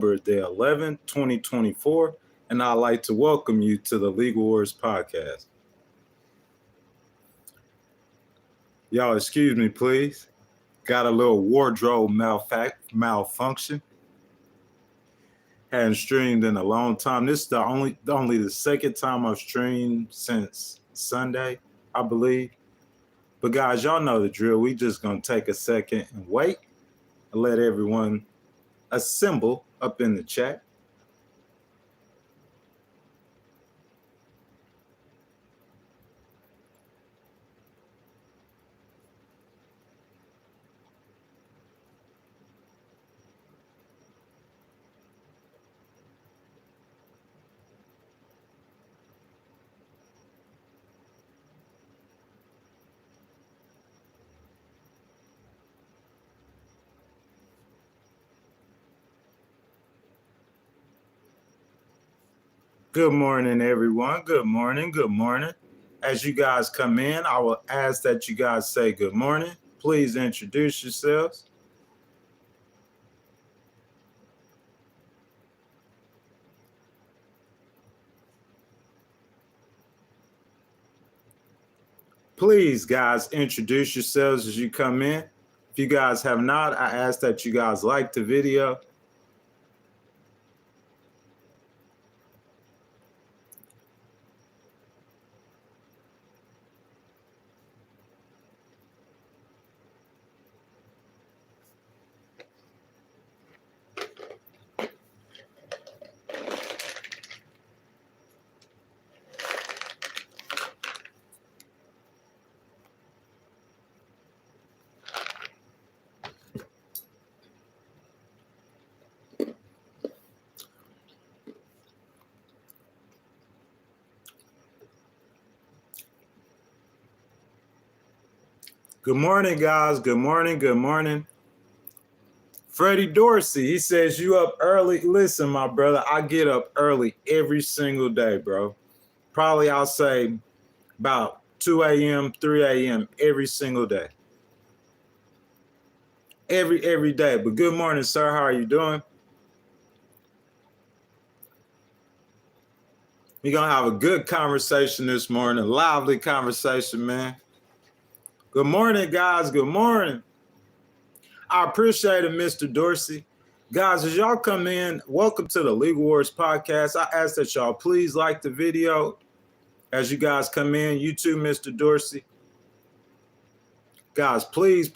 the 11th, 2024, and I'd like to welcome you to the Legal Wars podcast. Y'all, excuse me, please. Got a little wardrobe malfunction. Hadn't streamed in a long time. This is only the second time I've streamed since Sunday, I believe. But guys, y'all know the drill. We just gonna take a second and wait and let everyone assemble up in the chat. Good morning, everyone. Good morning. Good morning. As you guys come in, I will ask that you guys say good morning. Please introduce yourselves. Please, guys, introduce yourselves as you come in. If you guys have not, I ask that you guys like the video. Good morning, guys. Good morning. Good morning. Freddie Dorsey, he says you up early. Listen, my brother, I get up early every single day, bro. Probably I'll say about 2 a.m., 3 a.m. every single day. Every day. But good morning, sir. How are you doing? We're going to have a good conversation this morning. Lively conversation, man. Good morning, guys. Good morning. I appreciate it, Mr. Dorsey. Guys, as y'all come in, welcome to the Legal Wars podcast. I ask that y'all please like the video as you guys come in. You too, Mr. Dorsey. Guys, please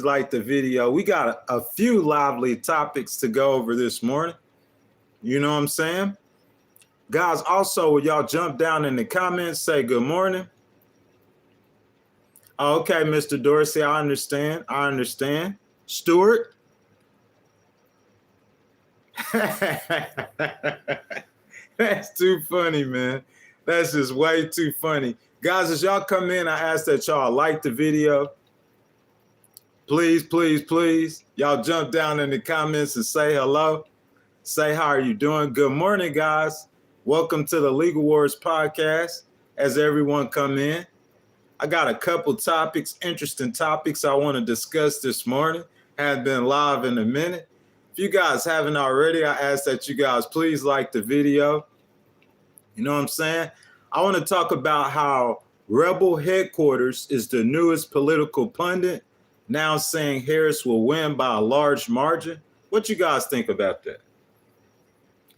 like the video. We got a few lively topics to go over this morning. You know what I'm saying? Guys, also, will y'all jump down in the comments, say good morning? Okay, Mr. Dorsey, I understand. Stuart? That's too funny, man. That's just way too funny. Guys, as y'all come in, I ask that y'all like the video. Please. Y'all jump down in the comments and say hello. Say how are you doing? Good morning, guys. Welcome to the Legal Wars podcast. As everyone come in, I got a couple topics, interesting topics I want to discuss this morning. Haven't been live in a minute. If you guys haven't already, I ask that you guys please like the video. You know what I'm saying? I want to talk about how Rebel Headquarters is the newest political pundit, now saying Harris will win by a large margin. What you guys think about that?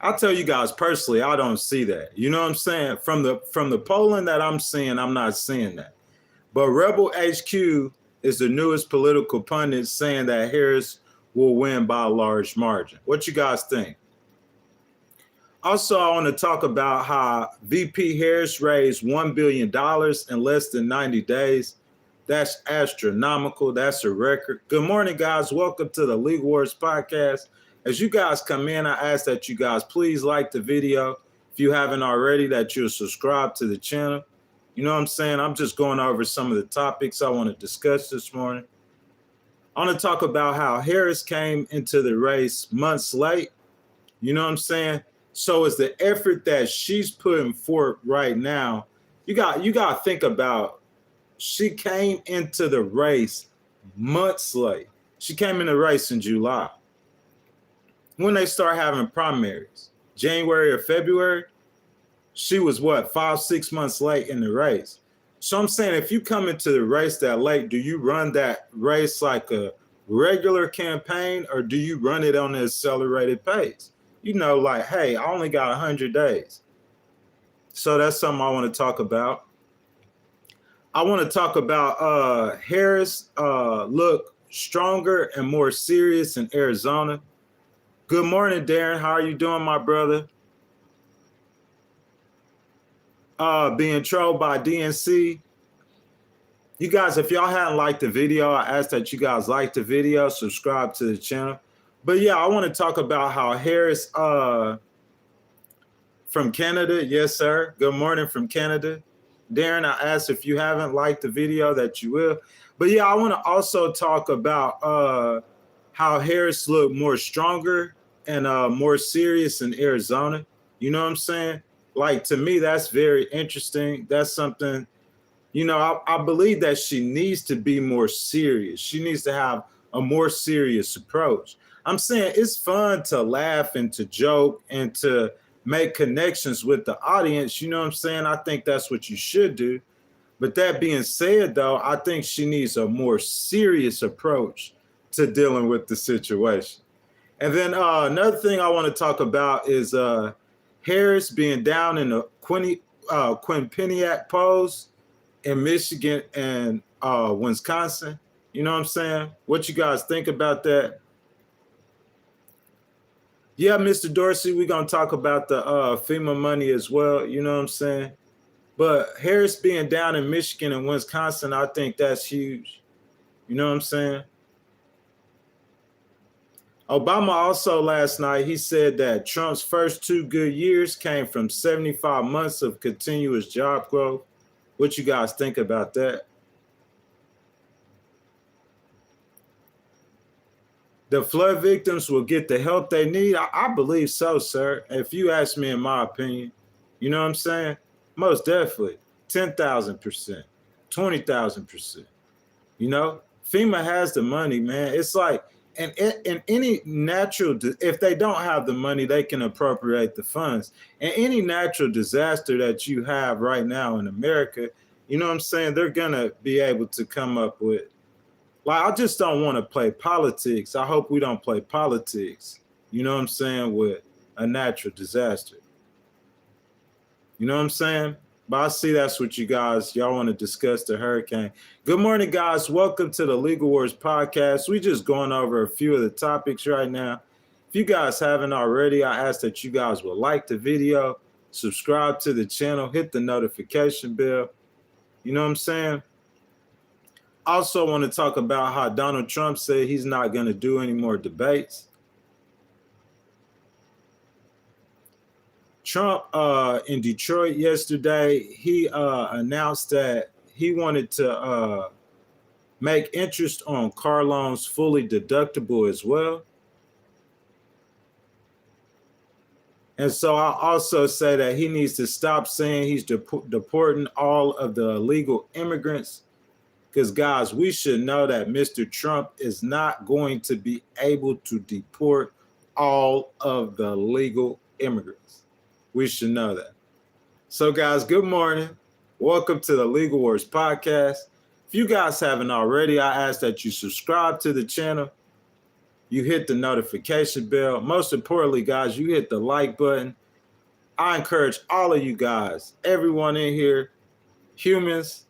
I'll tell you guys personally, I don't see that. You know what I'm saying? From the polling that I'm seeing, I'm not seeing that. But Rebel HQ is the newest political pundit saying that Harris will win by a large margin. What you guys think? Also, I want to talk about how VP Harris raised $1 billion in less than 90 days. That's astronomical. That's a record. Good morning, guys. Welcome to the Legal Wars podcast. As you guys come in, I ask that you guys please like the video. If you haven't already, that you'll subscribe to the channel. You know what I'm saying? I'm just going over some of the topics I want to discuss this morning. I want to talk about how Harris came into the race months late. You know what I'm saying? So is the effort that she's putting forth right now, you got to think about, she came into the race months late. She came in the race in July. when they start having primaries, January or February, she was what, 5-6 months late in the race. So I'm saying, if you come into the race that late, do you run that race like a regular campaign, or do you run it on an accelerated pace? You know, like, hey, I only got 100 days. So that's something I want to talk about. I want to talk about Harris look stronger and more serious in Arizona. Good morning, Darren. How are you doing, my brother? Being trolled by DNC. You guys, if y'all hadn't liked the video, I ask that you guys like the video, subscribe to the channel. But yeah, I want to talk about how Harris from Canada. Yes, sir. Good morning from Canada. Darren, I asked if you haven't liked the video that you will. But yeah, I want to also talk about how Harris looked more stronger and more serious in Arizona. You know what I'm saying? Like, to me, that's very interesting. That's something, you know, I believe that she needs to be more serious. She needs to have a more serious approach. I'm saying it's fun to laugh and to joke and to make connections with the audience. You know what I'm saying? I think that's what you should do. But that being said, though, I think she needs a more serious approach to dealing with the situation. And then another thing I want to talk about is Harris being down in the Quinnipiac polls in Michigan and Wisconsin. You know what I'm saying? What you guys think about that? Yeah, Mr. Dorsey, we're going to talk about the FEMA money as well. You know what I'm saying? But Harris being down in Michigan and Wisconsin, I think that's huge. You know what I'm saying? Obama also last night, he said that Trump's first 2 good years came from 75 months of continuous job growth. What you guys think about that? The flood victims will get the help they need. I believe so, sir. If you ask me, in my opinion, you know what I'm saying? Most definitely. 10,000%, 20,000%. You know, FEMA has the money, man. It's like, and in any natural, if they don't have the money, they can appropriate the funds. And any natural disaster that you have right now in America, you know what I'm saying? They're going to be able to come up with. Like, I just don't want to play politics. I hope we don't play politics, you know what I'm saying, with a natural disaster. You know what I'm saying? But I see that's what y'all want to discuss, the hurricane. Good morning, guys. Welcome to the Legal Wars podcast. We're just going over a few of the topics right now. If you guys haven't already, I ask that you guys will like the video, subscribe to the channel, hit the notification bell. You know what I'm saying? I also want to talk about how Donald Trump said he's not going to do any more debates. Trump in Detroit yesterday, he announced that he wanted to make interest on car loans fully deductible as well. And so I also say that he needs to stop saying he's deporting all of the illegal immigrants, because, guys, we should know that Mr. Trump is not going to be able to deport all of the legal immigrants. We should know that. So, guys, good morning. Welcome to the Legal Wars podcast. If you guys haven't already, I ask that you subscribe to the channel. You hit the notification bell. Most importantly, guys, you hit the like button. I encourage all of you guys, everyone in here, humans,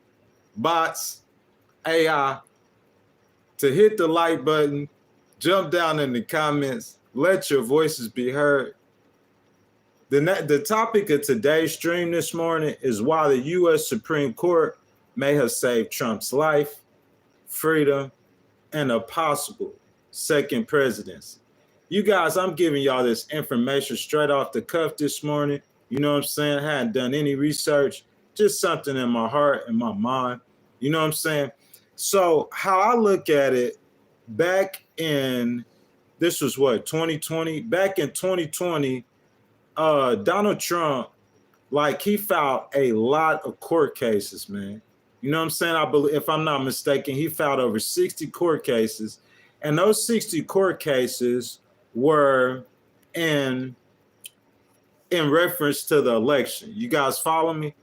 bots, AI, to hit the like button, jump down in the comments, let your voices be heard. The topic of today's stream this morning is why the U.S. Supreme Court may have saved Trump's life, freedom, and a possible second presidency. You guys, I'm giving y'all this information straight off the cuff this morning. You know what I'm saying? I hadn't done any research, just something in my heart and my mind. You know what I'm saying? So how I look at it, back in, this was what, 2020? Back in 2020, Donald Trump, like, he filed a lot of court cases, man. You know what I'm saying? I believe, if I'm not mistaken, he filed over 60 court cases. And those 60 court cases were in reference to the election. You guys follow me?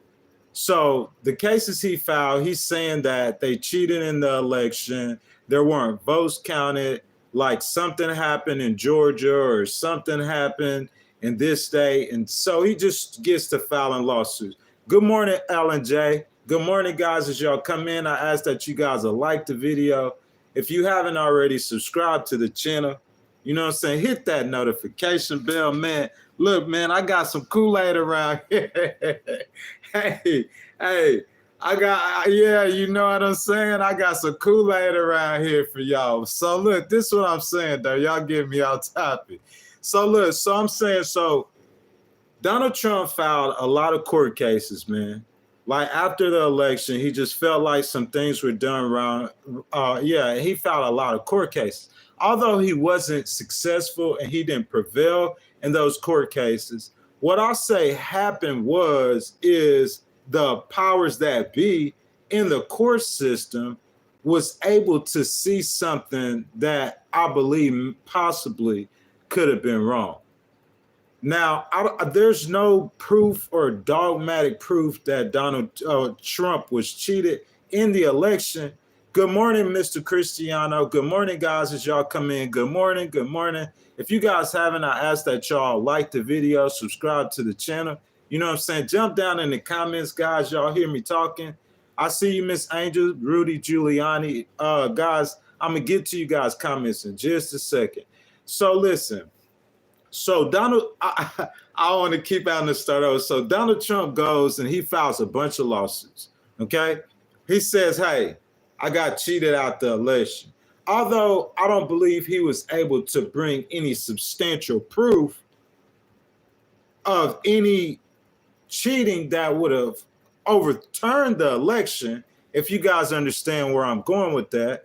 So the cases he filed, he's saying that they cheated in the election. There weren't votes counted, like something happened in Georgia or something happened in this state. And so he just gets to filing lawsuits. Good morning, Ellen J. Good morning, guys. As y'all come in, I ask that you guys will like the video. If you haven't already, subscribe to the channel. You know what I'm saying? Hit that notification bell, man. Look, man, I got some Kool-Aid around here. hey, yeah, you know what I'm saying? I got some Kool-Aid around here for y'all. So look, this is what I'm saying, though. Y'all get me off topic. So look, I'm saying, Donald Trump filed a lot of court cases, man. Like after the election, he just felt like some things were done wrong. He filed a lot of court cases. Although he wasn't successful and he didn't prevail in those court cases, what I'll say happened is the powers that be in the court system was able to see something that I believe possibly could have been wrong. Now, there's no proof or dogmatic proof that Donald Trump was cheated in the election. Good morning, Mr. Cristiano. Good morning, guys, as y'all come in. Good morning. Good morning. If you guys haven't, I ask that y'all like the video, subscribe to the channel. You know what I'm saying? Jump down in the comments, guys. Y'all hear me talking. I see you, Miss Angel, Rudy, Giuliani. Guys, I'm going to get to you guys' comments in just a second. So listen. So I want to keep out in the start over. So Donald Trump goes and he files a bunch of lawsuits, okay? He says, hey, I got cheated out the election. Although I don't believe he was able to bring any substantial proof of any cheating that would have overturned the election, if you guys understand where I'm going with that.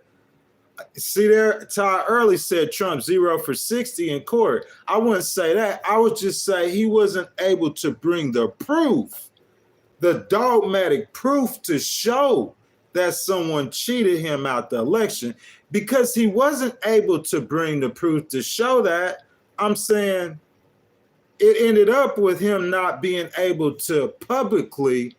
See there, Todd Early said Trump 0 for 60 in court. I wouldn't say that. I would just say he wasn't able to bring the proof, the dogmatic proof to show that someone cheated him out the election. Because he wasn't able to bring the proof to show that, I'm saying it ended up with him not being able to publicly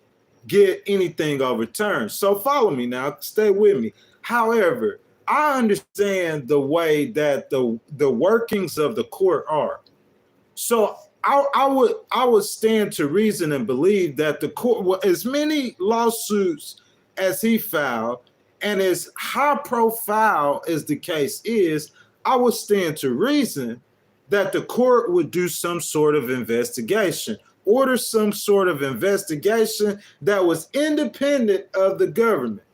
get anything overturned. So follow me now, stay with me. However, I understand the way that the workings of the court are. So I would stand to reason and believe that the court, as many lawsuits as he filed and as high profile as the case is, I would stand to reason that the court would do some sort of investigation, order some sort of investigation that was independent of the government.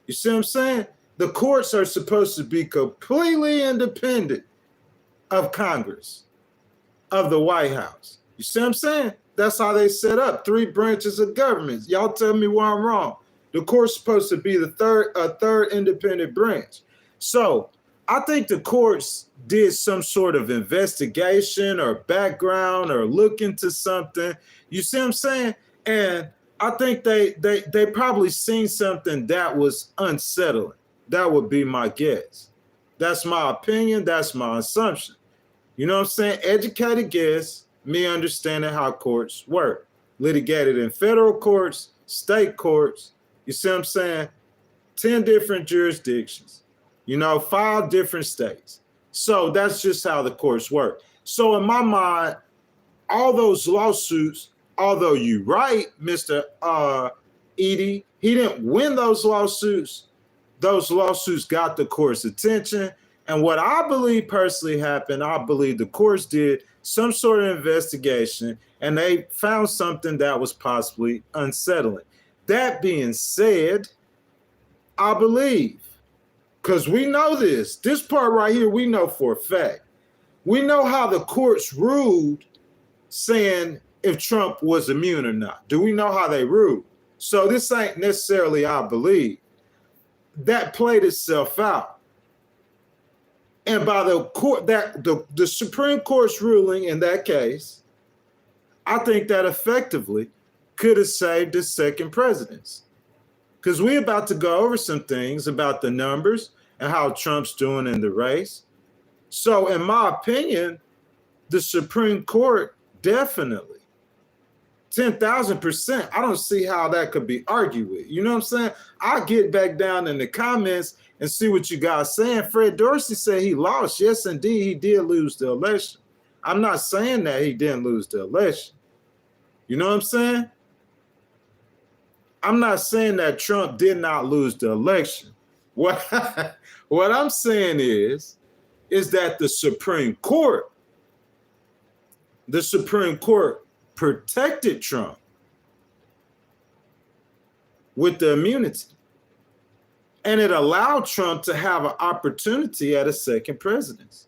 You see what I'm saying? The courts are supposed to be completely independent of Congress, of the White House. You see what I'm saying? That's how they set up 3 branches of government. Y'all tell me why I'm wrong. The court's supposed to be a third independent branch. So I think the courts did some sort of investigation or background or look into something. You see what I'm saying? And I think they probably seen something that was unsettling. That would be my guess. That's my opinion. That's my assumption. You know what I'm saying? Educated guess, me understanding how courts work. Litigated in federal courts, state courts, you see what I'm saying? 10 different jurisdictions, 5 different states. So that's just how the courts work. So in my mind, all those lawsuits, although you're right, Mr. Edie, he didn't win those lawsuits. Those lawsuits got the court's attention. And what I believe personally happened, I believe the courts did some sort of investigation and they found something that was possibly unsettling. That being said, I believe, because we know this part right here, we know for a fact. We know how the courts ruled saying if Trump was immune or not. Do we know how they ruled? So this ain't necessarily I believe. That played itself out. And by the court, that the Supreme Court's ruling in that case, I think that effectively could have saved the second presidency. Because we're about to go over some things about the numbers and how Trump's doing in the race. So in my opinion, The Supreme Court, definitely. 10,000%. I don't see how that could be argued with. You know what I'm saying? I'll get back down in the comments and see what you guys saying. Fred Dorsey said he lost. Yes, indeed, he did lose the election. I'm not saying that he didn't lose the election. You know what I'm saying? I'm not saying that Trump did not lose the election. What I'm saying is that the Supreme Court protected Trump with the immunity. And it allowed Trump to have an opportunity at a second presidency.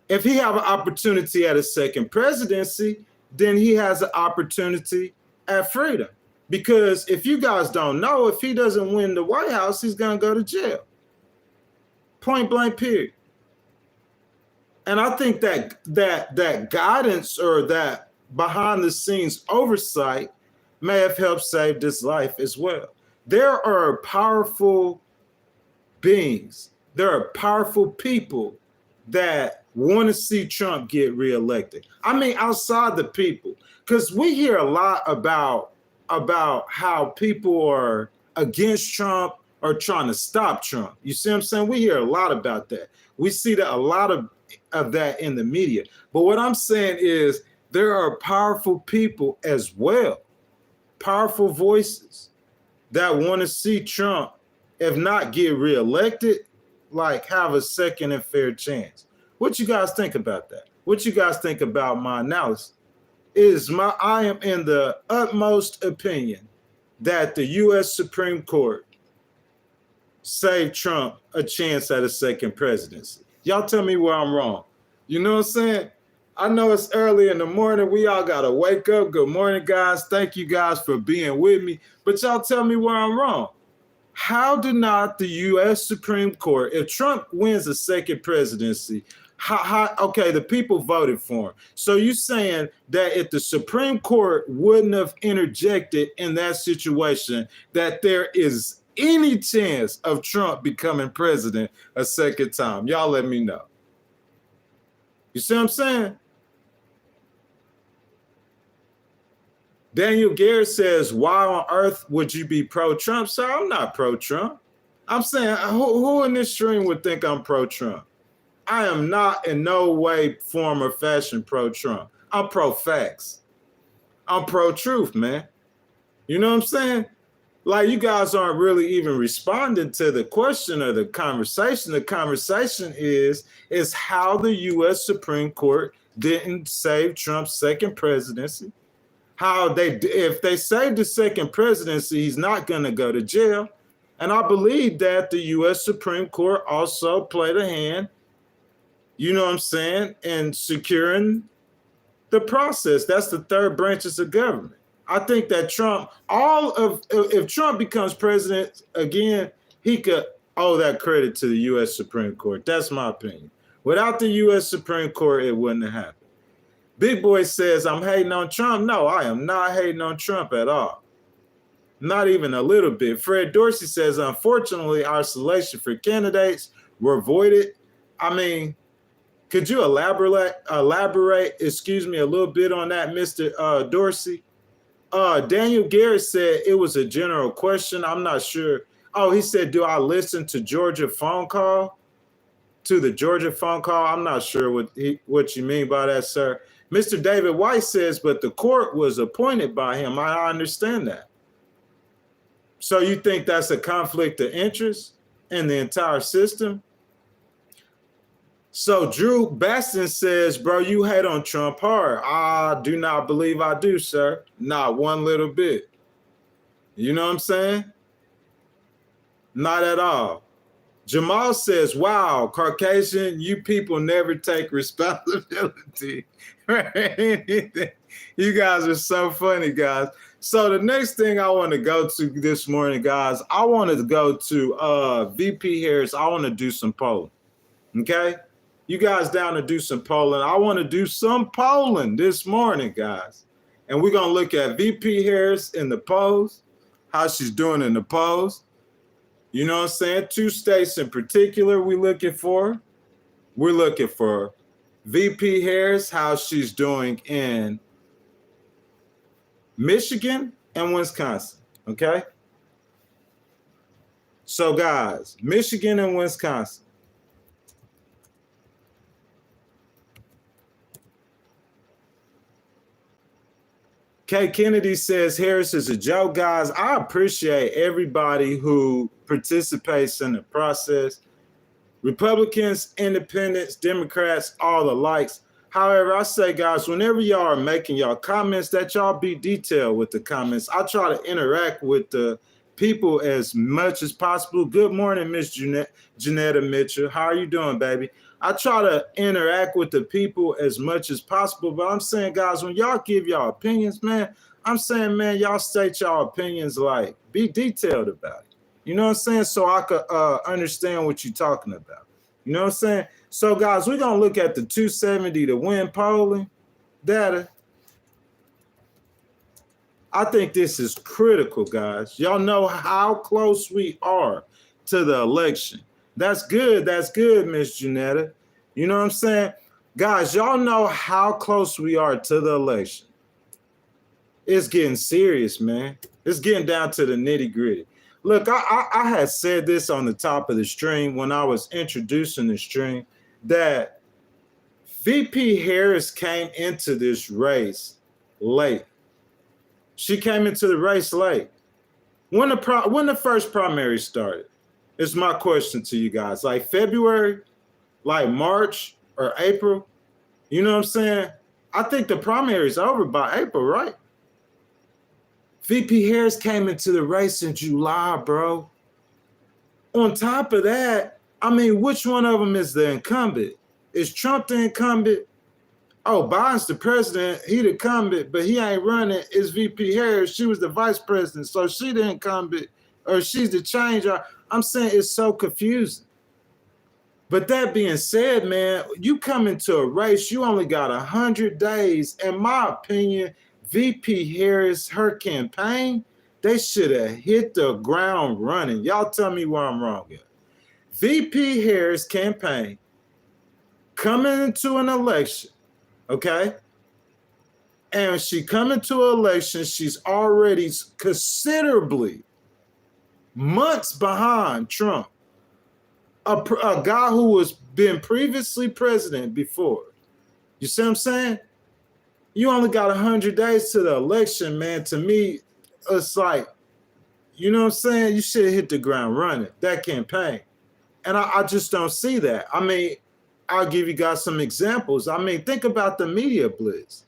If he have an opportunity at a second presidency, then he has an opportunity at freedom. Because if you guys don't know, if he doesn't win the White House, he's going to go to jail. Point blank, period. And I think that guidance or that behind the scenes oversight may have helped save this life as well. There are powerful beings. There are powerful people that want to see Trump get reelected. I mean, outside the people, because we hear a lot about how people are against Trump or trying to stop Trump. You see what I'm saying? We hear a lot about that. We see that a lot of that in the media. But what I'm saying is there are powerful people as well, powerful voices that want to see Trump, if not get reelected, like have a second and fair chance. What you guys think about that? What you guys think about my analysis? I am in the utmost opinion that the U.S. Supreme Court saved Trump a chance at a second presidency. Y'all tell me where I'm wrong. You know what I'm saying? I know it's early in the morning. We all got to wake up. Good morning, guys. Thank you guys for being with me. But y'all tell me where I'm wrong. How did not the U.S. Supreme Court, if Trump wins a second presidency, okay, the people voted for him. So you saying that if the Supreme Court wouldn't have interjected in that situation, that there is any chance of Trump becoming president a second time? Y'all let me know. You see what I'm saying? Daniel Garrett says, why on earth would you be pro-Trump? Sir, I'm not pro-Trump. I'm saying, who in this stream would think I'm pro-Trump? I am not in no way, form, or fashion pro-Trump. I'm pro-facts. I'm pro-truth, man. You know what I'm saying? Like, you guys aren't really even responding to the question or the conversation. The conversation is how the U.S. Supreme Court didn't save Trump's second presidency. If they saved the second presidency, he's not going to go to jail. And I believe that the U.S. Supreme Court also played a hand, you know what I'm saying, in securing the process. That's the third branches of government. I think that if Trump becomes president again, he could owe that credit to the U.S. Supreme Court. That's my opinion. Without the U.S. Supreme Court, it wouldn't have happened. Big Boy says, I'm hating on Trump. No, I am not hating on Trump at all. Not even a little bit. Fred Dorsey says, unfortunately, our selection for candidates were voided. I mean, could you elaborate, a little bit on that, Mr. Dorsey? Daniel Garrett said it was a general question. I'm not sure. Oh, he said, do I listen to Georgia phone call? To the Georgia phone call? I'm not sure what you mean by that, sir. Mr. David White says, but the court was appointed by him. I understand that. So you think that's a conflict of interest in the entire system? So Drew Baston says, bro, you hate on Trump hard. I do not believe I do, sir. Not one little bit. You know what I'm saying? Not at all. Jamal says, wow, Caucasian, you people never take responsibility. You guys are so funny, guys. So the next thing I want to go to this morning, guys, I want to go to VP Harris. I want to do some polling, okay? You guys down to do some polling? I want to do some polling this morning, guys. And we're going to look at VP Harris in the polls, how she's doing in the polls. You know what I'm saying? 2 states in particular we're looking for. We're looking for VP Harris, how she's doing in Michigan and Wisconsin, okay? So guys, Michigan and Wisconsin. Kay Kennedy says Harris is a joke. Guys, I appreciate everybody who participates in the process. Republicans, independents, Democrats, all the likes. However, I say, guys, whenever y'all are making y'all comments, that y'all be detailed with the comments. I try to interact with the people as much as possible. Good morning, Miss Janetta Mitchell. How are you doing, baby? I try to interact with the people as much as possible, but I'm saying, guys, when y'all give y'all opinions, man, I'm saying, man, y'all state y'all opinions, like, be detailed about it. You know what I'm saying? So I could understand what you're talking about. You know what I'm saying? So, guys, we're going to look at the 270 to win polling data. I think this is critical, guys. Y'all know how close we are to the election. That's good. That's good, Miss Janetta. You know what I'm saying? Guys, y'all know how close we are to the election. It's getting serious, man. It's getting down to the nitty gritty. Look, I had said this on the top of the stream when I was introducing the stream, that VP Harris came into this race late. She came into the race late. When the first primary started, is my question to you guys. Like February, like March or April? You know what I'm saying? I think the primary is over by April, right? VP Harris came into the race in July, bro. On top of that, I mean, which one of them is the incumbent? Is Trump the incumbent? Oh, Biden's the president. He the incumbent, but he ain't running. It's VP Harris. She was the vice president, so she the incumbent, or she's the changer. I'm saying it's so confusing. But that being said, man, you come into a race, you only got 100 days. In my opinion, VP Harris, her campaign, they should have hit the ground running. Y'all tell me where I'm wrong at. VP Harris campaign coming into an election, okay? And she coming to an election, she's already considerably months behind Trump. A guy who was been previously president before. You see what I'm saying? You only got 100 days to the election, man. To me, it's like, you know what I'm saying? You should have hit the ground running, that campaign. And I just don't see that. I mean, I'll give you guys some examples. I mean, think about the media blitz.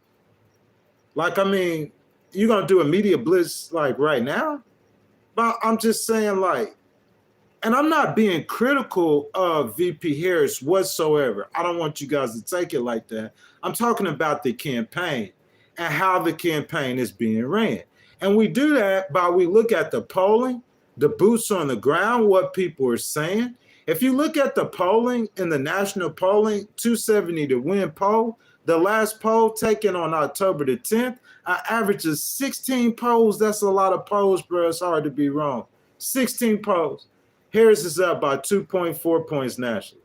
Like, I mean, you're going to do a media blitz like right now? But I'm just saying, like, and I'm not being critical of VP Harris whatsoever. I don't want you guys to take it like that. I'm talking about the campaign and how the campaign is being ran. And we do that by we look at the polling, the boots on the ground, what people are saying. If you look at the polling in the national polling, 270 to win poll, the last poll taken on October the 10th, I averages 16 polls. That's a lot of polls, bro. It's hard to be wrong. 16 polls. Harris is up by 2.4 points nationally.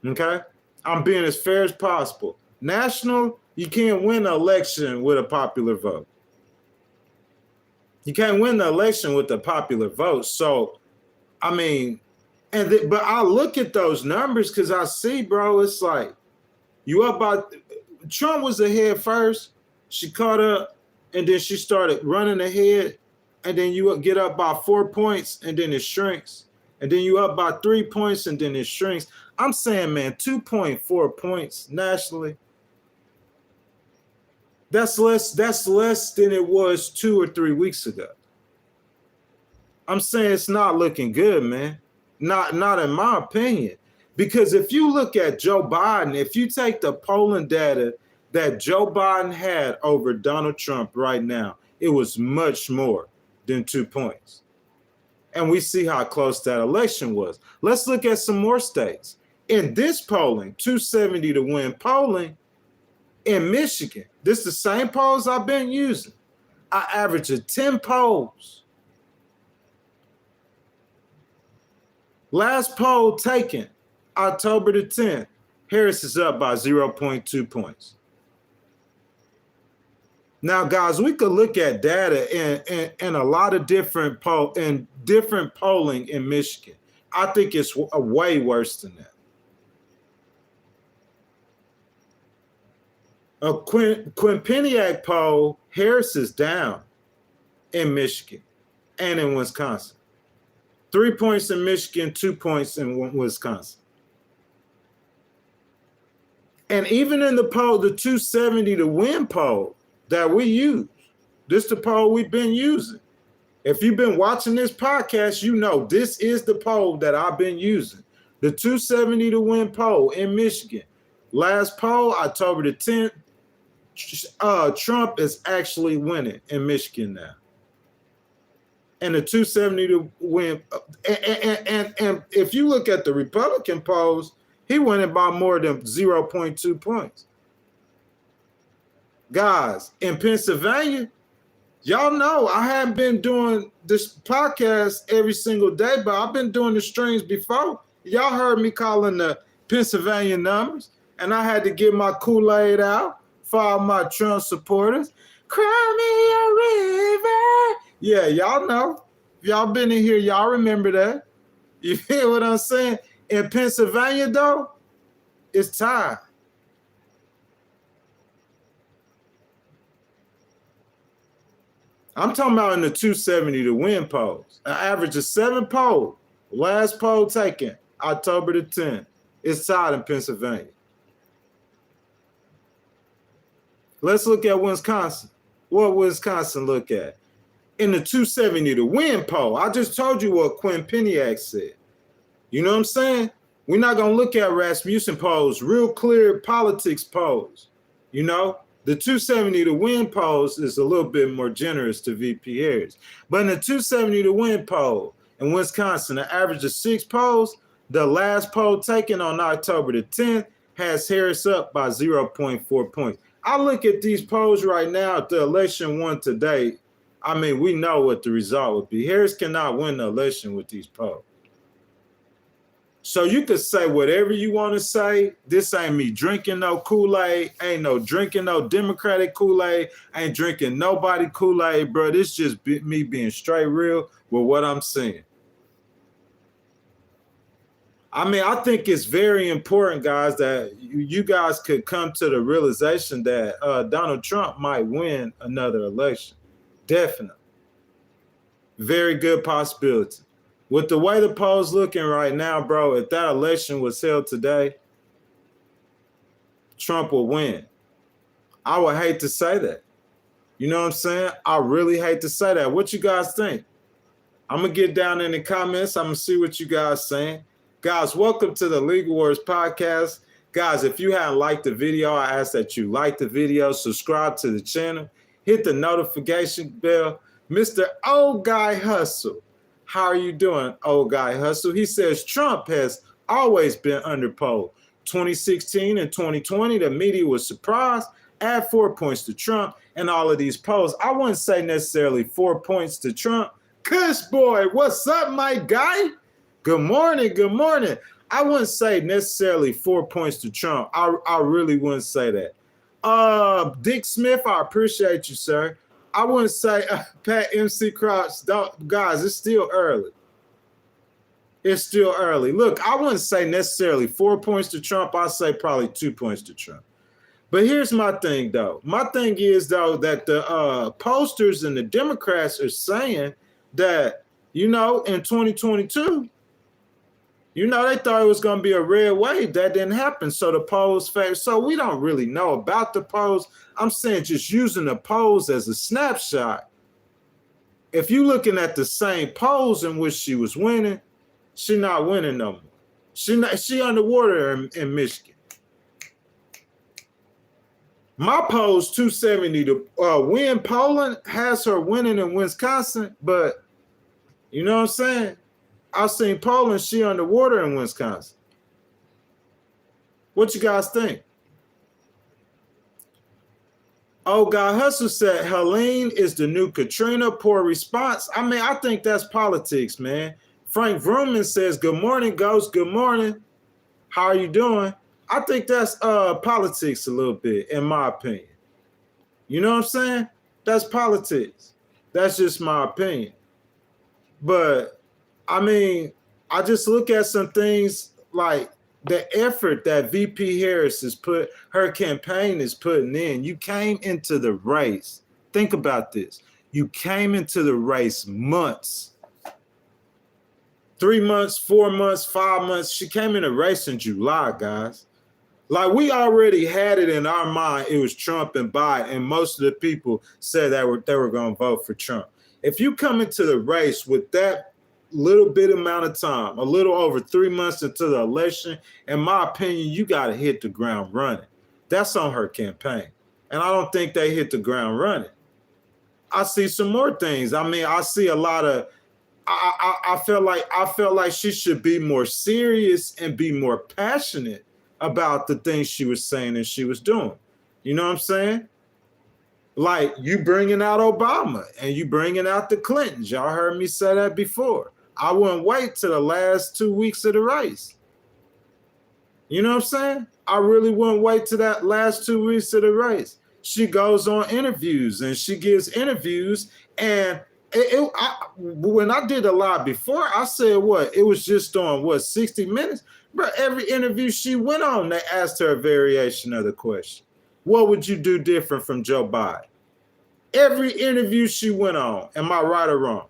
Okay? I'm being as fair as possible. National, you can't win an election with a popular vote. You can't win the election with a popular vote. So, I mean, but I look at those numbers because I see, bro, it's like you up by Trump was ahead first. She caught up, and then she started running ahead, and then you get up by 4 points, and then it shrinks. And then you up by 3 points, and then it shrinks. I'm saying, man, 2.4 points nationally. That's less than it was 2 or 3 weeks ago. I'm saying it's not looking good, man. Not in my opinion. Because if you look at Joe Biden, if you take the polling data that Joe Biden had over Donald Trump right now, it was much more than 2 points. And we see how close that election was. Let's look at some more states. In this polling, 270 to win polling, in Michigan, this is the same polls I've been using. I average 10 polls. Last poll taken, October the 10th, Harris is up by 0.2 points. Now, guys, we could look at data in a lot of different polling in Michigan. I think it's way worse than that. A Quinnipiac poll, Harris is down in Michigan and in Wisconsin. 3 points in Michigan, 2 points in Wisconsin. And even in the poll, the 270 to win poll that we use, this is the poll we've been using. If you've been watching this podcast, you know this is the poll that I've been using. The 270 to win poll in Michigan. Last poll, October the 10th, Trump is actually winning in Michigan now. And the 270 to win. And if you look at the Republican polls, he winning by more than 0.2 points. Guys, in Pennsylvania, y'all know I haven't been doing this podcast every single day, but I've been doing the streams before. Y'all heard me calling the Pennsylvania numbers, and I had to get my Kool-Aid out for all my Trump supporters. Cry me a river. Yeah, y'all know. If y'all been in here, y'all remember that. You hear what I'm saying? In Pennsylvania, though, it's tied. I'm talking about in the 270 to win polls. An average of 7 polls. Last poll taken, October the 10th. It's tied in Pennsylvania. Let's look at Wisconsin. What Wisconsin look at? In the 270 to win poll, I just told you what Quinnipiac said. You know what I'm saying? We're not going to look at Rasmussen polls, real clear politics polls. You know, the 270 to win polls is a little bit more generous to VP Harris. But in the 270 to win poll in Wisconsin, an average of 6 polls, the last poll taken on October the 10th has Harris up by 0.4 points. I look at these polls right now. If the election won today, I mean, we know what the result would be. Harris cannot win the election with these polls. So you could say whatever you want to say. This ain't me drinking no Kool-Aid. Ain't no drinking no Democratic Kool-Aid. Ain't drinking nobody Kool-Aid, bro. This just me being straight real with what I'm saying. I mean, I think it's very important, guys, that you guys could come to the realization that Donald Trump might win another election. Definitely. Very good possibility. With the way the polls looking right now, bro, if that election was held today, Trump will win. I would hate to say that. You know what I'm saying? I really hate to say that. What you guys think? I'm going to get down in the comments. I'm going to see what you guys saying. Guys, welcome to the Legal Wars podcast. Guys, if you haven't liked the video, I ask that you like the video, subscribe to the channel, hit the notification bell. Mr. Old Guy Hustle. How are you doing, Old Guy Hustle? He says Trump has always been underpolled. 2016 and 2020, the media was surprised. Add 4 points to Trump and all of these polls. I wouldn't say necessarily 4 points to Trump. Kush boy, what's up, my guy? Good morning, good morning. I wouldn't say necessarily 4 points to Trump. I really wouldn't say that. Dick Smith, I appreciate you, sir. I wouldn't say Pat MC Crouch. Guys, it's still early. It's still early. Look, I wouldn't say necessarily 4 points to Trump. I'd say probably 2 points to Trump. But here's my thing, though. My thing is, though, that the posters and the Democrats are saying that, you know, in 2022, you know, they thought it was going to be a red wave. That didn't happen. So the polls favor. So we don't really know about the polls. I'm saying just using the polls as a snapshot. If you're looking at the same polls in which she was winning, she's not winning no more. She underwater in Michigan. My polls 270 to win Poland has her winning in Wisconsin, but you know what I'm saying? I've seen Poland, she underwater in Wisconsin. What you guys think? Oh, God Hustle said, Helene is the new Katrina. Poor response. I mean, I think that's politics, man. Frank Vrooman says, good morning, Ghost. Good morning. How are you doing? I think that's politics a little bit, in my opinion. You know what I'm saying? That's politics. That's just my opinion. But I mean, I just look at some things like the effort that VP Harris her campaign is putting in. You came into the race. Think about this. You came into the race months, 3 months, 4 months, 5 months. She came in the race in July, guys. Like, we already had it in our mind. It was Trump and Biden, and most of the people said that they were going to vote for Trump. If you come into the race with that little bit amount of time, a little over 3 months into the election, in my opinion, you got to hit the ground running. That's on her campaign. And I don't think they hit the ground running. I see some more things. I mean, I see a lot of, I felt like she should be more serious and be more passionate about the things she was saying and she was doing. You know what I'm saying? Like, you bringing out Obama and you bringing out the Clintons. Y'all heard me say that before. I wouldn't wait till the last 2 weeks of the race. You know what I'm saying? I really wouldn't wait till that last 2 weeks of the race. She goes on interviews and she gives interviews. And when I did a live before, I said what? It was just on 60 Minutes? Bro, every interview she went on, they asked her a variation of the question. What would you do different from Joe Biden? Every interview she went on, am I right or wrong?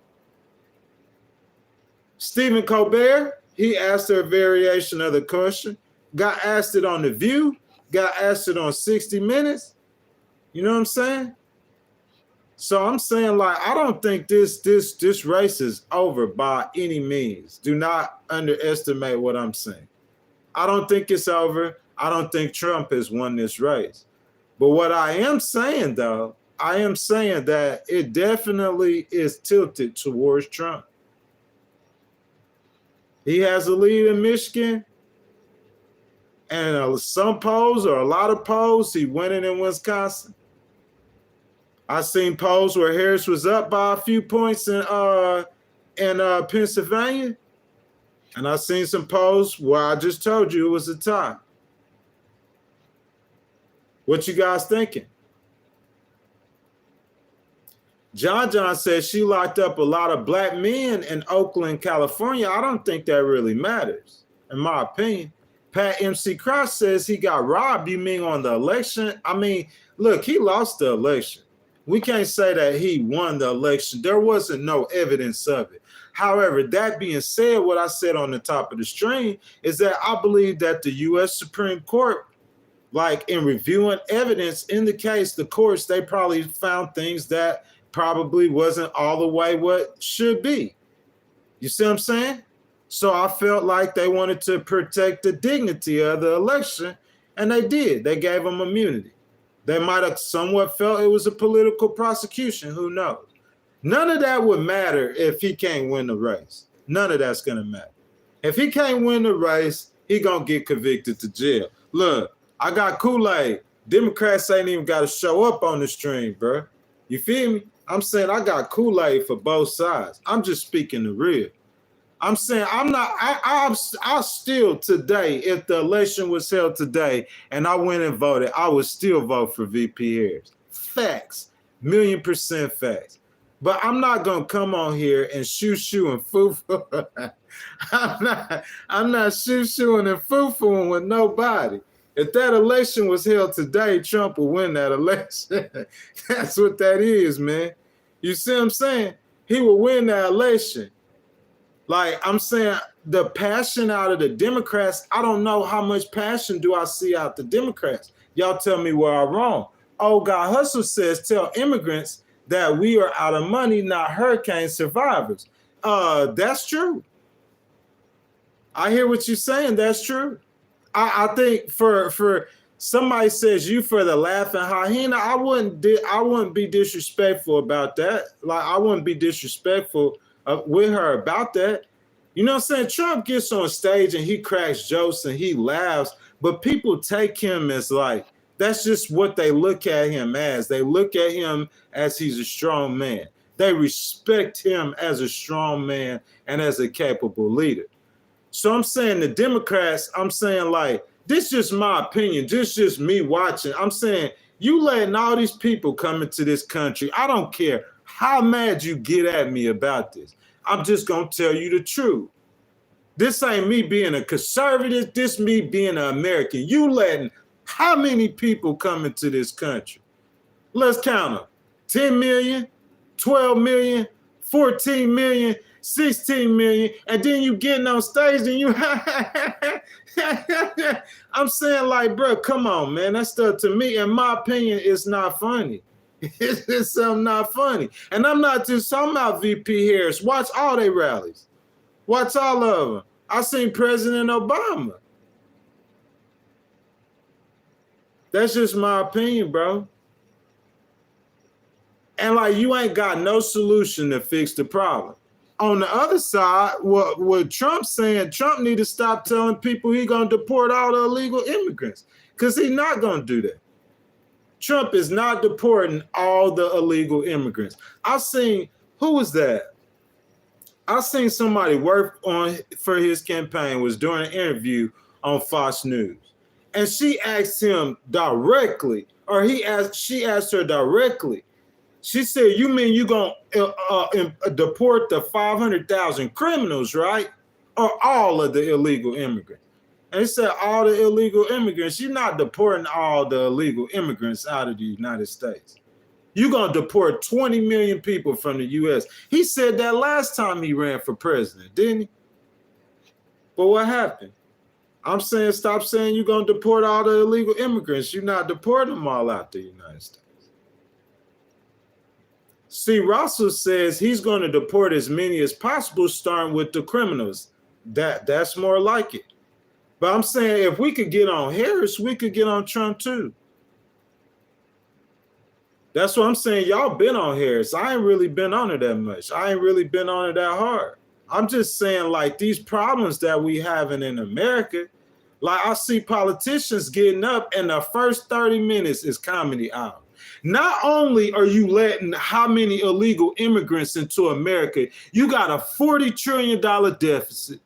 Stephen Colbert, he asked her a variation of the question, got asked it on The View, got asked it on 60 Minutes. You know what I'm saying? So I'm saying, like, I don't think this race is over by any means. Do not underestimate what I'm saying. I don't think it's over. I don't think Trump has won this race. But what I am saying, though, I am saying that it definitely is tilted towards Trump. He has a lead in Michigan, and some polls or a lot of polls, he winning in Wisconsin. I seen polls where Harris was up by a few points in Pennsylvania, and I seen some polls where I just told you it was a tie. What you guys thinking? John says she locked up a lot of black men in Oakland, California. I don't think that really matters, in my opinion. Pat MC Cross says he got robbed. You mean on the election? I mean, look, he lost the election. We can't say that he won the election. There wasn't no evidence of it. However, that being said, what I said on the top of the stream is that I believe that the U.S. Supreme Court, like in reviewing evidence in the case, the courts, they probably found things that probably wasn't all the way what should be. You see what I'm saying? So I felt like they wanted to protect the dignity of the election, and they did. They gave them immunity. They might have somewhat felt it was a political prosecution. Who knows? None of that would matter if he can't win the race. None of that's going to matter. If he can't win the race, he going to get convicted to jail. Look, I got Kool-Aid. Democrats ain't even got to show up on the stream, bro. You feel me? I'm saying I got Kool-Aid for both sides. I'm just speaking the real. I'm saying I still today, if the election was held today and I went and voted, I would still vote for VP Harris. Facts, 1,000,000% facts. But I'm not gonna come on here and shoo and foo-foo. I'm not shoo-shooing and foo-fooing with nobody. If that election was held today, Trump would win that election. That's what that is, man. You see what I'm saying? He will win that election. Like, I'm saying, the passion out of the Democrats, I don't know how much passion do I see out the Democrats. Y'all tell me where I'm wrong. Oh, God Hustle says, tell immigrants that we are out of money, not hurricane survivors. That's true. I hear what you're saying. That's true. I think for somebody says you for the laughing hyena, I wouldn't be disrespectful about that. Like, I wouldn't be disrespectful with her about that. You know what I'm saying? Trump gets on stage and he cracks jokes and he laughs, but people take him as like, that's just what they look at him as. They look at him as he's a strong man. They respect him as a strong man and as a capable leader. So I'm saying the Democrats, I'm saying like This is just my opinion. This is just me watching. I'm saying you letting all these people come into this country. I don't care how mad you get at me about this. I'm just going to tell you the truth. This ain't me being a conservative. This me being an American. You letting how many people come into this country? Let's count them. 10 million, 12 million, 14 million, 16 million. And then you getting on stage and you I'm saying like, bro, come on, man. That stuff to me, in my opinion, is not funny. It's something not funny. And I'm not just talking about VP Harris. Watch all their rallies. Watch all of them. I seen President Obama. That's just my opinion, bro. And like, you ain't got no solution to fix the problem. On the other side, what Trump's saying, Trump need to stop telling people he gonna deport all the illegal immigrants, because he's not gonna do that. Trump is not deporting all the illegal immigrants. I seen, who was that? I seen somebody work on for his campaign, was doing an interview on Fox News. And she asked him directly, or she asked her directly. She said, you mean you going to deport the 500,000 criminals, right? Or all of the illegal immigrants? And he said, all the illegal immigrants. You're not deporting all the illegal immigrants out of the United States. You're going to deport 20 million people from the U.S. He said that last time he ran for president, didn't he? But what happened? I'm saying, stop saying you're going to deport all the illegal immigrants. You're not deporting them all out the United States. See, Russell says he's going to deport as many as possible, starting with the criminals. That's more like it. But I'm saying if we could get on Harris, we could get on Trump too. That's what I'm saying. Y'all been on Harris. I ain't really been on it that much. I ain't really been on it that hard. I'm just saying, like, these problems that we having in America, like, I see politicians getting up and the first 30 minutes is comedy hour. Not only are you letting how many illegal immigrants into America, you got a $40 trillion deficit.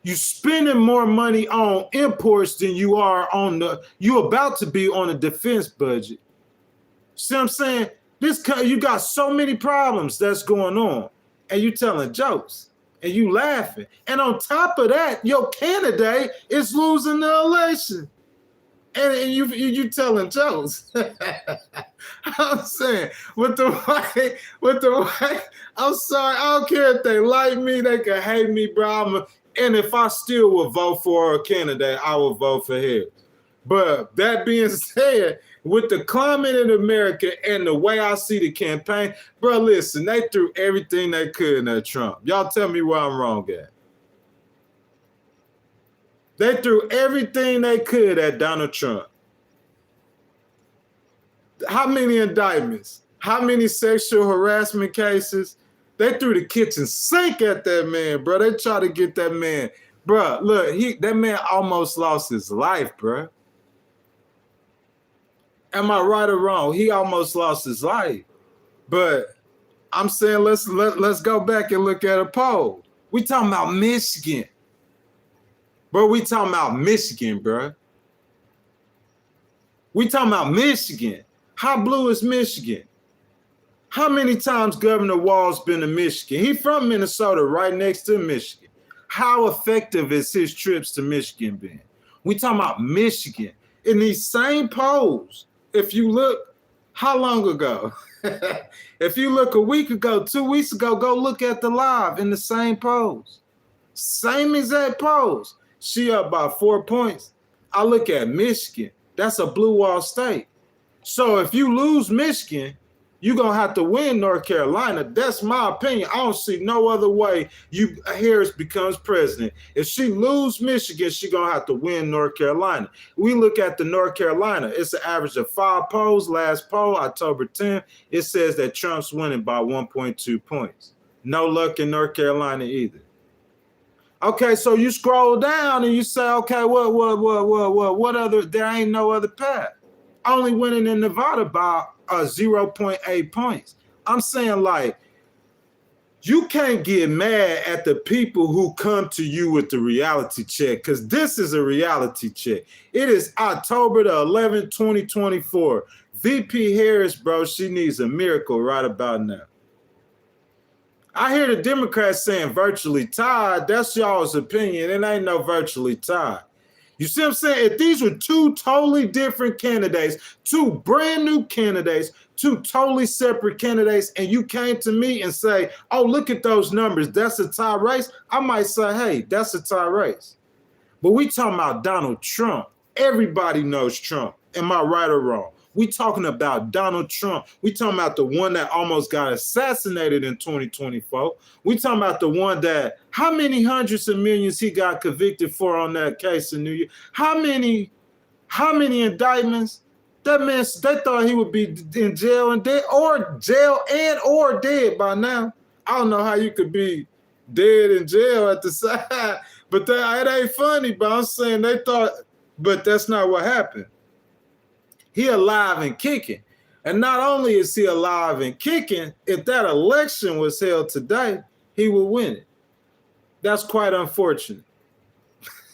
You spending more money on imports than you are on you're about to be on a defense budget. See what I'm saying? You got so many problems that's going on, and you telling jokes and you laughing. And on top of that, your candidate is losing the election. And you telling jokes. I'm saying, with the white, I'm sorry, I don't care if they like me, they can hate me, bro. And if I still would vote for a candidate, I would vote for him. But that being said, with the climate in America and the way I see the campaign, bro, listen, they threw everything they could at Trump. Y'all tell me where I'm wrong at. They threw everything they could at Donald Trump. How many indictments? How many sexual harassment cases? They threw the kitchen sink at that man, bro. They tried to get that man. Bro, look, that man almost lost his life, bro. Am I right or wrong? He almost lost his life. But I'm saying let's go back and look at a poll. We talking about Michigan. Bro, we talking about Michigan, bro. We talking about Michigan. How blue is Michigan? How many times Governor Walz been to Michigan? He from Minnesota, right next to Michigan. How effective has his trips to Michigan been? We talking about Michigan. In these same polls, if you look, how long ago? If you look a week ago, 2 weeks ago, go look at the live in the same polls. Same exact polls. She up by 4 points. I look at Michigan. That's a blue wall state. So if you lose Michigan, you're going to have to win North Carolina. That's my opinion. I don't see no other way Harris becomes president. If she lose Michigan, she's going to have to win North Carolina. We look at the North Carolina. It's an average of 5 polls. Last poll, October 10th, it says that Trump's winning by 1.2 points. No luck in North Carolina either. Okay, so you scroll down and you say, okay, what other, there ain't no other path. Only winning in Nevada by 0.8 points. I'm saying, like, you can't get mad at the people who come to you with the reality check, because this is a reality check. It is October the 11th, 2024. VP Harris, bro, she needs a miracle right about now. I hear the Democrats saying virtually tied. That's y'all's opinion. It ain't no virtually tied. You see what I'm saying? If these were two totally different candidates, two brand new candidates, two totally separate candidates, and you came to me and say, oh, look at those numbers, that's a tie race, I might say, hey, that's a tie race. But we talking about Donald Trump. Everybody knows Trump. Am I right or wrong? We talking about Donald Trump. We talking about the one that almost got assassinated in 2024. We talking about the one that, how many hundreds of millions he got convicted for on that case in New York? How many indictments? That man, they thought he would be in jail and dead, or dead by now. I don't know how you could be dead in jail at the side, but it ain't funny. But I'm saying they thought, but that's not what happened. He alive and kicking. And not only is he alive and kicking, if that election was held today, he would win it. That's quite unfortunate.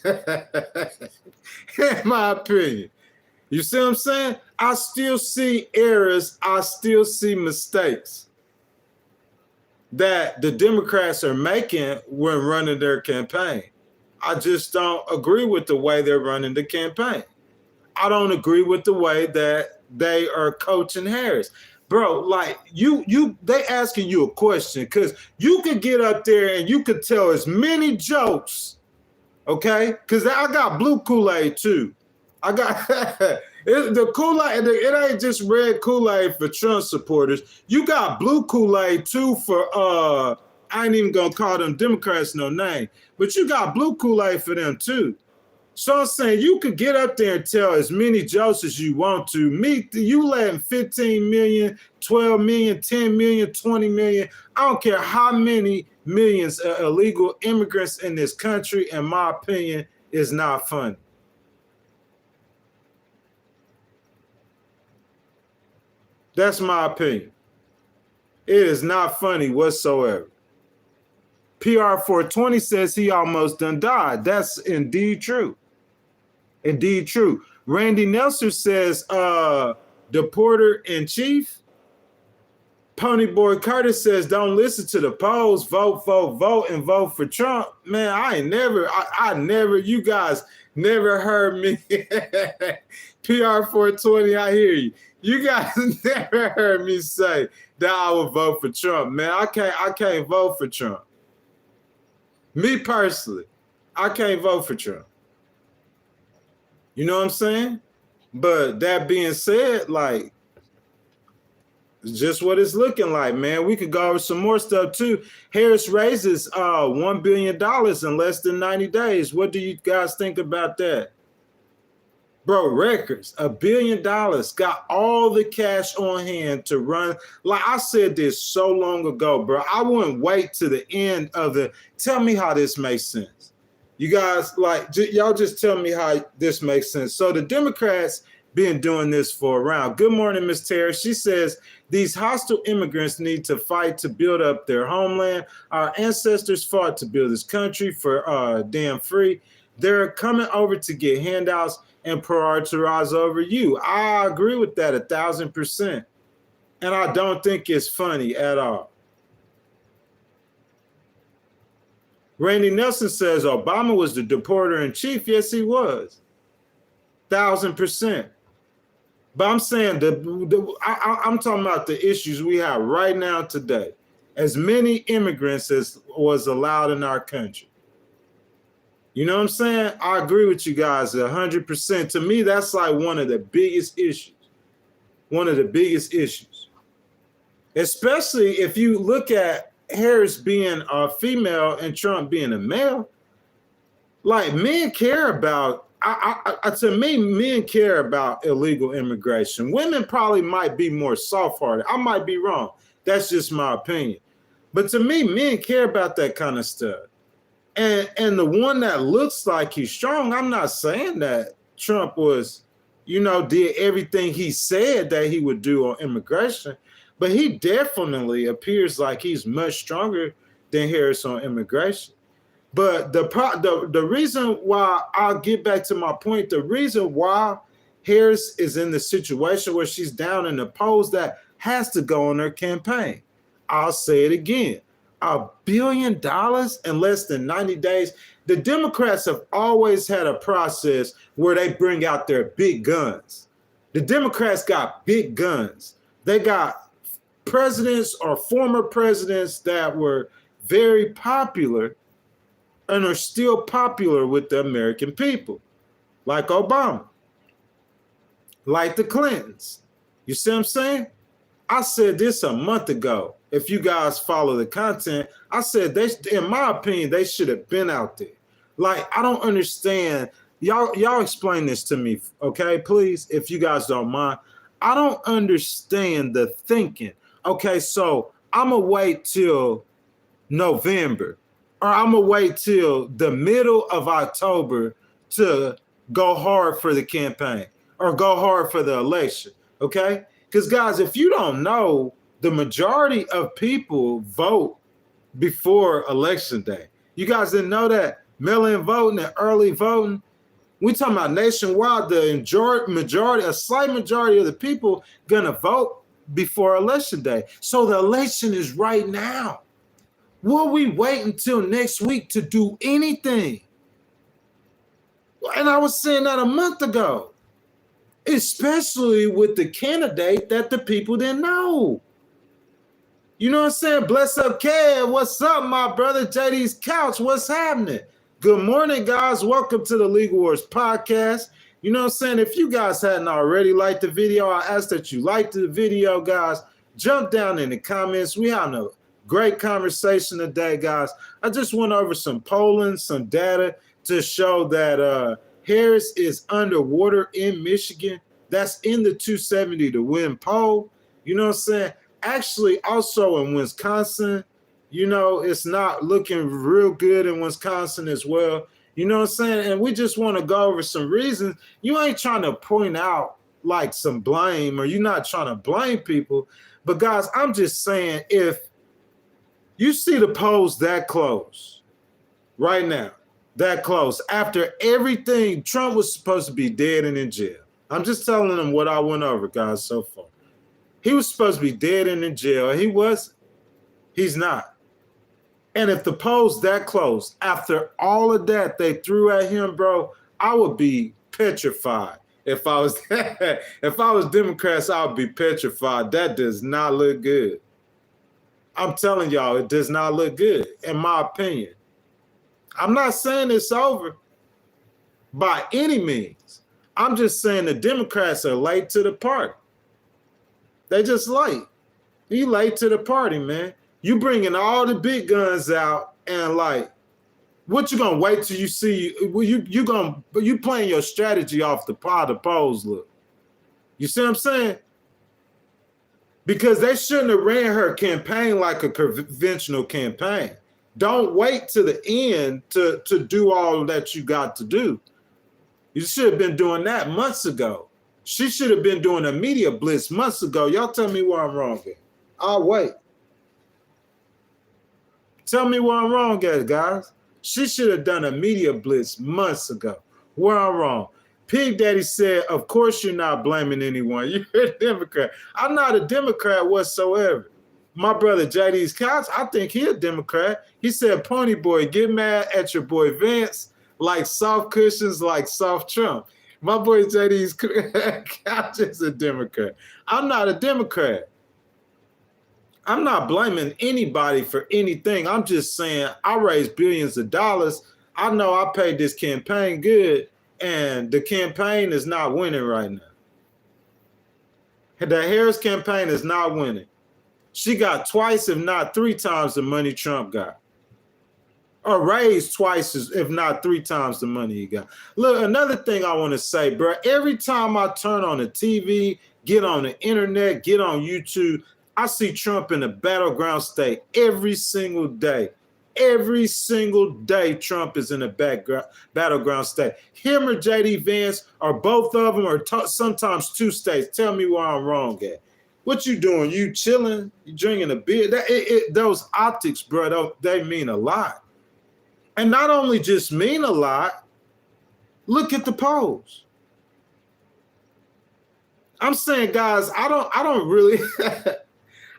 In my opinion. You see what I'm saying? I still see errors. I still see mistakes that the Democrats are making when running their campaign. I just don't agree with the way they're running the campaign. I don't agree with the way that they are coaching Harris. Bro, like they asking you a question, because you could get up there and you could tell as many jokes, okay? Because I got blue Kool-Aid too. I got the Kool-Aid, it ain't just red Kool-Aid for Trump supporters. You got blue Kool-Aid too for, I ain't even gonna call them Democrats no name, but you got blue Kool-Aid for them too. So I'm saying you could get up there and tell as many jokes as you want to. You letting 15 million, 12 million, 10 million, 20 million. I don't care how many millions of illegal immigrants in this country, in my opinion, is not funny. That's my opinion. It is not funny whatsoever. PR 420 says he almost done died. That's indeed true. Indeed true. Randy Nelson says, deporter in chief. Ponyboy Curtis says, don't listen to the polls, vote, vote, vote, and vote for Trump. Man, I never, you guys never heard me. PR 420, I hear you. You guys never heard me say that I would vote for Trump, man. I can't vote for Trump. Me personally, I can't vote for Trump. You know what I'm saying? But that being said, like, it's just what it's looking like, man. We could go over some more stuff too. Harris raises $1 billion in less than 90 days. What do you guys think about that? Bro, records, $1 billion, got all the cash on hand to run. Like I said this so long ago, bro. I wouldn't wait to the end of tell me how this makes sense. You guys, like, y'all just tell me how this makes sense. So the Democrats been doing this for a while. Good morning, Ms. Tara. She says, these hostile immigrants need to fight to build up their homeland. Our ancestors fought to build this country for damn free. They're coming over to get handouts and prioritize over you. I agree with that 1,000%. And I don't think it's funny at all. Randy Nelson says Obama was the deporter in chief. Yes, he was. 1,000%. But I'm saying I'm talking about the issues we have right now today. As many immigrants as was allowed in our country. You know what I'm saying? I agree with you guys 100%. To me, that's like one of the biggest issues. One of the biggest issues. Especially if you look at Harris being a female and Trump being a male. Like, men care about, to me, men care about illegal immigration. Women probably might be more soft-hearted. I might be wrong. That's just my opinion. But to me, men care about that kind of stuff. And the one that looks like he's strong, I'm not saying that Trump was, did everything he said that he would do on immigration. but he definitely appears like he's much stronger than Harris on immigration. But the reason why, I'll get back to my point, the reason why Harris is in the situation where she's down in the polls, that has to go on her campaign. I'll say it again. $1 billion in less than 90 days. The Democrats have always had a process where they bring out their big guns. The Democrats got big guns. They got presidents or former presidents that were very popular and are still popular with the American people, like Obama, like the Clintons. You see what I'm saying? I said this a month ago. If you guys follow the content, I said in my opinion, they should have been out there. Like, I don't understand. Y'all explain this to me, okay, please, if you guys don't mind. I don't understand the thinking. Okay, so I'm going to wait till November, or I'm going to wait till the middle of October to go hard for the campaign or go hard for the election, okay? Because, guys, if you don't know, the majority of people vote before Election Day. You guys didn't know that? Mail-in voting and early voting. We talking about nationwide, the majority, a slight majority of the people gonna vote before Election Day. So the election is right now. Will we wait until next week to do anything? And I was saying that a month ago, especially with the candidate that the people didn't know. You know what I'm saying? Bless up, Kev. What's up, my brother? JD's Couch. What's happening? Good morning, guys. Welcome to the Legal Wars podcast. You know what I'm saying? If you guys hadn't already liked the video, I ask that you like the video, guys. Jump down in the comments. We having a great conversation today, guys. I just went over some polling, some data to show that Harris is underwater in Michigan. That's in the 270 to win poll. You know what I'm saying? Actually, also in Wisconsin, you know, it's not looking real good in Wisconsin as well. You know what I'm saying? And we just want to go over some reasons. You ain't trying to point out like some blame, or you're not trying to blame people. But guys, I'm just saying, if you see the polls that close right now, that close, after everything, Trump was supposed to be dead and in jail. I'm just telling them what I went over, guys, so far. He was supposed to be dead and in jail. He wasn't. He's not. And if the polls that close, after all of that they threw at him, bro, I would be petrified. If I was Democrats, I would be petrified. That does not look good. I'm telling y'all, it does not look good, in my opinion. I'm not saying it's over by any means. I'm just saying the Democrats are late to the party. They just late. You late to the party, man. You bringing all the big guns out, and like, what you gonna wait till you see? You playing your strategy off the how the polls look. You see what I'm saying? Because they shouldn't have ran her campaign like a conventional campaign. Don't wait to the end to do all that you got to do. You should have been doing that months ago. She should have been doing a media blitz months ago. Y'all tell me where I'm wrong at. I'll wait. Tell me where I'm wrong at, guys. She should have done a media blitz months ago. Where I'm wrong. Pig Daddy said, of course you're not blaming anyone. You're a Democrat. I'm not a Democrat whatsoever. My brother JD's Couch, I think he's a Democrat. He said, Pony Boy, get mad at your boy Vince, like soft cushions, like soft Trump. My boy JD's Couch is a Democrat. I'm not a Democrat. I'm not blaming anybody for anything. I'm just saying I raised billions of dollars. I know I paid this campaign good, and the campaign is not winning right now. The Harris campaign is not winning. She got twice, if not three times, the money Trump got. Or raised twice, if not three times the money he got. Look, another thing I want to say, bro, every time I turn on the TV, get on the internet, get on YouTube, I see Trump in a battleground state every single day. Every single day, Trump is in a battleground state. Him or J.D. Vance, or both of them, or sometimes two states. Tell me where I'm wrong at. What you doing? You chilling? You drinking a beer? Those optics, bro, they mean a lot. And not only just mean a lot, look at the polls. I'm saying, guys, I don't really,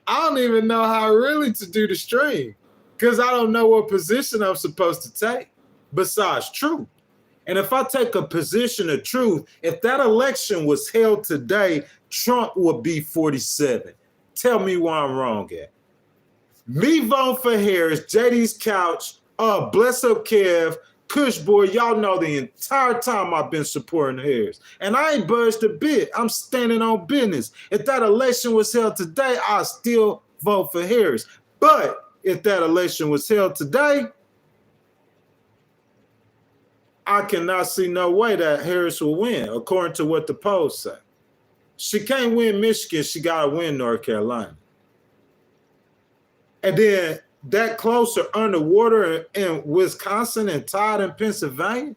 I don't even know how really to do the stream because I don't know what position I'm supposed to take besides truth. And if I take a position of truth, if that election was held today, Trump would be 47. Tell me why I'm wrong at. Me voting for Harris, JD's Couch, Bless Up Kev, Kush Boy, y'all know the entire time I've been supporting Harris. And I ain't budged a bit. I'm standing on business. If that election was held today, I'll still vote for Harris. But if that election was held today, I cannot see no way that Harris will win, according to what the polls say. She can't win Michigan. She got to win North Carolina. And then that close or underwater in Wisconsin and tied in Pennsylvania,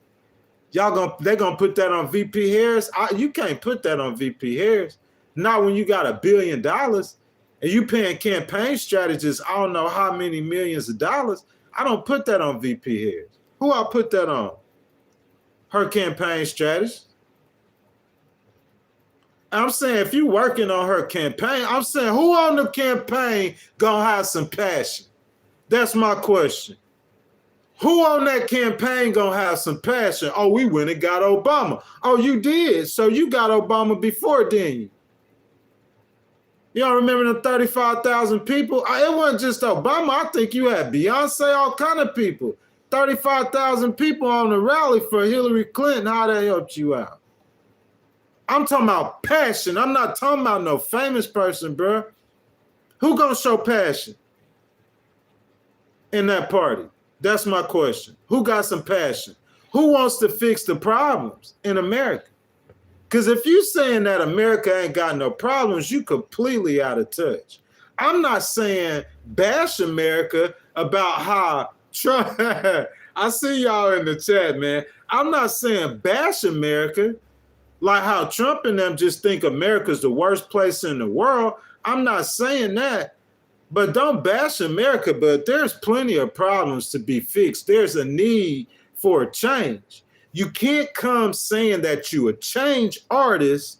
they're gonna put that on VP Harris. You can't put that on VP Harris. Not when you got $1 billion and you paying campaign strategists I don't know how many millions of dollars. I don't put that on VP Harris. Who I put that on? Her campaign strategist. I'm saying if you working on her campaign, I'm saying who on the campaign gonna have some passion? That's my question. Who on that campaign gonna have some passion? Oh, we went and got Obama. Oh, you did. So you got Obama before, didn't you? Y'all remember the 35,000 people? It wasn't just Obama. I think you had Beyonce, all kind of people. 35,000 people on the rally for Hillary Clinton. How that helped you out? I'm talking about passion. I'm not talking about no famous person, bro. Who gonna show passion in that party? That's my question. Who got some passion? Who wants to fix the problems in America? Because if you saying that America ain't got no problems, you completely out of touch. I'm not saying bash America about how Trump, I see y'all in the chat, man. I'm not saying bash America like how Trump and them just think America's the worst place in the world. I'm not saying that, but don't bash America. But there's plenty of problems to be fixed. There's a need for a change. You can't come saying that you a change artist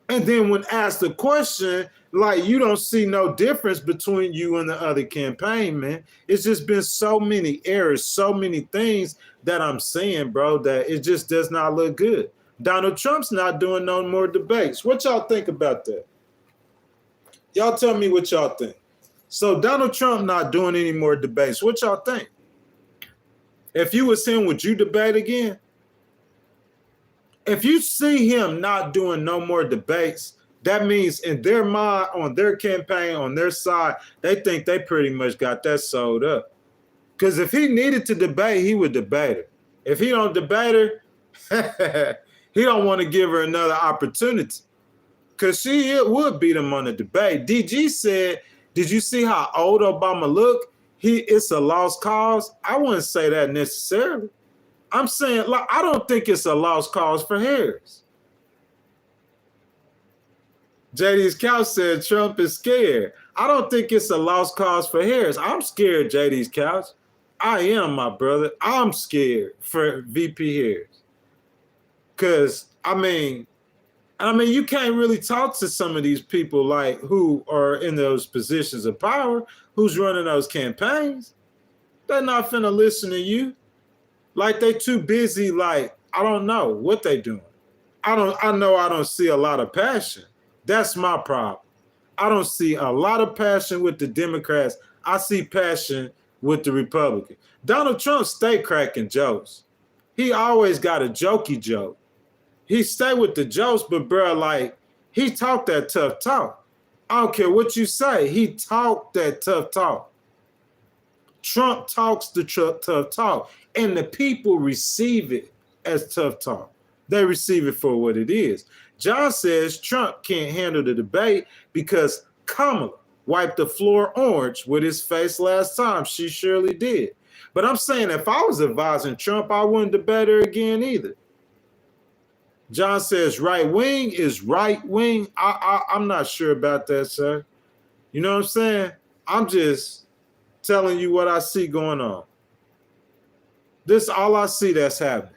and then when asked the question, like you don't see no difference between you and the other campaign, man. It's just been so many errors, so many things that I'm saying, bro, that it just does not look good. Donald Trump's not doing no more debates. What y'all think about that? Y'all tell me what y'all think. So Donald Trump not doing any more debates. What y'all think? If you was him, would you debate again? If you see him not doing no more debates, that means in their mind, on their campaign, on their side, they think they pretty much got that sold up. Because if he needed to debate, he would debate her. If he don't debate her, he don't want to give her another opportunity. Because it would beat him on the debate. DG said, did you see how old Obama looked? It's a lost cause. I wouldn't say that necessarily. I'm saying, like, I don't think it's a lost cause for Harris. JD's Couch said Trump is scared. I don't think it's a lost cause for Harris. I'm scared, JD's Couch. I am, my brother. I'm scared for VP Harris. Because, I mean, you can't really talk to some of these people like who are in those positions of power, who's running those campaigns. They're not finna listen to you. Like they too busy, like, I don't know what they doing. I know I don't see a lot of passion. That's my problem. I don't see a lot of passion with the Democrats. I see passion with the Republicans. Donald Trump stay cracking jokes. He always got a jokey joke. He stay with the jokes, but bro, like, he talk that tough talk. I don't care what you say. He talk that tough talk. Trump talks the tough talk, and the people receive it as tough talk. They receive it for what it is. John says Trump can't handle the debate because Kamala wiped the floor orange with his face last time. She surely did. But I'm saying if I was advising Trump, I wouldn't debate her again either. John says right wing is right wing. I'm not sure about that, sir. You know what I'm saying? I'm just telling you what I see going on. This is all I see that's happening.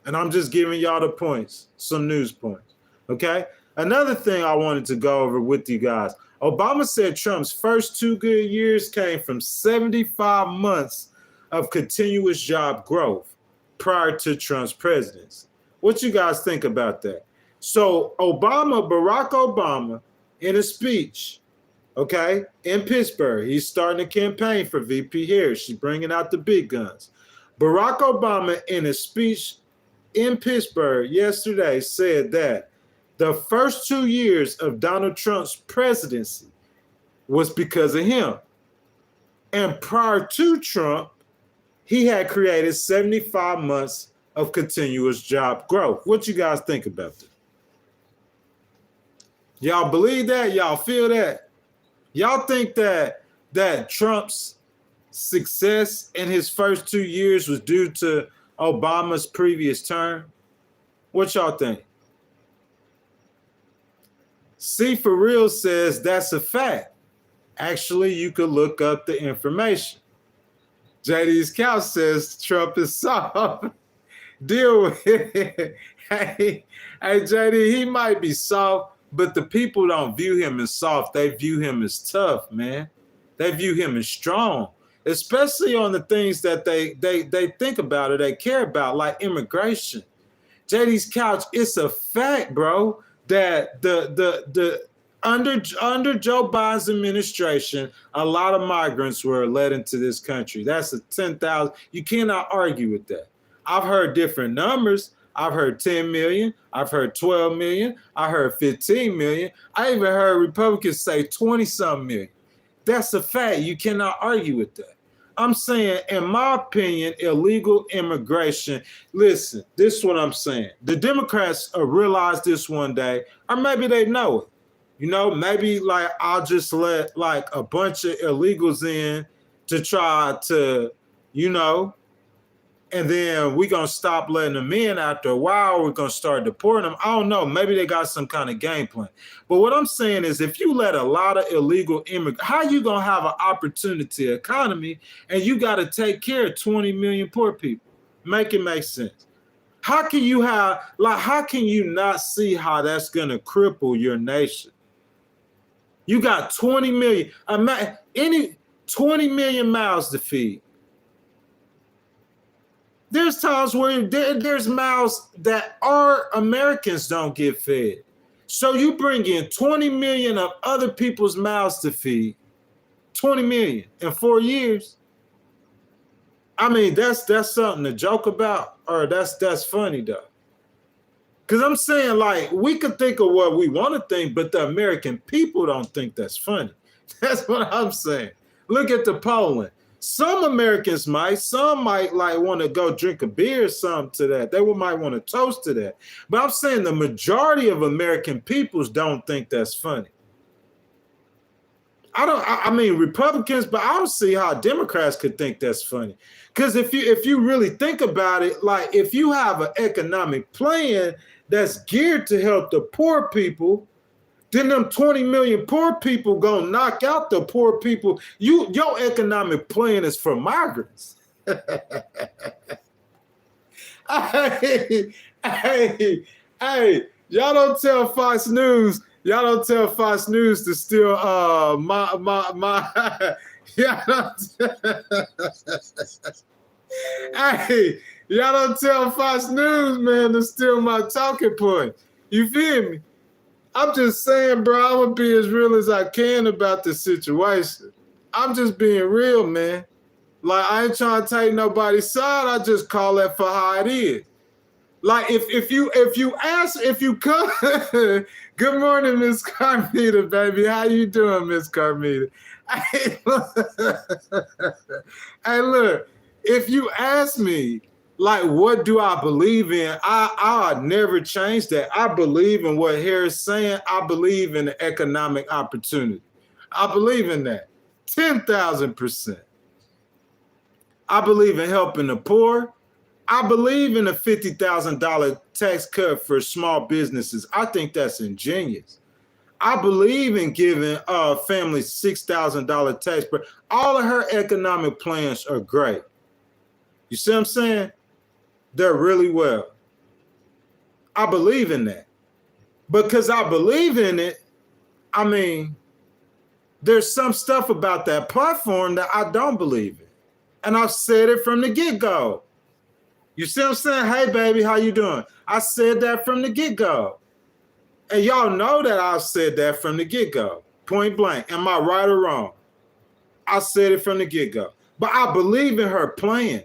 And I'm just giving y'all the points, some news points. Okay? Another thing I wanted to go over with you guys. Obama said Trump's first 2 good years came from 75 months of continuous job growth prior to Trump's presidency. What you guys think about that? So Barack Obama, in a speech, okay, in Pittsburgh, he's starting a campaign for VP Harris. She's bringing out the big guns. Barack Obama, in a speech in Pittsburgh yesterday, said that the first 2 years of Donald Trump's presidency was because of him. And prior to Trump, he had created 75 months of continuous job growth. What you guys think about that? Y'all believe that? Y'all feel that? Y'all think that Trump's success in his first 2 years was due to Obama's previous term? What y'all think? C for real says that's a fact. Actually, you could look up the information. JD's couch says Trump is soft. Deal with it. Hey, JD, he might be soft, but the people don't view him as soft. They view him as tough, man. They view him as strong, especially on the things that they think about or they care about, like immigration. JD's couch, it's a fact, bro, that under Joe Biden's administration, a lot of migrants were led into this country. That's a 10,000. You cannot argue with that. I've heard different numbers. I've heard 10 million. I've heard 12 million. I heard 15 million. I even heard Republicans say 20-something million. That's a fact. You cannot argue with that. I'm saying, in my opinion, illegal immigration. Listen, this is what I'm saying. The Democrats realize this one day, or maybe they know it. You know, maybe like I'll just let like a bunch of illegals in to try to, you know, and then we're going to stop letting them in after a while. We're going to start deporting them. I don't know. Maybe they got some kind of game plan. But what I'm saying is, if you let a lot of illegal immigrants, how you going to have an opportunity economy and you got to take care of 20 million poor people? Make it make sense. How can you how can you not see how that's going to cripple your nation? You got 20 million, 20 million mouths to feed. There's times where there's mouths that our Americans don't get fed. So you bring in 20 million of other people's mouths to feed. 20 million in 4 years. I mean, that's something to joke about, or that's funny though. Because I'm saying, like, we could think of what we want to think, but the American people don't think that's funny. That's what I'm saying. Look at the polling. Some Americans might, some might like want to go drink a beer or something to that. They might want to toast to that. But I'm saying the majority of American peoples don't think that's funny. I mean Republicans, but I don't see how Democrats could think that's funny. Because if you really think about it, like if you have an economic plan that's geared to help the poor people, then them 20 million poor people gonna knock out the poor people. Your economic plan is for migrants. Hey, y'all don't tell Fox News. Y'all don't tell Fox News to steal hey, y'all don't tell Fox News, man, to steal my talking point. You feel me? I'm just saying, bro, I'm going to be as real as I can about the situation. I'm just being real, man. Like, I ain't trying to take nobody's side. I just call it for how it is. Like, if you come, good morning, Miss Carmita, baby. How you doing, Miss Carmita? Hey, look, if you ask me, like, what do I believe in? I'll never change that. I believe in what Harris saying. I believe in the economic opportunity. I believe in that 10,000%. I believe in helping the poor. I believe in a $50,000 tax cut for small businesses. I think that's ingenious. I believe in giving families $6,000 tax break. All of her economic plans are great. You see what I'm saying? They're really well. I believe in that. Because I believe in it, I mean, there's some stuff about that platform that I don't believe in. And I've said it from the get-go. You see what I'm saying? Hey, baby, how you doing? I said that from the get-go. And y'all know that I've said that from the get-go. Point blank. Am I right or wrong? I said it from the get-go. But I believe in her plan.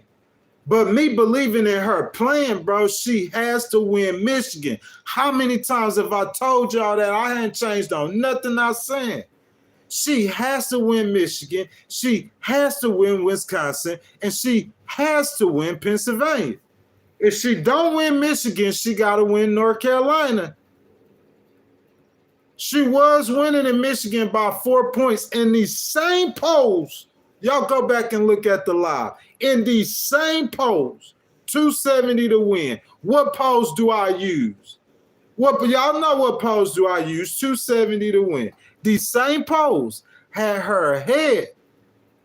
But me believing in her plan, bro, she has to win Michigan. How many times have I told y'all that I hadn't changed on nothing I'm saying? She has to win Michigan. She has to win Wisconsin. And she has to win Pennsylvania. If she don't win Michigan, she got to win North Carolina. She was winning in Michigan by 4 points in these same polls. Y'all go back and look at the live. In these same polls, 270 to win. What polls do I use? Y'all know what polls do I use? 270 to win. These same polls had her ahead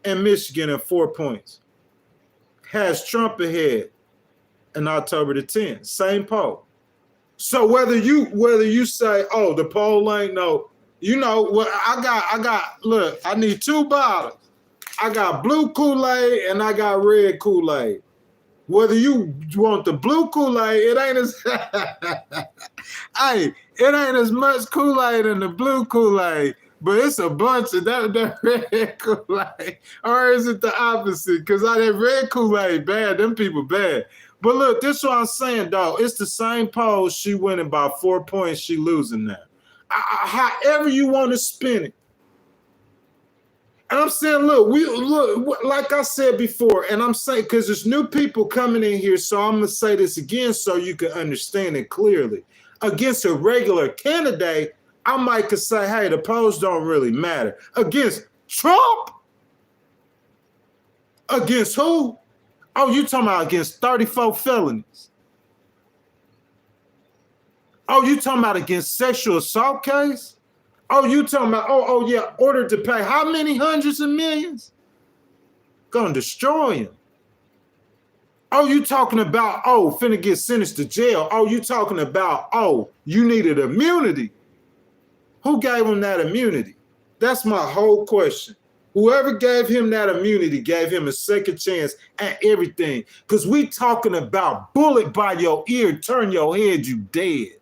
in Michigan at 4 points. Has Trump ahead in October the 10th. Same poll. So whether you say, oh, the poll ain't no, you know what I got, look, I need two bottles. I got blue Kool-Aid and I got red Kool-Aid. Whether you want the blue Kool-Aid, it ain't as hey, it ain't as much Kool-Aid in the blue Kool-Aid, but it's a bunch of that red Kool-Aid. Or is it the opposite? Because that red Kool-Aid bad, them people bad. But look, this is what I'm saying, dog. It's the same poll. She winning by 4 points. She losing now. However you want to spin it. And I'm saying, look, like I said before, and I'm saying, because there's new people coming in here, so I'm going to say this again so you can understand it clearly. Against a regular candidate, I might could say, hey, the polls don't really matter. Against Trump? Against who? Oh, you talking about against 34 felonies? Oh, you talking about against sexual assault case? Oh, you talking about, oh yeah, order to pay how many hundreds of millions? Gonna destroy him. Oh, you talking about, oh, finna get sentenced to jail. Oh, you talking about, oh, you needed immunity. Who gave him that immunity? That's my whole question. Whoever gave him that immunity gave him a second chance at everything. Because we talking about bullet by your ear, turn your head, you dead.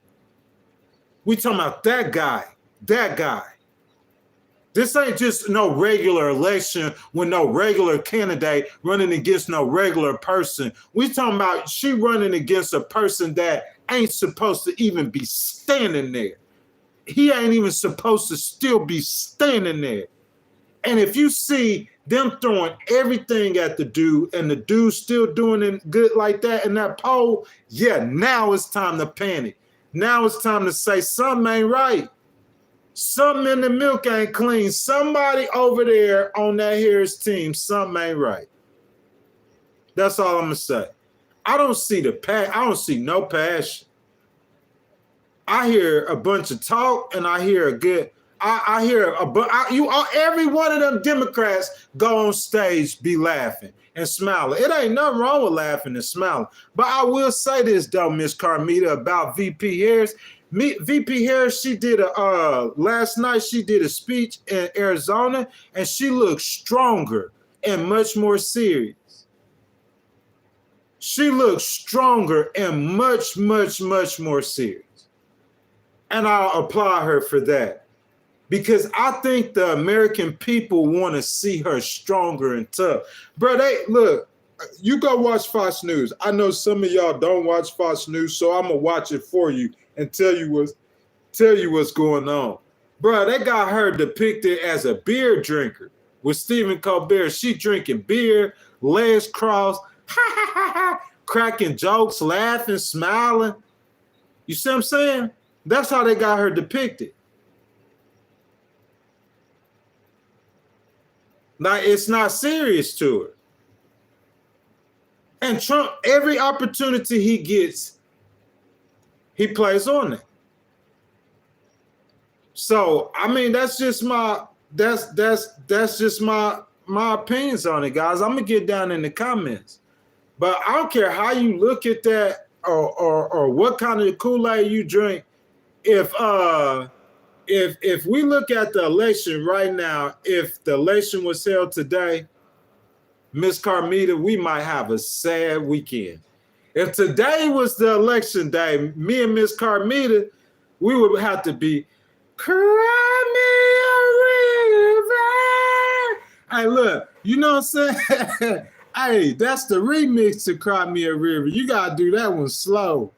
We talking about that guy. That guy. This ain't just no regular election with no regular candidate running against no regular person. We talking about she running against a person that ain't supposed to even be standing there. He ain't even supposed to still be standing there. And if you see them throwing everything at the dude and the dude still doing it good like that in that poll, yeah, now it's time to panic. Now it's time to say something ain't right. Something in the milk ain't clean. Somebody over there on that Harris team, something ain't right. That's all I'm gonna say. I don't see I don't see no passion. I hear a bunch of talk and I hear a good. I hear every one of them Democrats go on stage be laughing and smiling. It ain't nothing wrong with laughing and smiling. But I will say this though, Miss Carmita, about VP Harris. VP Harris, she did last night she did a speech in Arizona and she looked stronger and much more serious. She looked stronger and much, much, much more serious. And I'll applaud her for that. Because I think the American people want to see her stronger and tough. Bro, look, you go watch Fox News. I know some of y'all don't watch Fox News, so I'm going to watch it for you and tell you what's going on. Bro, they got her depicted as a beer drinker with Stephen Colbert. She drinking beer, legs crossed, cracking jokes, laughing, smiling. You see what I'm saying? That's how they got her depicted. Like, it's not serious to her. And Trump, every opportunity he gets, he plays on it. So I mean, that's just my my opinions on it, guys. I'm gonna get down in the comments, but I don't care how you look at that or what kind of Kool-Aid you drink. If we look at the election right now, if the election was held today, Miss Carmita, we might have a sad weekend. If today was the election day, me and Miss Carmita, we would have to be cry me a river. Hey, look, you know what I'm saying? Hey, that's the remix to Cry Me a River. You gotta do that one slow.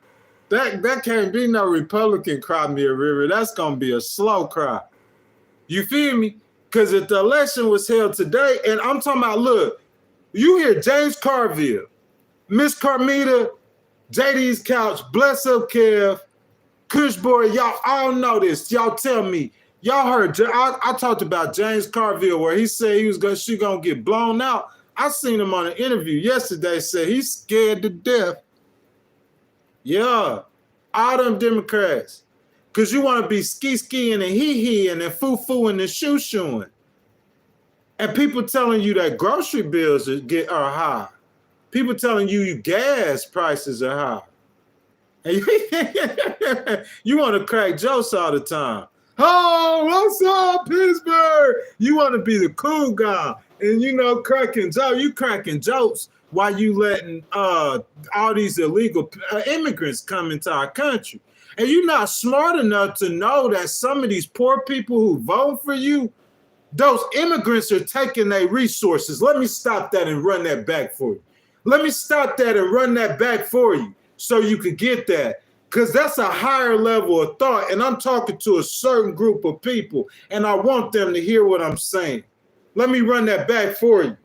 That can't be no Republican Cry Me a River. That's gonna be a slow cry. You feel me? Because if the election was held today, and I'm talking about, look, you hear James Carville, Miss Carmita, JD's Couch, Bless Up Kev, Kush Boy, y'all all know this. Y'all tell me. Y'all heard, I talked about James Carville where he said she gonna get blown out. I seen him on an interview yesterday, said he's scared to death. Yeah, all them Democrats. Because you want to be ski-skiing and hee-heeing and foo-fooing and shoo-shooing. And people telling you that grocery bills are high. People telling you gas prices are high. And you want to crack jokes all the time. Oh, what's up, Pittsburgh? You want to be the cool guy. And, cracking jokes. You cracking jokes while you letting all these illegal immigrants come into our country. And you're not smart enough to know that some of these poor people who vote for you, those immigrants are taking their resources. Let me stop that and run that back for you. Let me stop that and run that back for you so you could get that. Because that's a higher level of thought. And I'm talking to a certain group of people, and I want them to hear what I'm saying. Let me run that back for you.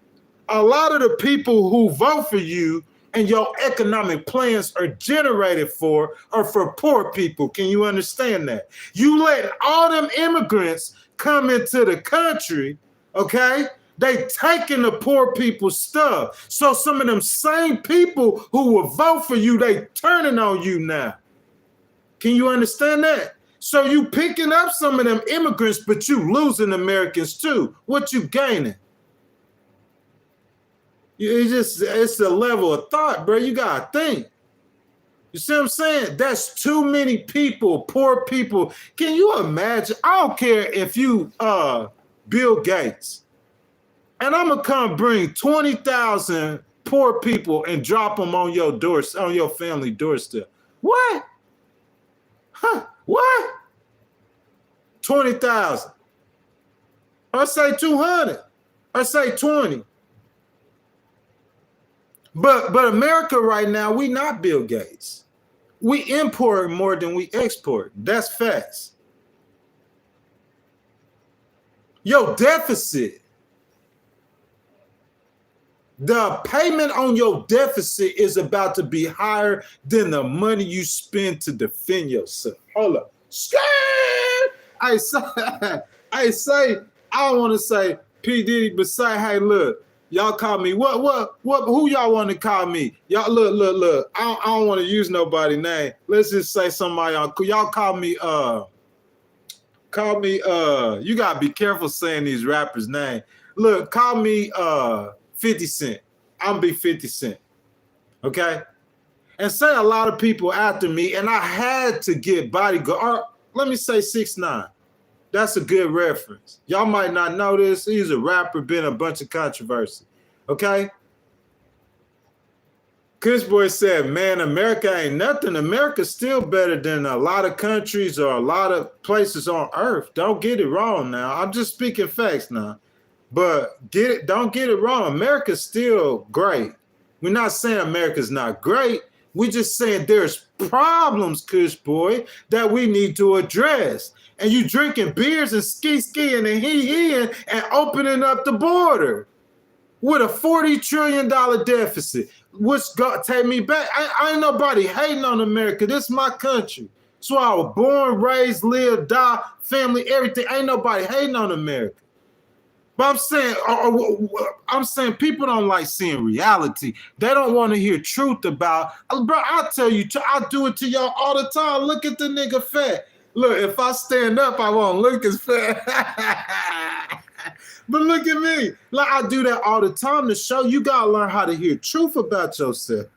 A lot of the people who vote for you and your economic plans are generated for are for poor people. Can you understand that? You let all them immigrants come into the country, okay? They taking the poor people's stuff. So some of them same people who will vote for you, they turning on you now. Can you understand that? So you picking up some of them immigrants, but you losing Americans too. What you gaining? It's a level of thought, bro. You gotta think. You see what I'm saying? That's too many people, poor people. Can you imagine? I don't care if you Bill Gates, and I'm gonna come bring 20,000 poor people and drop them on your on your family doorstep. What? Huh? What? 20,000. Or say 200. Or say 20. But America right now, we not Bill Gates. We import more than we export. That's facts. Your deficit, the payment on your deficit is about to be higher than the money you spend to defend yourself. Hold up. I don't want to say P. Diddy, but say, hey, look. Y'all call me what? Who y'all want to call me? Y'all look. I don't want to use nobody's name. Let's just say somebody y'all call me. You gotta be careful saying these rappers' name. Look, call me 50 Cent. I'm be 50 Cent. Okay, and say a lot of people after me, and I had to get bodyguard. Or let me say 6ix9ine. That's a good reference. Y'all might not know this. He's a rapper, been a bunch of controversy. Okay? Kush Boy said, man, America ain't nothing. America's still better than a lot of countries or a lot of places on earth. Don't get it wrong now. I'm just speaking facts now. But don't get it wrong. America's still great. We're not saying America's not great. We're just saying there's problems, Kush Boy, that we need to address. And you drinking beers and skiing and hee-heeing and opening up the border with a $40 trillion deficit, which take me back. I ain't nobody hating on America. This is my country. That's why I was born, raised, lived, die, family, everything. Ain't nobody hating on America. But I'm saying people don't like seeing reality. They don't want to hear truth about. Bro, I tell you, I do it to y'all all the time. Look at the nigga fat. Look, if I stand up, I won't look as fat. But look at me. Like I do that all the time to show you gotta learn how to hear truth about yourself.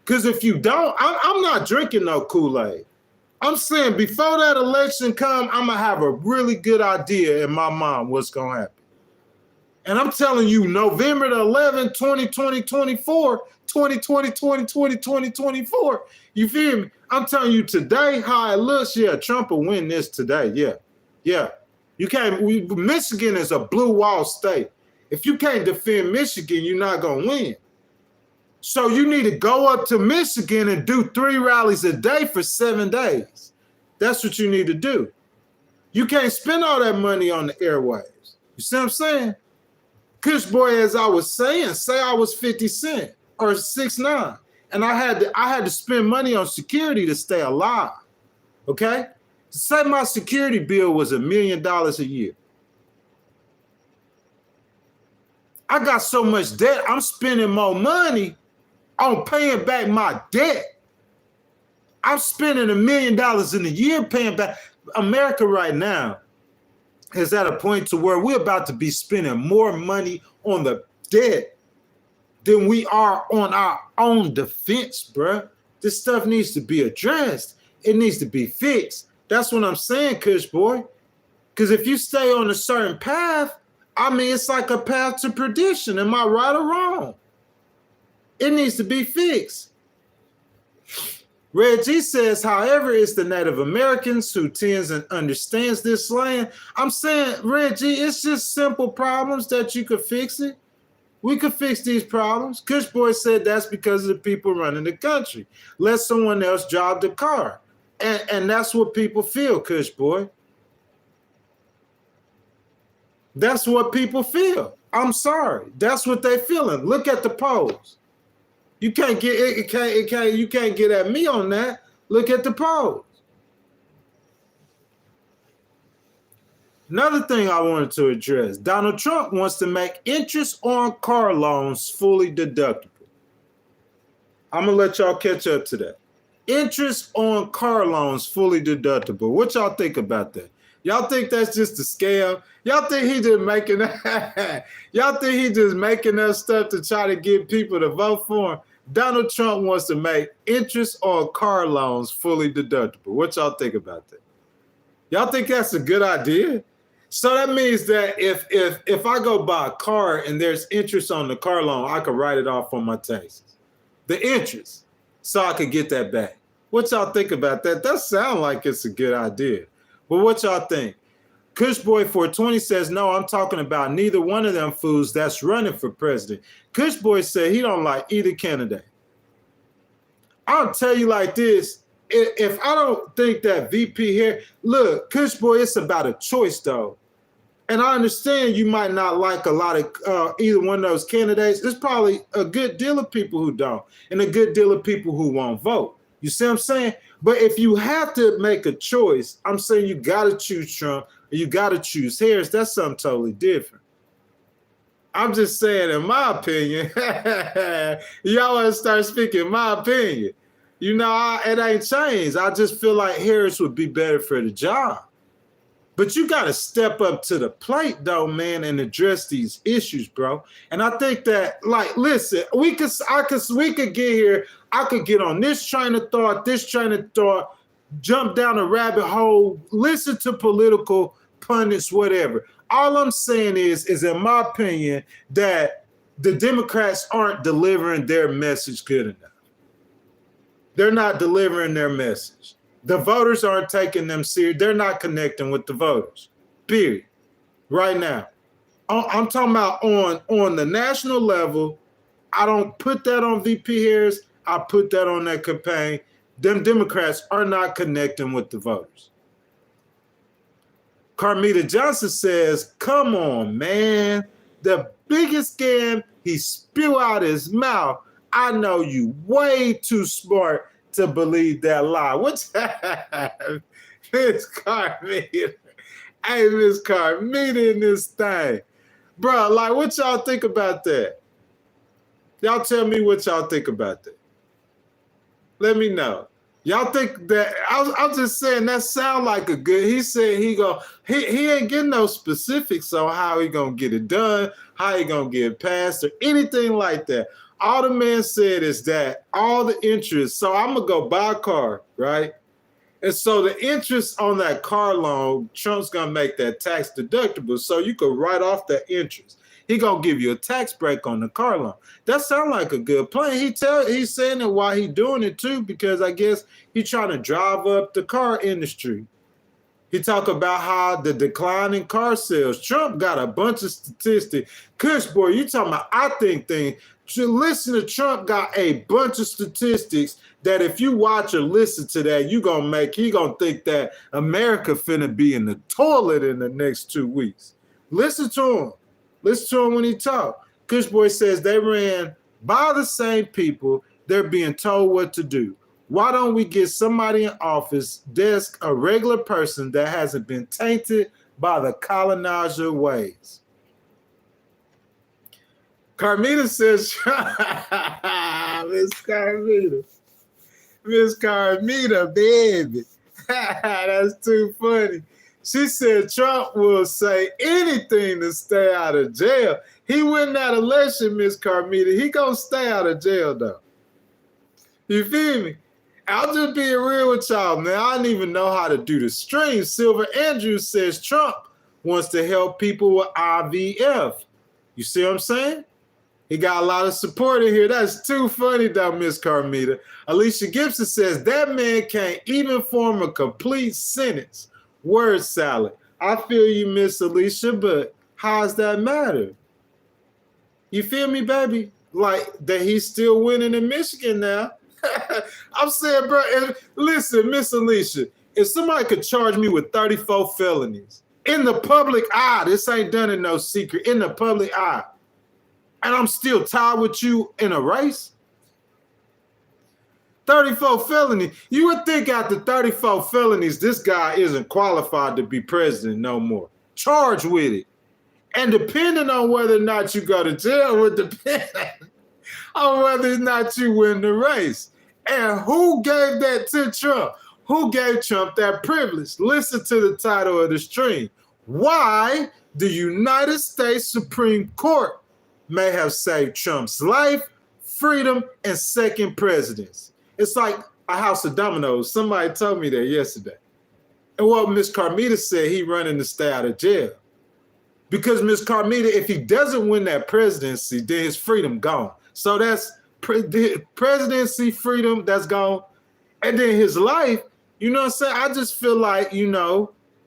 Because if you don't, I'm not drinking no Kool-Aid. I'm saying before that election come, I'm going to have a really good idea in my mind what's going to happen. And I'm telling you, November the 11th, 2020, 24, 2020, 2020, 2024. You feel me? I'm telling you today how it looks. Yeah, Trump will win this today. Yeah. Yeah. You can't. Michigan is a blue wall state. If you can't defend Michigan, you're not going to win. So you need to go up to Michigan and do 3 rallies a day for 7 days. That's what you need to do. You can't spend all that money on the airwaves. You see what I'm saying? Kush Boy, as I was saying, say I was 50 Cent or 6ix9ine, and I had to spend money on security to stay alive. Okay? Say my security bill was $1 million a year. I got so much debt, I'm spending more money on paying back my debt. I'm spending $1 million in a year paying back. America right now is at a point to where we're about to be spending more money on the debt than we are on our own defense, bruh. This stuff needs to be addressed. It needs to be fixed. That's what I'm saying, Kush Boy. Because if you stay on a certain path, I mean, it's like a path to perdition. Am I right or wrong? It needs to be fixed. Reggie says, however, it's the Native Americans who tends and understands this land. I'm saying, Reggie, it's just simple problems that you could fix it. We could fix these problems. Kush Boy said that's because of the people running the country. Let someone else drive the car. And that's what people feel, Kush Boy. That's what people feel. I'm sorry. That's what they're feeling. Look at the polls. You can't get you can't get at me on that. Look at the polls. Another thing I wanted to address, Donald Trump wants to make interest on car loans fully deductible. I'm gonna let y'all catch up to that. Interest on car loans fully deductible. What y'all think about that? Y'all think that's just a scam? Y'all think he just making y'all think he just making up stuff to try to get people to vote for him? Donald Trump wants to make interest on car loans fully deductible. What y'all think about that? Y'all think that's a good idea? So that means that if I go buy a car and there's interest on the car loan, I could write it off on my taxes. The interest, so I could get that back. What y'all think about that? That sounds like it's a good idea. But what y'all think? Kush Boy 420 says, no, I'm talking about neither one of them fools that's running for president. Kush Boy said he don't like either candidate. I'll tell you like this. If I don't think that VP here, look, Kush Boy, it's about a choice though. And I understand you might not like a lot of either one of those candidates. There's probably a good deal of people who don't and a good deal of people who won't vote. You see what I'm saying? But if you have to make a choice, I'm saying you got to choose Trump or you got to choose Harris. That's something totally different. I'm just saying, in my opinion, y'all want to start speaking my opinion. You know, it ain't changed. I just feel like Harris would be better for the job. But you got to step up to the plate, though, man, and address these issues, bro. And I think that, like, listen, we could get here. I could get on this train of thought, jump down a rabbit hole, listen to political pundits, whatever. All I'm saying is in my opinion, that the Democrats aren't delivering their message good enough. They're not delivering their message. The voters aren't taking them serious. They're not connecting with the voters, period, right now. I'm talking about on the national level. I don't put that on VP Harris. I put that on that campaign. Them Democrats are not connecting with the voters. Carmita Johnson says, come on, man. The biggest scam, he spew out his mouth. I know you way too smart to believe that lie. What's that? Miss Carmita. Hey, Miss Carmita in this thing. Bro, like, what y'all think about that? Y'all tell me what y'all think about that. Let me know. Y'all think that I'm just saying that sound like a good. He said he ain't getting no specifics on how he gonna get it done, how he gonna get it passed, or anything like that. All the man said is that all the interest. So I'm gonna go buy a car, right? And so the interest on that car loan, Trump's gonna make that tax deductible, so you could write off that interest. He gonna give you a tax break on the car loan. That sounds like a good plan. He's saying it while he doing it too, because I guess he's trying to drive up the car industry. He talk about how the decline in car sales. Trump got a bunch of statistics. Kush boy, you talking about I think thing. Listen to Trump got a bunch of statistics that if you watch or listen to that, he gonna think that America finna be in the toilet in the next 2 weeks. Listen to him. Listen to him when he talk. Kush boy says they ran by the same people. They're being told what to do. Why don't we get somebody in office, desk, a regular person that hasn't been tainted by the colonizer ways? Carmita says, Miss Carmita, baby. That's too funny. She said Trump will say anything to stay out of jail. He win that election, Miss Carmita. He gonna stay out of jail, though. You feel me? I'll just be real with y'all, man. I didn't even know how to do the stream. Silver Andrews says Trump wants to help people with IVF. You see what I'm saying? He got a lot of support in here. That's too funny, though, Miss Carmita. Alicia Gibson says that man can't even form a complete sentence. Word salad. I feel you, Miss Alicia, but how does that matter? You feel me, baby? Like that he's still winning in Michigan now. I'm saying, bro, listen, Miss Alicia, if somebody could charge me with 34 felonies in the public eye, this ain't done in no secret, in the public eye, and I'm still tied with you in a race, 34 felonies, you would think after 34 felonies, this guy isn't qualified to be president no more. Charged with it. And depending on whether or not you go to jail would depend on whether or not you win the race. And who gave that to Trump? Who gave Trump that privilege? Listen to the title of the stream. Why the United States Supreme Court may have saved Trump's life, freedom, and second presidency. It's like a house of dominoes. Somebody told me that yesterday. And what Miss Carmita said, he running to stay out of jail. Because Miss Carmita, if he doesn't win that presidency, then his freedom gone. So that's presidency, freedom, that's gone. And then his life, you know what I'm saying? I just feel like,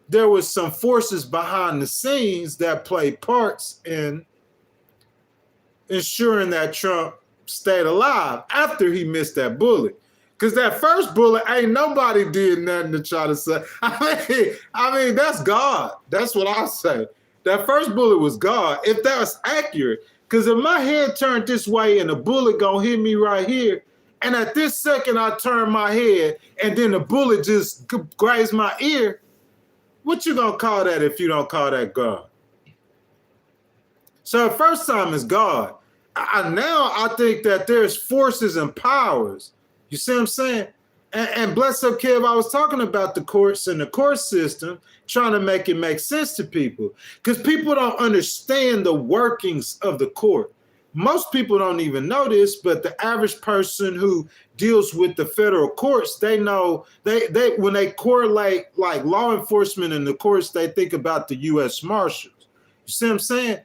there was some forces behind the scenes that played parts in ensuring that Trump stayed alive after he missed that bullet. Because that first bullet, ain't nobody did nothing to try to say. I mean, that's God. That's what I say. That first bullet was God. If that was accurate, because if my head turned this way and the bullet gonna hit me right here, and at this second I turn my head and then the bullet just grazed my ear, what you gonna call that if you don't call that God? So the first time is God. Now I think that there's forces and powers. You see what I'm saying? And bless up, Kev, I was talking about the courts and the court system, trying to make it make sense to people. Because people don't understand the workings of the court. Most people don't even know this, but the average person who deals with the federal courts, they know, they when they correlate like law enforcement in the courts, they think about the U.S. Marshals. You see what I'm saying?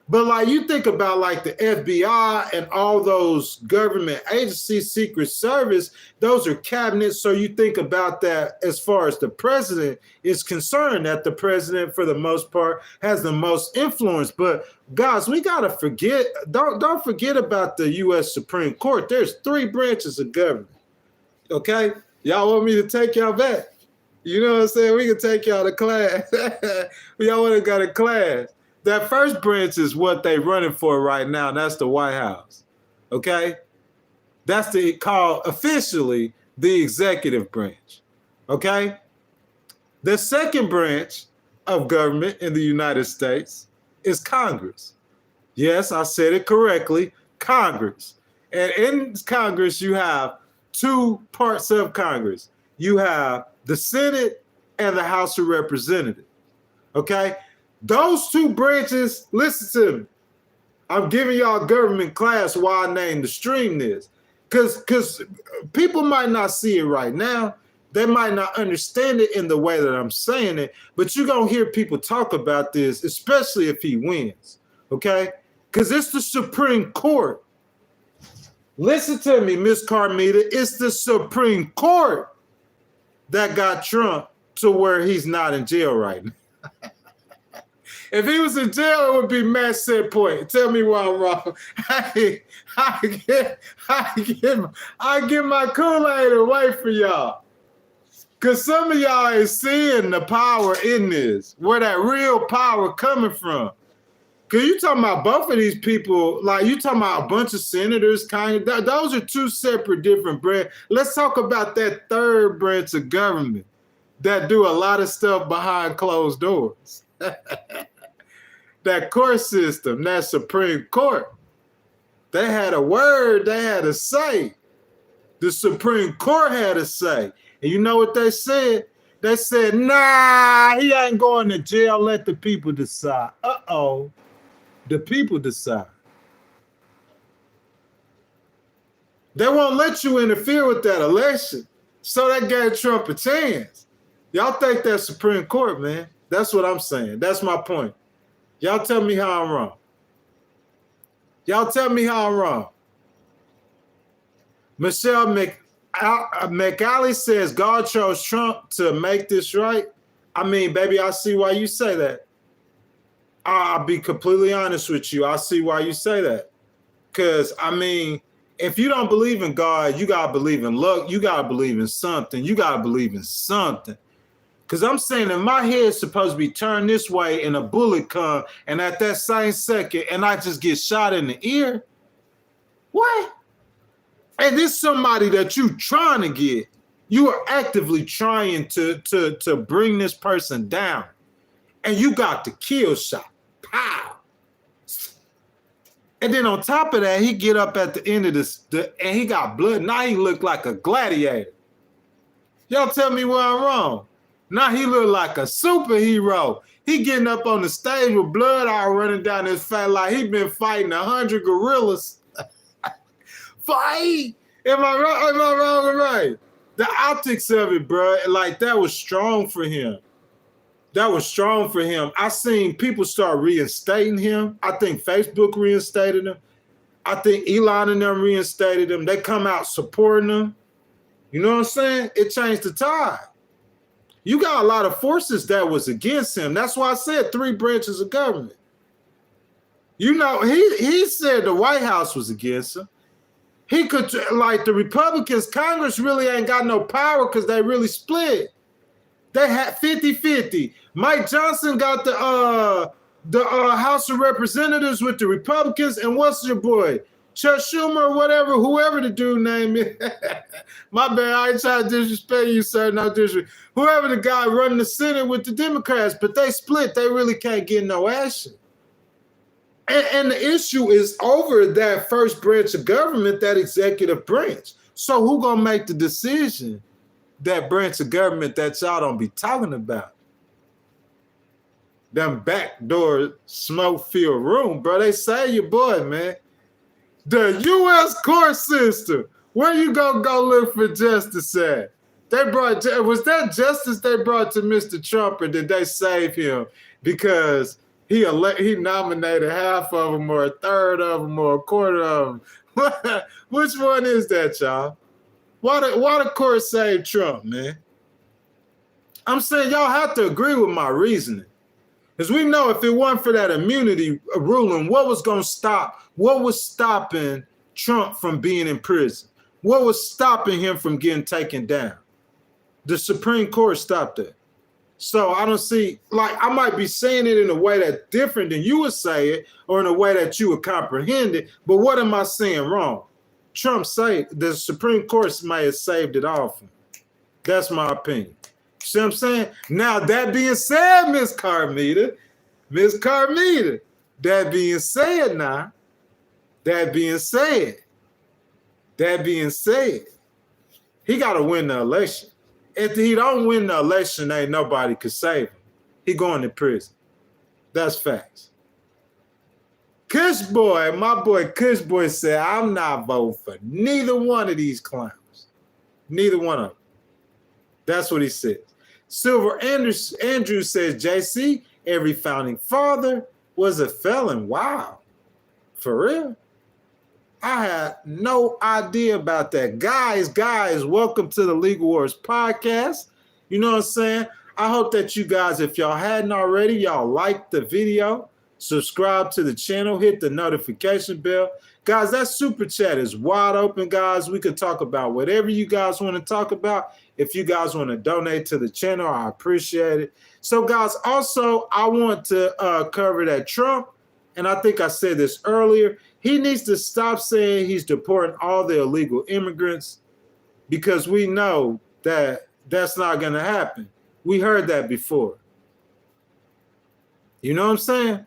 But like you think about like the FBI and all those government agencies, Secret Service, those are cabinets. So you think about that as far as the president is concerned, that the president for the most part has the most influence. But guys, we gotta forget, don't forget about the U.S. Supreme Court. There's 3 branches of government. Okay? Y'all want me to take y'all back? You know what I'm saying? We can take y'all to class. Y'all wanna go to class. That first branch is what they running for right now. That's the White House, okay? That's called officially the executive branch, okay? The second branch of government in the United States is Congress. Yes, I said it correctly. Congress. And in Congress, you have two parts of Congress. You have the Senate and the House of Representatives. Okay? Those two branches, listen to me. I'm giving y'all government class why I named the stream this. Because people might not see it right now. They might not understand it in the way that I'm saying it, but you're going to hear people talk about this, especially if he wins. Okay? Because it's the Supreme Court. Listen to me, Miss Carmita. It's the Supreme Court that got Trump to where he's not in jail right now. If he was in jail, it would be match set point. Tell me why I'm wrong. I get my Kool-Aid away for y'all. Because some of y'all ain't seeing the power in this, where that real power coming from. Because you talking about both of these people, like you talking about a bunch of senators, kind of, those are two separate different branches. Let's talk about that third branch of government that do a lot of stuff behind closed doors. That court system, that Supreme Court, they had a word, they had a say. The Supreme Court had a say. And you know what they said? They said, nah, he ain't going to jail, let the people decide. Uh-oh, the people decide. They won't let you interfere with that election. So that gave Trump a chance. Y'all think that's Supreme Court, man. That's what I'm saying. That's my point. Y'all tell me how I'm wrong. Y'all tell me how I'm wrong. Michelle McAlley says God chose Trump to make this right. I mean, baby, I see why you say that. I'll be completely honest with you. I see why you say that. Because, I mean, if you don't believe in God, you got to believe in luck. You got to believe in something. You got to believe in something. Because I'm saying if my head's supposed to be turned this way and a bullet come, and at that same second, and I just get shot in the ear, what? And this somebody that you trying to get, you are actively trying to bring this person down, and you got the kill shot. Pow! And then on top of that, he get up at the end of this, and he got blood. Now he look like a gladiator. Y'all tell me where I'm wrong. Now he look like a superhero. He getting up on the stage with blood all running down his face like he been fighting 100 gorillas. Fight! Am I wrong? Am I wrong or right? The optics of it, bro, like that was strong for him. That was strong for him. I seen people start reinstating him. I think Facebook reinstated him. I think Elon and them reinstated him. They come out supporting him. You know what I'm saying? It changed the tide. You got a lot of forces that was against him. That's why I said three branches of government. You know, he said the White House was against him. He could, like the Republicans, Congress really ain't got no power because they really split. They had 50-50. Mike Johnson got the House of Representatives with the Republicans, and what's your boy? Chuck Schumer or whatever, whoever the dude name is. My bad, I ain't trying to disrespect you, sir. No disrespect. Whoever the guy running the Senate with the Democrats, but they split. They really can't get no action. And the issue is over that first branch of government, that executive branch. So who gonna make the decision? That branch of government that y'all don't be talking about. Them backdoor smoke-filled room, bro. They say your boy, man. The U.S. court system. Where you gonna go look for justice at? Was that justice they brought to Mr. Trump, or did they save him because he nominated half of them, or a third of them, or a quarter of them? Which one is that, y'all? Why the court save Trump, man? I'm saying y'all have to agree with my reasoning. Because we know if it wasn't for that immunity ruling, what was stopping Trump from being in prison? What was stopping him from getting taken down? The Supreme Court stopped it. So I don't see, like, I might be saying it in a way that's different than you would say it, or in a way that you would comprehend it, but what am I saying wrong? Trump saved, the Supreme Court may have saved it all for him. That's my opinion. See what I'm saying? Now, that being said, Miss Carmita, That being said, that being said, he got to win the election. If he don't win the election, ain't nobody could save him. He going to prison. That's facts. Kush Boy, my boy Kush Boy said, I'm not voting for neither one of these clowns. Neither one of them. That's what he says. Silver Andrews says, JC, every founding father was a felon. Wow. For real? I had no idea about that. Guys, welcome to the Legal Wars podcast. You know what I'm saying? I hope that you guys, if y'all hadn't already, y'all like the video, subscribe to the channel, hit the notification bell. Guys, that super chat is wide open, guys. We could talk about whatever you guys want to talk about. If you guys want to donate to the channel, I appreciate it. So, guys, also, I want to cover that Trump, and I think I said this earlier, he needs to stop saying he's deporting all the illegal immigrants because we know that that's not going to happen. We heard that before. You know what I'm saying?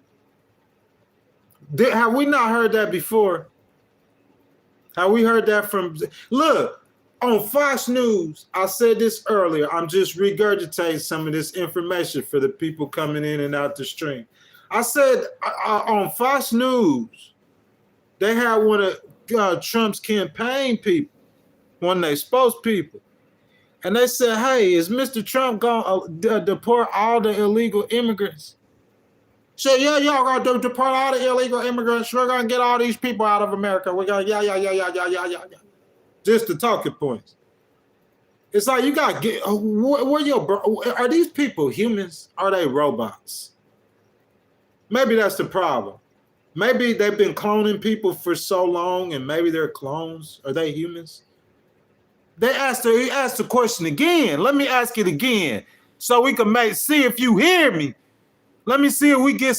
Have we not heard that before? Have we heard that from... Look, on Fox News, I said this earlier. I'm just regurgitating some of this information for the people coming in and out the stream. I said on Fox News, they had one of Trump's campaign people, one of their spokespeople, and they said, hey, is Mr. Trump going to deport all the illegal immigrants? So, yeah, y'all going to deport all the illegal immigrants. We're going to get all these people out of America. We're going to, yeah. Just the talking points. It's like you got to get, are these people humans? Are they robots? Maybe that's the problem. Maybe they've been cloning people for so long and maybe they're clones. Are they humans? He asked the question again. Let me ask it again so we can see if you hear me. Let me see if we get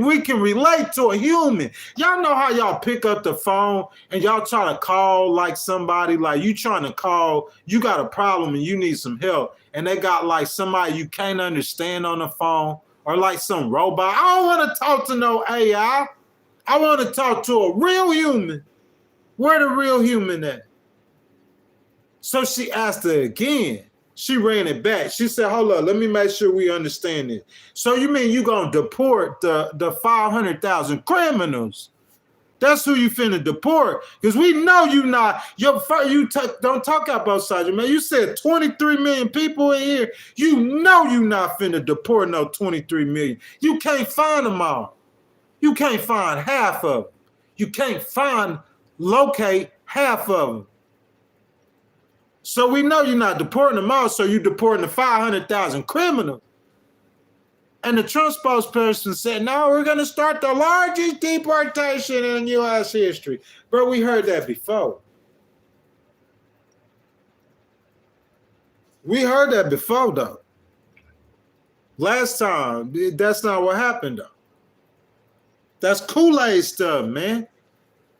we can relate to a human. Y'all know how y'all pick up the phone and y'all try to call like somebody, like you trying to call, you got a problem and you need some help. And they got like somebody you can't understand on the phone or like some robot. I don't want to talk to no AI. I want to talk to a real human. Where the real human at? So she asked her again. She ran it back. She said, hold up, let me make sure we understand this. So you mean you going to deport the 500,000 criminals? That's who you finna deport. Because we know you not, don't talk out both sides. Man, you said 23 million people in here. You know you not finna deport no 23 million. You can't find them all. You can't find half of them. You can't locate half of them. So we know you're not deporting them all, so you're deporting the 500,000 criminals. And the Trump spokesperson said, no, we're going to start the largest deportation in U.S. history. But we heard that before. We heard that before, though. Last time, that's not what happened, though. That's Kool-Aid stuff, man.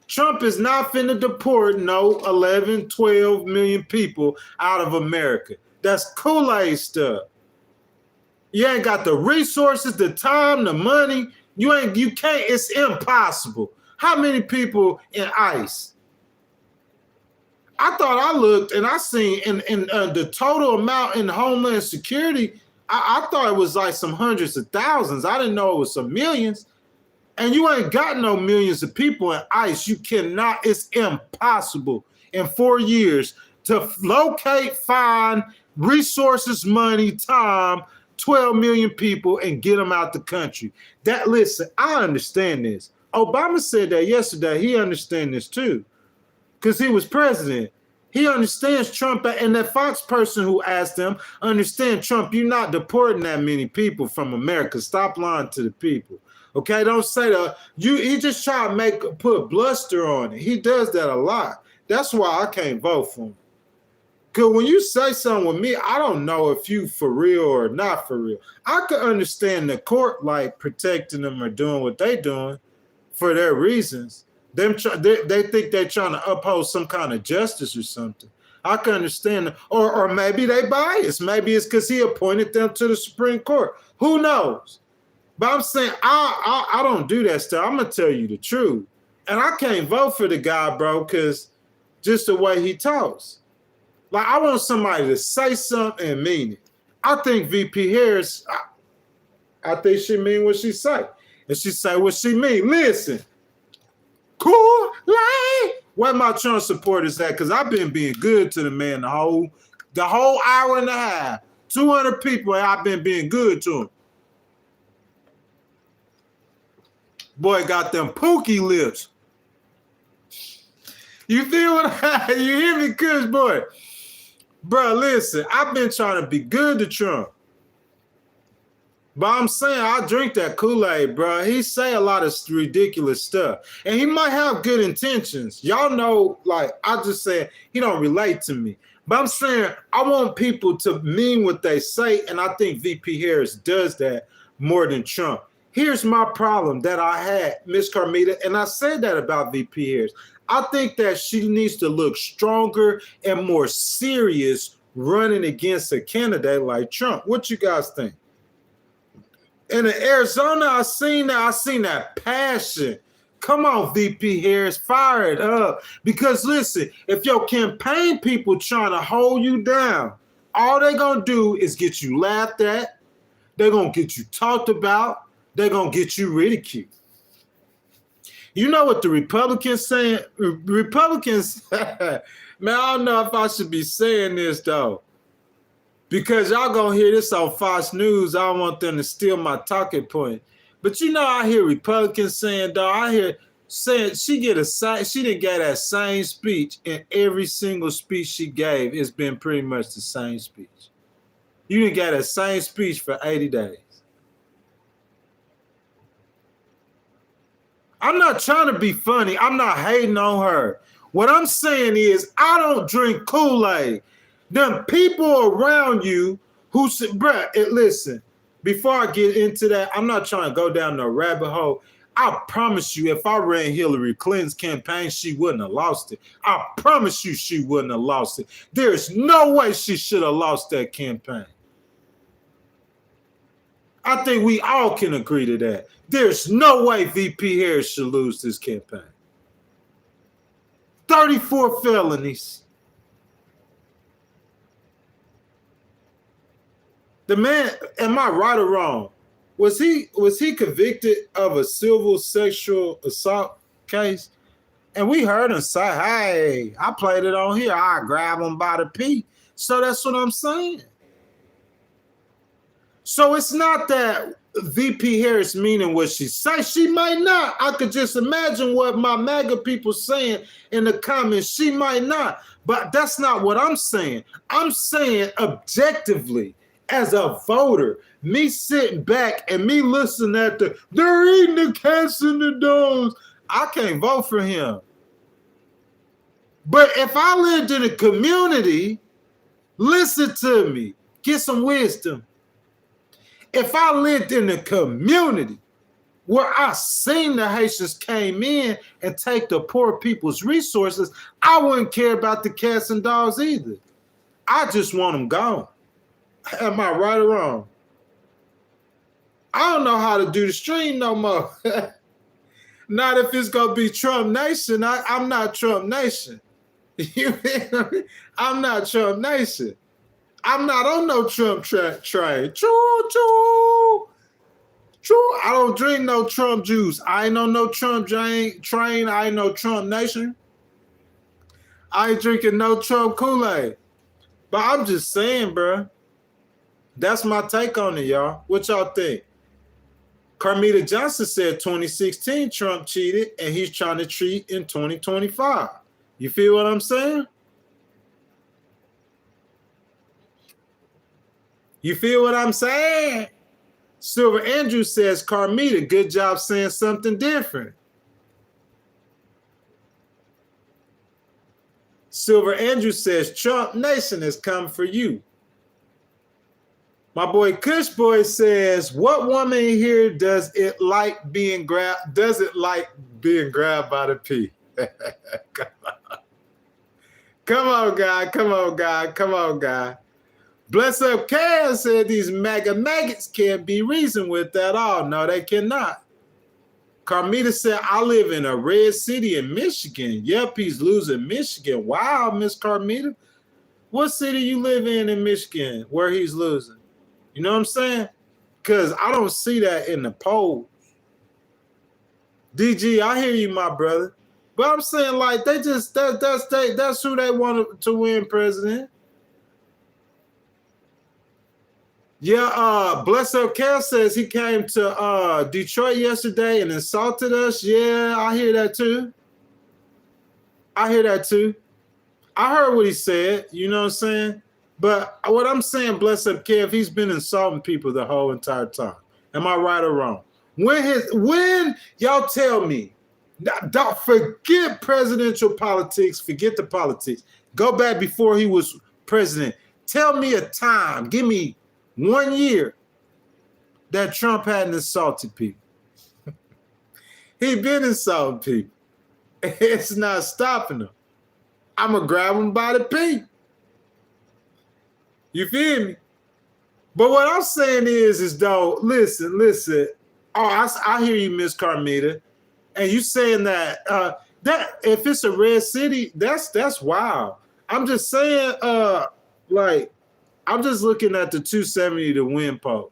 Trump is not finna deport no 11, 12 million people out of America. That's Kool-Aid stuff. You ain't got the resources, the time, the money. You can't, it's impossible. How many people in ICE? I thought I looked and I seen in the total amount in Homeland Security, I thought it was like some hundreds of thousands. I didn't know it was some millions. And you ain't got no millions of people in ICE. You cannot, it's impossible in 4 years to locate, find resources, money, time, 12 million people and get them out the country. Listen, I understand this. Obama said that yesterday. He understands this too because he was president. He understands Trump, and that Fox person who asked him, understand Trump, you're not deporting that many people from America. Stop lying to the people. Okay, don't say that. He just try to put bluster on it. He does that a lot. That's why I can't vote for him. Because when you say something with me, I don't know if you for real or not for real. I could understand the court like protecting them or doing what they doing for their reasons. They think they're trying to uphold some kind of justice or something. I can understand. Or maybe they biased. Maybe it's because he appointed them to the Supreme Court. Who knows? But I'm saying I don't do that stuff. I'm gonna tell you the truth. And I can't vote for the guy, bro, because just the way he talks. Like, I want somebody to say something and mean it. I think VP Harris, I think she mean what she say. And she say what she mean. Listen, Kool-Aid. Where my Trump supporters at? Because I've been being good to the man the whole hour and a half. 200 people, I've been being good to him. Boy got them pookie lips. You feel what you hear me, Kush boy? Bro, listen, I've been trying to be good to Trump. But I'm saying I drink that Kool-Aid, bro. He say a lot of ridiculous stuff. And he might have good intentions. Y'all know, like, I just said he don't relate to me. But I'm saying I want people to mean what they say, and I think VP Harris does that more than Trump. Here's my problem that I had, Miss Carmita, and I said that about VP Harris. I think that she needs to look stronger and more serious running against a candidate like Trump. What you guys think? In Arizona, I seen that passion. Come on, VP Harris, fire it up. Because listen, if your campaign people trying to hold you down, all they're going to do is get you laughed at. They're going to get you talked about. They're going to get you ridiculed. You know what the Republicans saying? Republicans, man, I don't know if I should be saying this, though. Because y'all going to hear this on Fox News. I don't want them to steal my talking point. But you know, I hear Republicans saying, dog, I hear saying she didn't get that same speech, and every single speech she gave has been pretty much the same speech. You didn't get that same speech for 80 days. I'm not trying to be funny. I'm not hating on her. What I'm saying is I don't drink Kool-Aid. Them people around you who said, bruh, listen, before I get into that, I'm not trying to go down the rabbit hole. I promise you, if I ran Hillary Clinton's campaign, she wouldn't have lost it. I promise you she wouldn't have lost it. There's no way she should have lost that campaign. I think we all can agree to that. There's no way VP Harris should lose this campaign. 34 felonies. The man, am I right or wrong? Was he convicted of a civil sexual assault case? And we heard him say, hey, I played it on here. I grab him by the pee. So that's what I'm saying. So it's not that VP Harris meaning what she say. She might not. I could just imagine what my MAGA people saying in the comments. She might not. But that's not what I'm saying. I'm saying objectively, as a voter, me sitting back and me listening at they're eating the cats and the dogs. I can't vote for him. But if I lived in a community, listen to me, get some wisdom. If I lived in a community where I seen the Haitians came in and take the poor people's resources, I wouldn't care about the cats and dogs either. I just want them gone. Am I right or wrong? I don't know how to do the stream no more. Not if it's going to be Trump Nation. I'm not Trump Nation. I'm not Trump Nation. I'm not on no Trump train. Choo, choo. Choo. I don't drink no Trump juice. I ain't on no Trump train. I ain't no Trump Nation. I ain't drinking no Trump Kool-Aid. But I'm just saying, bro. That's my take on it, y'all. What y'all think? Carmita Johnson said 2016 Trump cheated and he's trying to cheat in 2025. You feel what I'm saying? You feel what I'm saying? Silver Andrew says, Carmita, good job saying something different. Silver Andrew says, Trump Nation has come for you. My boy Kush Boy says, what woman here does it like being grabbed by the pee? Come on, guy. Bless Up Cass said these MAGA maggots can't be reasoned with at all. No, they cannot. Carmita said, I live in a red city in Michigan. Yep, he's losing Michigan. Wow, Miss Carmita. What city you live in Michigan where he's losing? You know what I'm saying? Because I don't see that in the polls. DG, I hear you, my brother. But I'm saying, like, they just, that's who they want to win president. Yeah, Bless Up Cal says he came to Detroit yesterday and insulted us. Yeah, I hear that too. I heard what he said, you know what I'm saying? But what I'm saying, Bless Up Kev, he's been insulting people the whole entire time. Am I right or wrong? When y'all tell me, don't forget presidential politics, forget the politics. Go back before he was president. Tell me a time, give me 1 year that Trump hadn't insulted people. He's been insulting people. It's not stopping him. I'm going to grab him by the pee. You feel me? But what I'm saying is though, listen. Oh, I hear you, Miss Carmita. And you saying that that if it's a red city, that's wild. I'm just saying, like, I'm just looking at the 270 to win poll.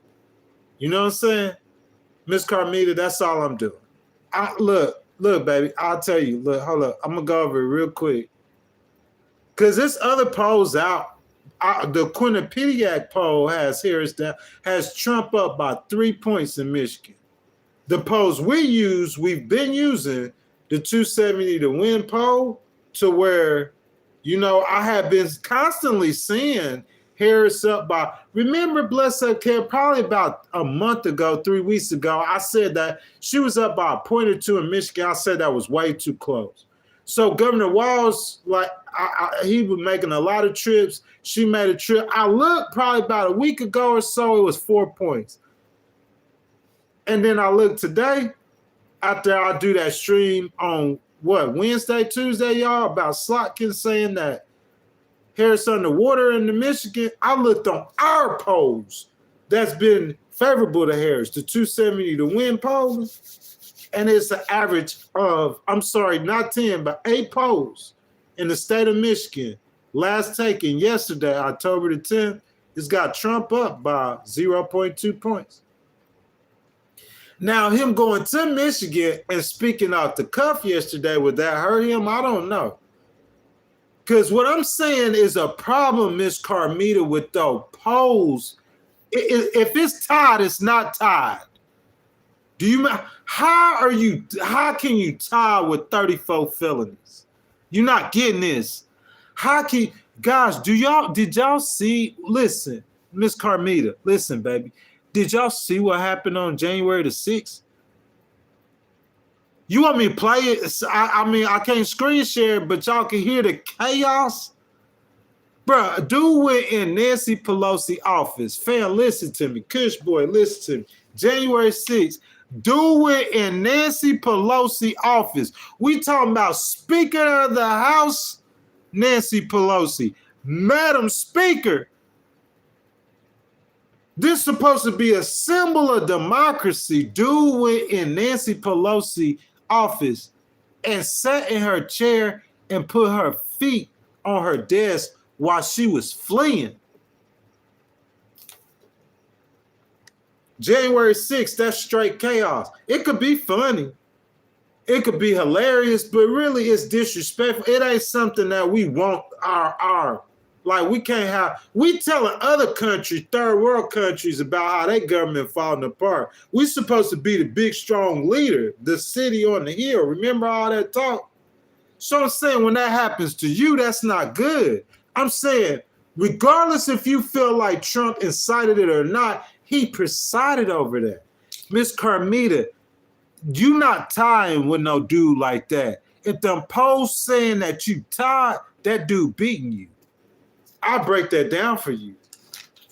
You know what I'm saying? Miss Carmita, that's all I'm doing. Look, baby, I'll tell you. Look, hold up. I'm going to go over it real quick. Because this other polls out. The Quinnipiac poll has Trump up by 3 points in Michigan. The polls we've been using the 270 to win poll to where, you know, I have been constantly seeing Harris up by, remember, Bless Up Kev, probably about a month ago, 3 weeks ago, I said that she was up by a point or two in Michigan. I said that was way too close. So Governor Walz, like, he was making a lot of trips. She made a trip. I looked probably about a week ago or so, it was 4 points. And then I looked today, after I do that stream on, Wednesday, Tuesday, y'all, about Slotkin saying that Harris underwater in the Michigan. I looked on our polls that's been favorable to Harris, the 270 to win polls, and it's an average of, I'm sorry, not 10, but 8 polls in the state of Michigan. Last taken yesterday, October the 10th, it's got Trump up by 0.2 points. Now, him going to Michigan and speaking off the cuff yesterday, would that hurt him? I don't know. Because what I'm saying is a problem, Miss Carmita, with those polls. If it's tied, it's not tied. How can you tie with 34 felonies? You're not getting this. Guys, did y'all see, listen, Miss Carmita, listen, baby. Did y'all see what happened on January the 6th? You want me to play it? I mean, I can't screen share it, but y'all can hear the chaos. Bruh, dude went in Nancy Pelosi office. Fam, listen to me. Kush boy, listen to me. January 6th, dude went in Nancy Pelosi office. We talking about Speaker of the House, Nancy Pelosi. Madam Speaker, this is supposed to be a symbol of democracy. Dude went in Nancy Pelosi office and sat in her chair and put her feet on her desk while she was fleeing. January 6th, that's straight chaos. It could be funny. It could be hilarious, but really it's disrespectful. It ain't something that we want our like we can't have. We telling other countries, third world countries, about how their government falling apart. We supposed to be the big, strong leader, the city on the hill. Remember all that talk? So I'm saying when that happens to you, that's not good. I'm saying regardless if you feel like Trump incited it or not, he presided over that. Miss Carmita, you not tying with no dude like that. If the polls saying that you tied, that dude beating you. I'll break that down for you.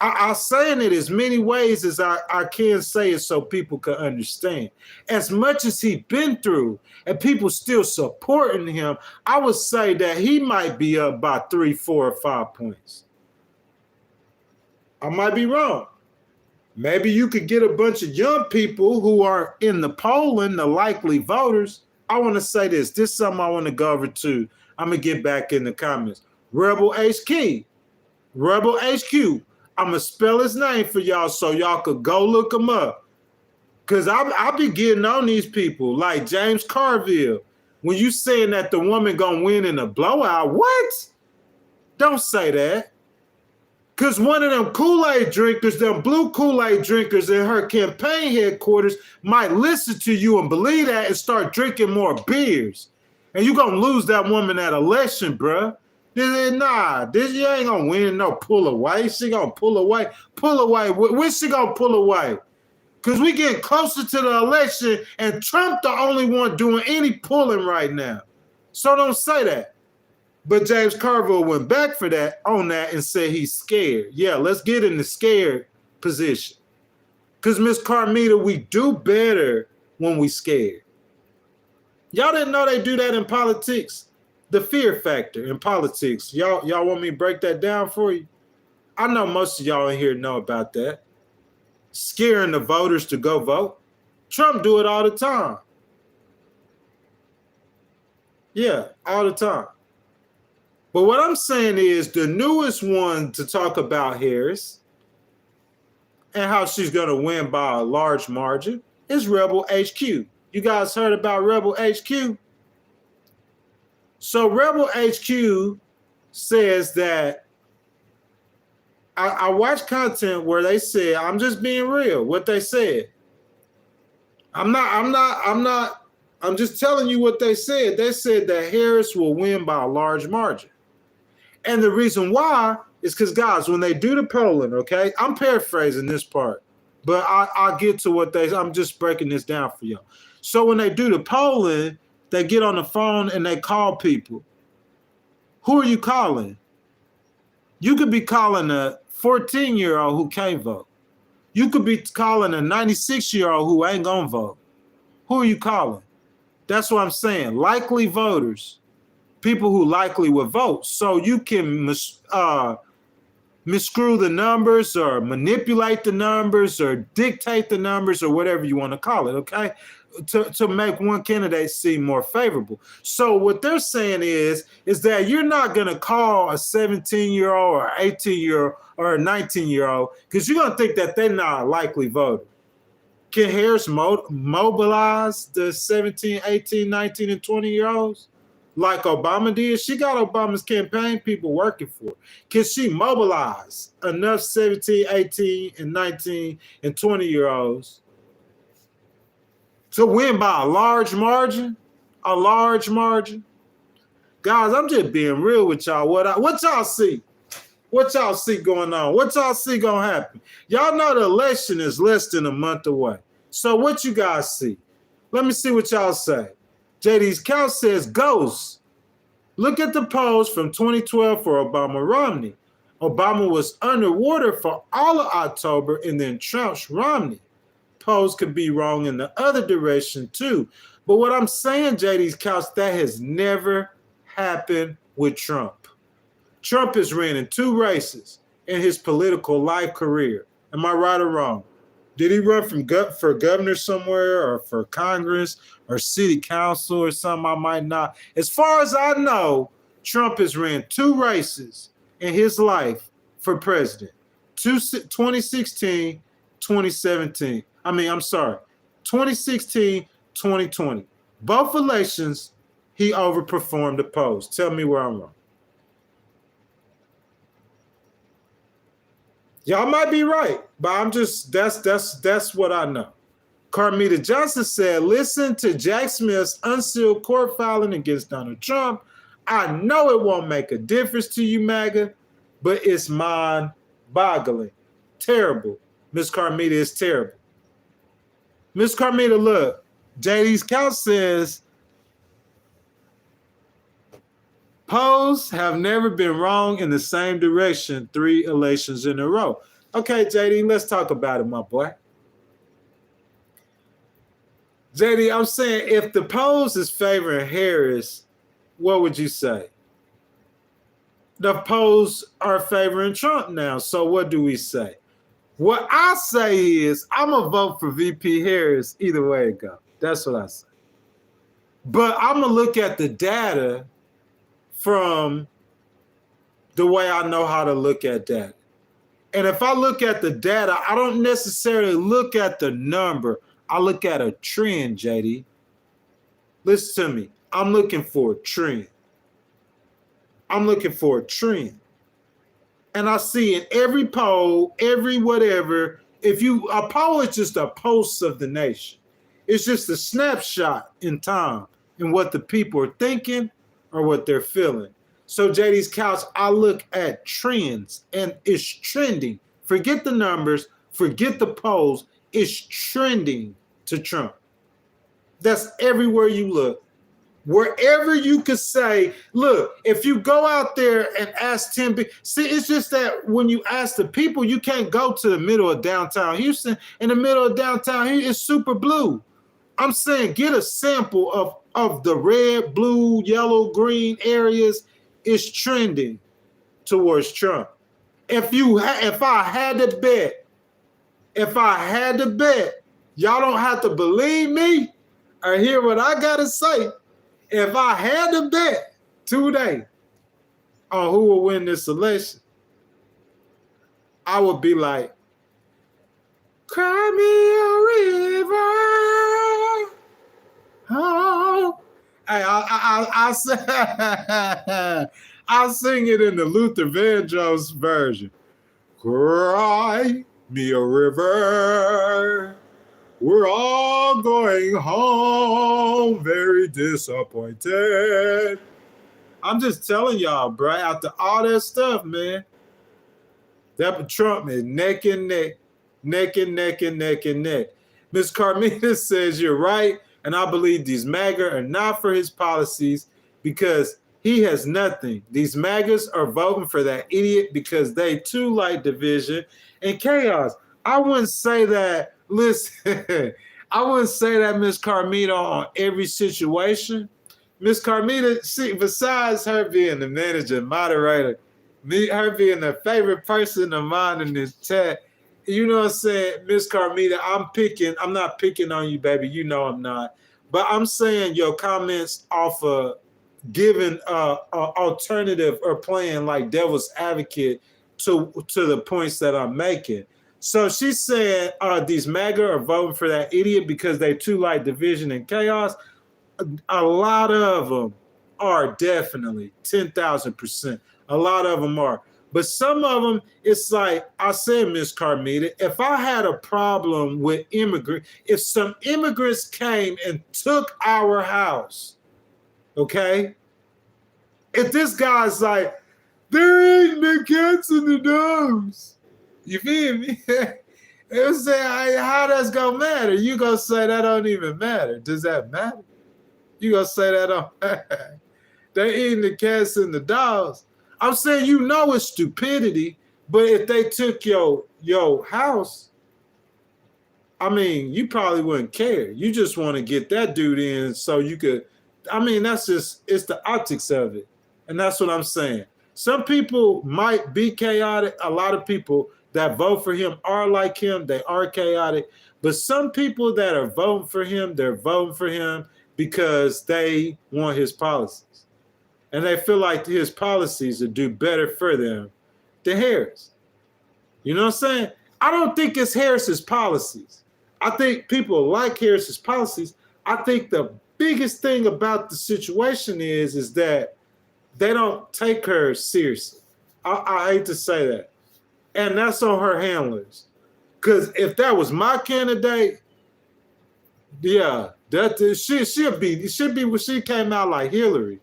I'll say it as many ways as I can say it so people can understand. As much as he's been through and people still supporting him, I would say that he might be up by 3, 4, or 5 points. I might be wrong. Maybe you could get a bunch of young people who are in the polling, the likely voters. I want to say this. This is something I want to go over to. I'm going to get back in the comments. Rebel HQ. Rebel HQ. I'm going to spell his name for y'all so y'all could go look him up. Because I'll be getting on these people like James Carville. When you saying that the woman going to win in a blowout, what? Don't say that. Because one of them Kool-Aid drinkers, them blue Kool-Aid drinkers in her campaign headquarters might listen to you and believe that and start drinking more beers. And you're going to lose that woman that election, bruh. You ain't going to win no pull away. She going to pull away. Pull away. When she going to pull away? Because we getting closer to the election and Trump the only one doing any pulling right now. So don't say that. But James Carville went back for that on that and said he's scared. Yeah, let's get in the scared position. Because Miss Carmita, we do better when we scared. Y'all didn't know they do that in politics. The fear factor in politics. Y'all want me to break that down for you? I know most of y'all in here know about that. Scaring the voters to go vote. Trump do it all the time. Yeah, all the time. But what I'm saying is the newest one to talk about Harris and how she's going to win by a large margin is Rebel HQ. You guys heard about Rebel HQ? So Rebel HQ says that I watched content where they said, I'm just being real, what they said. I'm just telling you what they said. They said that Harris will win by a large margin. And the reason why is because, guys, when they do the polling, okay, I'm paraphrasing this part, but I'll get to what I'm just breaking this down for y'all. So when they do the polling, they get on the phone and they call people. Who are you calling? You could be calling a 14-year-old who can't vote. You could be calling a 96-year-old who ain't gonna vote. Who are you calling? That's what I'm saying. Likely voters. People who likely would vote. So you can miscrew the numbers or manipulate the numbers or dictate the numbers or whatever you want to call it, okay? To make one candidate seem more favorable. So what they're saying is that you're not going to call a 17-year-old or 18-year-old or a 19-year-old because you're going to think that they're not a likely voter. Can Harris mobilize the 17, 18, 19, and 20-year-olds? Like Obama did? She got Obama's campaign people working for her. Can she mobilize enough 17, 18, and 19, and 20-year-olds to win by a large margin? A large margin? Guys, I'm just being real with y'all. What y'all see? What y'all see going on? What y'all see gonna happen? Y'all know the election is less than a month away. So what you guys see? Let me see what y'all say. JD's count says ghosts. Look at the polls from 2012 for Obama Romney. Obama was underwater for all of October and then trounced Romney. Polls could be wrong in the other direction too. But what I'm saying, JD's couch, that has never happened with Trump. Trump has ran in 2 races in his political life career. Am I right or wrong? Did he run for governor somewhere or for Congress or city council or something? I might not. As far as I know, Trump has ran 2 races in his life for president. 2016, 2017. 2016, 2020. Both elections, he overperformed the polls. Tell me where I'm wrong. Y'all might be right, but I'm just, that's what I know. Carmita Johnson said, listen to Jack Smith's unsealed court filing against Donald Trump. I know it won't make a difference to you, MAGA, but it's mind-boggling. Terrible. Miss Carmita is terrible. Miss Carmita, look, JD's couch says, polls have never been wrong in the same direction 3 elections in a row. Okay, JD, let's talk about it, my boy. JD, I'm saying if the polls is favoring Harris, what would you say? The polls are favoring Trump now. So what do we say? What I say is I'm going to vote for VP Harris either way it goes. That's what I say. But I'm going to look at the data from the way I know how to look at data. And if I look at the data, I don't necessarily look at the number. I look at a trend, JD. Listen to me. I'm looking for a trend. I'm looking for a trend. And I see in every poll, every whatever, a poll is just a pulse of the nation. It's just a snapshot in time in what the people are thinking or what they're feeling. So JD's Couch, I look at trends and it's trending. Forget the numbers, forget the polls. It's trending to Trump. That's everywhere you look. Wherever you could say, look, if you go out there and ask 10 people, see, it's just that when you ask the people, you can't go to the middle of downtown Houston. In the middle of downtown Houston, it's super blue. I'm saying get a sample of the red, blue, yellow, green areas. It's trending towards Trump. If I had to bet, y'all don't have to believe me or hear what I gotta say. If I had to bet today on who will win this election, I would be like, cry me a river. Oh. Hey, I'll sing it in the Luther Vandross version. Cry me a river. We're all going home very disappointed. I'm just telling y'all, bro, after all that stuff, man, that Trump is neck and neck. Miss Carmita says you're right, and I believe these MAGA are not for his policies because he has nothing. These MAGAs are voting for that idiot because they too like division and chaos. I wouldn't say that. Listen, I wouldn't say that, Miss Carmita, on every situation. Miss Carmita, besides her being the manager, moderator, her being the favorite person of mine in this chat, you know what I'm saying, Miss Carmita, I'm not picking on you, baby. You know I'm not. But I'm saying your comments off of giving alternative or playing like devil's advocate to the points that I'm making. So she's saying these MAGA are voting for that idiot because they too like division and chaos. A lot of them are definitely 10,000%. A lot of them are. But some of them, it's like I said, Miss Carmita, if I had a problem with immigrants, if some immigrants came and took our house, okay? If this guy's like, there ain't no cats in the dogs. You feel me? They'll say, how that's gonna matter? You gonna say that don't even matter. Does that matter? You gonna say that don't matter? They eating the cats and the dogs. I'm saying you know it's stupidity, but if they took your house, I mean, you probably wouldn't care. You just want to get that dude in so you could, I mean, it's the optics of it. And that's what I'm saying. Some people might be chaotic. A lot of people that vote for him are like him. They are chaotic. But some people that are voting for him, they're voting for him because they want his policies. And they feel like his policies will do better for them than Harris. You know what I'm saying? I don't think it's Harris's policies. I think people like Harris's policies. I think the biggest thing about the situation is that they don't take her seriously. I hate to say that. And that's on her handlers. Because if that was my candidate, yeah, it should be when she came out like Hillary.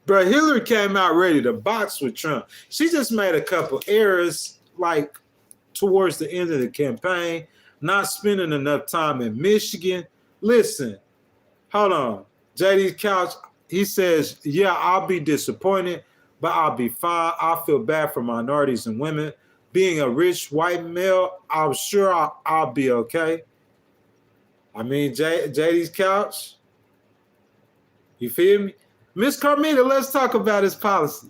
But Hillary came out ready to box with Trump. She just made a couple errors, like towards the end of the campaign, not spending enough time in Michigan. Listen, hold on. JD's Couch, he says, yeah, I'll be disappointed, but I'll be fine. I feel bad for minorities and women. Being a rich white male, I'm sure I'll be okay. I mean, JD's Couch, you feel me? Miss Carmita, let's talk about his policy.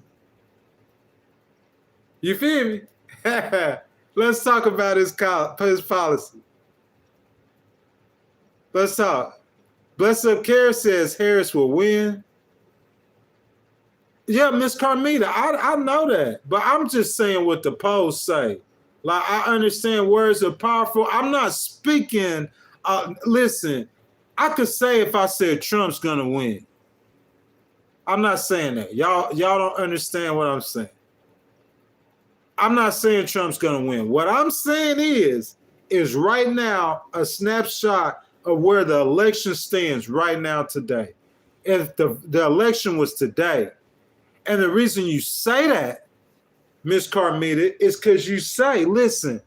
You feel me? Let's talk about his policy. Let's talk. Bless Up Care says Harris will win. Yeah, Miss Carmita, I know that. But I'm just saying what the polls say. Like, I understand words are powerful. I'm not speaking. Listen, I could say if I said Trump's going to win. I'm not saying that. Y'all don't understand what I'm saying. I'm not saying Trump's going to win. What I'm saying is right now a snapshot of where the election stands right now today. If the election was today, and the reason you say that, Miss Carmita, is because you say, listen,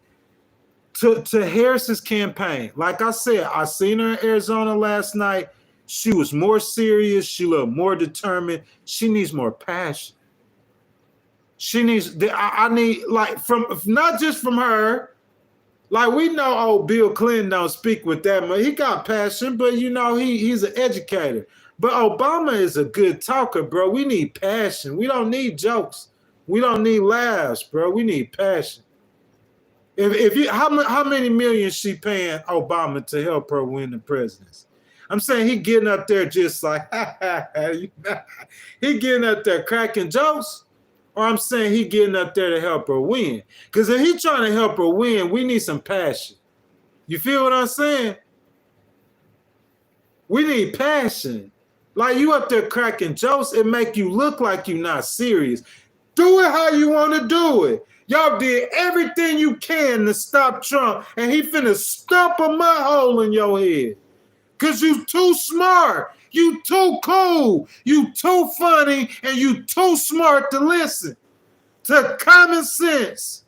to Harris's campaign, like I said, I seen her in Arizona last night. She was more serious. She looked more determined. She needs more passion. She needs, I need, like, from, not just from her, like, we know old Bill Clinton don't speak with that much. He got passion, but, you know, he's an educator. But Obama is a good talker, bro. We need passion. We don't need jokes. We don't need laughs, bro. We need passion. If you, how many millions she paying Obama to help her win the presidency? I'm saying he getting up there just like, he getting up there cracking jokes, or I'm saying he getting up there to help her win. Because if he trying to help her win, we need some passion. You feel what I'm saying? We need passion. Like, you up there cracking jokes, it make you look like you not serious. Do it how you want to do it. Y'all did everything you can to stop Trump, and he finna stump a mud hole in your head. Because you too smart. You too cool. You too funny, and you too smart to listen to common sense.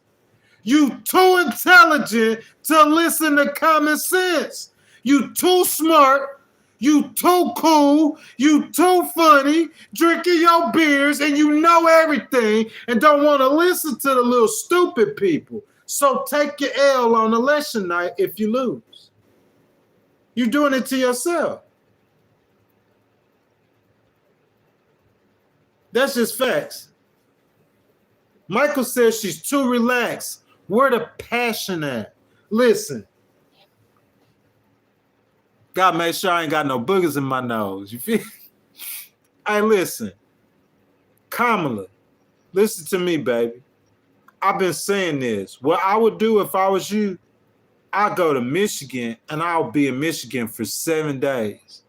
You too intelligent to listen to common sense. You too smart. You too cool, you too funny, drinking your beers, and you know everything and don't want to listen to the little stupid people. So take your L on election night if you lose. You're doing it to yourself. That's just facts. Michael says she's too relaxed. Where the passion at? Listen. Gotta make sure I ain't got no boogers in my nose. You feel? Hey, listen. Kamala, listen to me, baby. I've been saying this. What I would do if I was you, I'd go to Michigan and I'll be in Michigan for 7 days.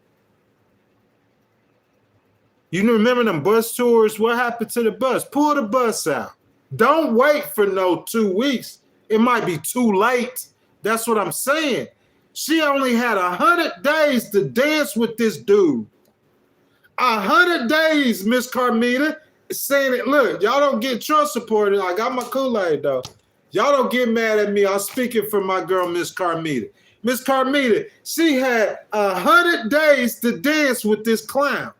You remember them bus tours? What happened to the bus? Pull the bus out. Don't wait for no 2 weeks. It might be too late. That's what I'm saying. She only had 100 days to dance with this dude. 100 days, Miss Carmita, saying it. Look, y'all don't get Trump supported. I got my Kool-Aid, though. Y'all don't get mad at me. I'm speaking for my girl, Miss Carmita. Miss Carmita, she had 100 days to dance with this clown.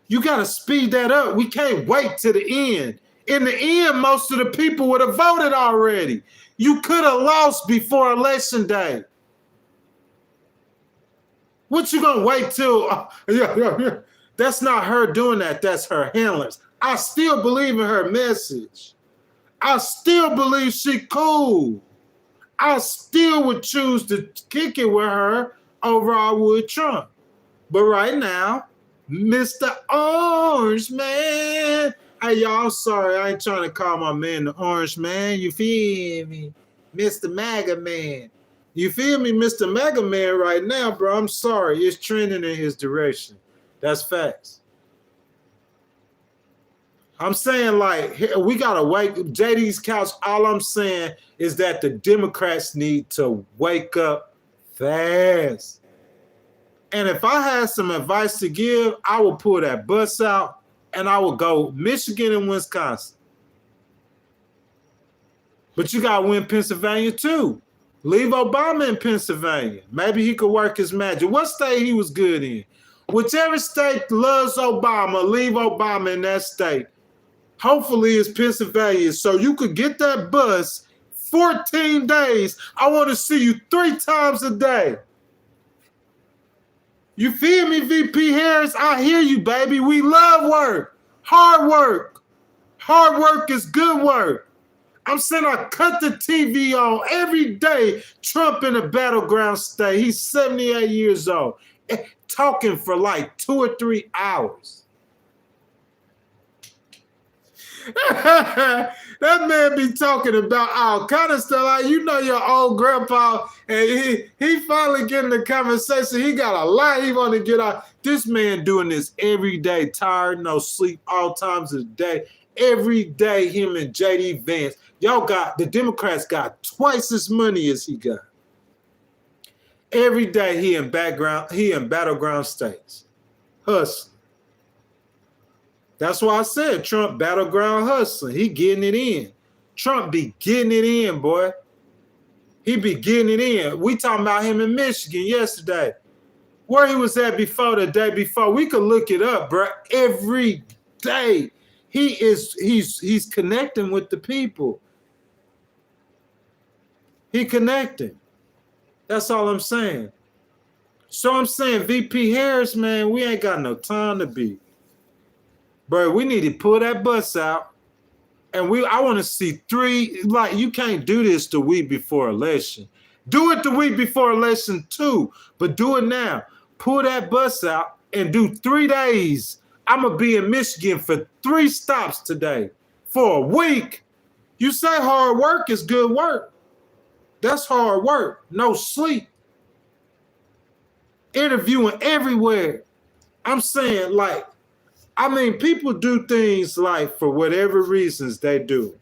You got to speed that up. We can't wait to the end. In the end, most of the people would have voted already. You could have lost before election day. What you gonna wait till? That's not her doing that. That's her handlers. I still believe in her message. I still believe she cool. I still would choose to kick it with her over I would Trump. But right now, Mr. Orange Man. Hey, y'all, sorry. I ain't trying to call my man the Orange Man. You feel me? Mr. MAGA Man. You feel me? Mr. MAGA Man right now, bro. I'm sorry. It's trending in his direction. That's facts. I'm saying, like, we got to wake JD's couch. All I'm saying is that the Democrats need to wake up fast. And if I had some advice to give, I would pull that bus out and I would go Michigan and Wisconsin. But you got to win Pennsylvania too. Leave Obama in Pennsylvania. Maybe he could work his magic. What state he was good in? Whichever state loves Obama, leave Obama in that state. Hopefully it's Pennsylvania. So you could get that bus 14 days. I want to see you 3 times a day. You feel me, VP Harris? I hear you, baby. We love work. Hard work. Hard work is good work. I'm saying I cut the TV on every day. Trump in a battleground state. He's 78 years old. Talking for like 2 or 3 hours. That man be talking about all kind of stuff. Like, you know, your old grandpa, and he finally getting the conversation. He got a lot he want to get out. This man doing this every day, tired, no sleep, all times of the day. Every day, him and JD Vance, the Democrats got twice as money as he got. Every day he in battleground states, hustling. That's why I said Trump battleground hustling. He getting it in. Trump be getting it in, boy. He be getting it in. We talking about him in Michigan yesterday. Where he was at before, the day before. We could look it up, bro. Every day he's connecting with the people. He connecting. That's all I'm saying. So I'm saying VP Harris, man, we ain't got no time to be. Bro, we need to pull that bus out. And I want to see 3, like, you can't do this the week before election. Do it the week before election too, but do it now. Pull that bus out and do 3 days. I'm going to be in Michigan for 3 stops today for a week. You say hard work is good work. That's hard work. No sleep. Interviewing everywhere. I'm saying, like, I mean, people do things like for whatever reasons they do.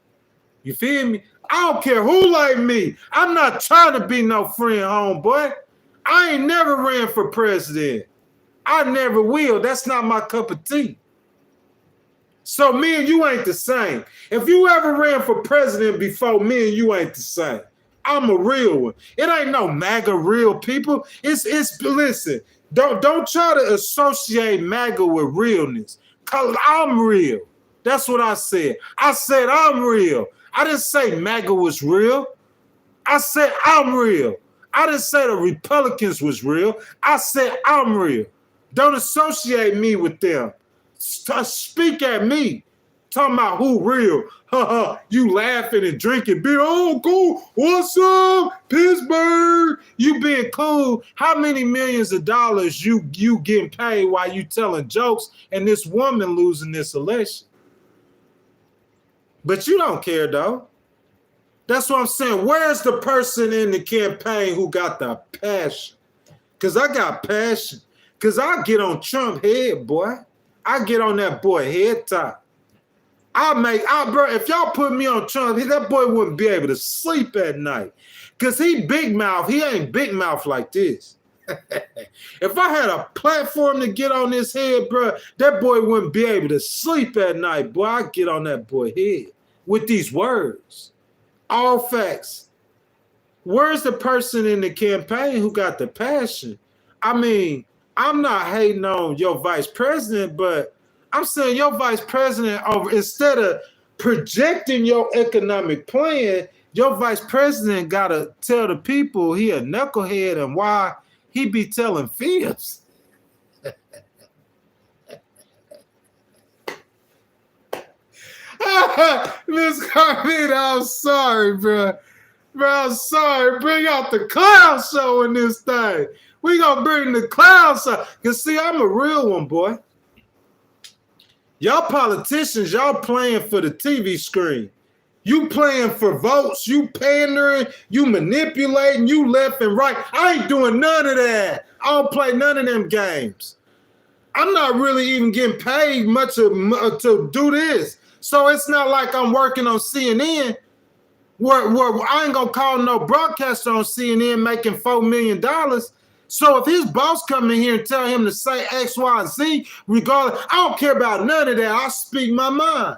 You feel me? I don't care who like me. I'm not trying to be no friend, homeboy. I ain't never ran for president. I never will. That's not my cup of tea. So me and you ain't the same. If you ever ran for president before, me and you ain't the same. I'm a real one. It ain't no MAGA real people. It's listen, don't try to associate MAGA with realness. Cause I'm real. That's what I said. I said I'm real. I didn't say MAGA was real. I said I'm real. I didn't say the Republicans was real. I said I'm real. Don't associate me with them. Speak at me. Talking about who real. You laughing and drinking beer. Oh, cool. What's up, Pittsburgh? You being cool. How many millions of dollars you getting paid while you telling jokes and this woman losing this election? But you don't care, though. That's what I'm saying. Where's the person in the campaign who got the passion? Because I got passion. Because I get on Trump head, boy. I get on that boy head top. Bro, if y'all put me on Trump, that boy wouldn't be able to sleep at night. Because he big mouth. He ain't big mouth like this. If I had a platform to get on his head, bro, that boy wouldn't be able to sleep at night. Boy, I get on that boy head with these words. All facts. Where's the person in the campaign who got the passion? I mean, I'm not hating on your vice president, but I'm saying your vice president, instead of projecting your economic plan, your vice president got to tell the people he a knucklehead and why he be telling fibs. Miss Carmina, I'm sorry, bro. Bro, I'm sorry. Bring out the clown show in this thing. We gonna bring the clown show. Because, see, I'm a real one, boy. Y'all politicians, y'all playing for the TV screen. You playing for votes. You pandering. You manipulating. You left and right. I ain't doing none of that. I don't play none of them games. I'm not really even getting paid much to do this. So it's not like I'm working on CNN where I ain't going to call no broadcaster on CNN making $4 million. So if his boss come in here and tell him to say X, Y, and Z, regardless, I don't care about none of that. I speak my mind.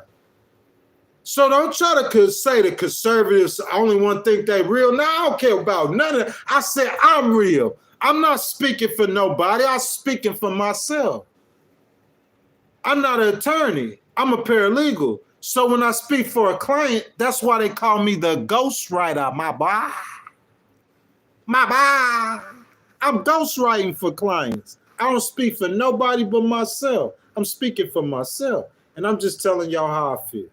So don't try to say the conservatives only one think they real. No, I don't care about none of that. I said I'm real. I'm not speaking for nobody. I'm speaking for myself. I'm not an attorney. I'm a paralegal. So when I speak for a client, that's why they call me the ghostwriter, my boy. My boy. I'm ghostwriting for clients. I don't speak for nobody but myself. I'm speaking for myself. And I'm just telling y'all how I feel.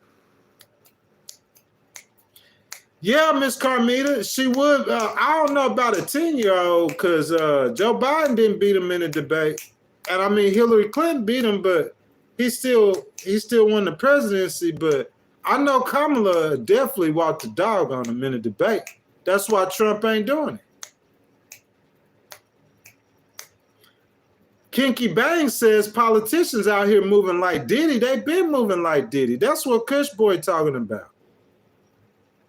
Yeah, Miss Carmita, she would. I don't know about a 10-year-old because Joe Biden didn't beat him in a debate. And I mean, Hillary Clinton beat him, but he still won the presidency. But I know Kamala definitely walked the dog on him in a debate. That's why Trump ain't doing it. Kinky Bang says politicians out here moving like Diddy. They've been moving like Diddy. That's what Kush Boy talking about.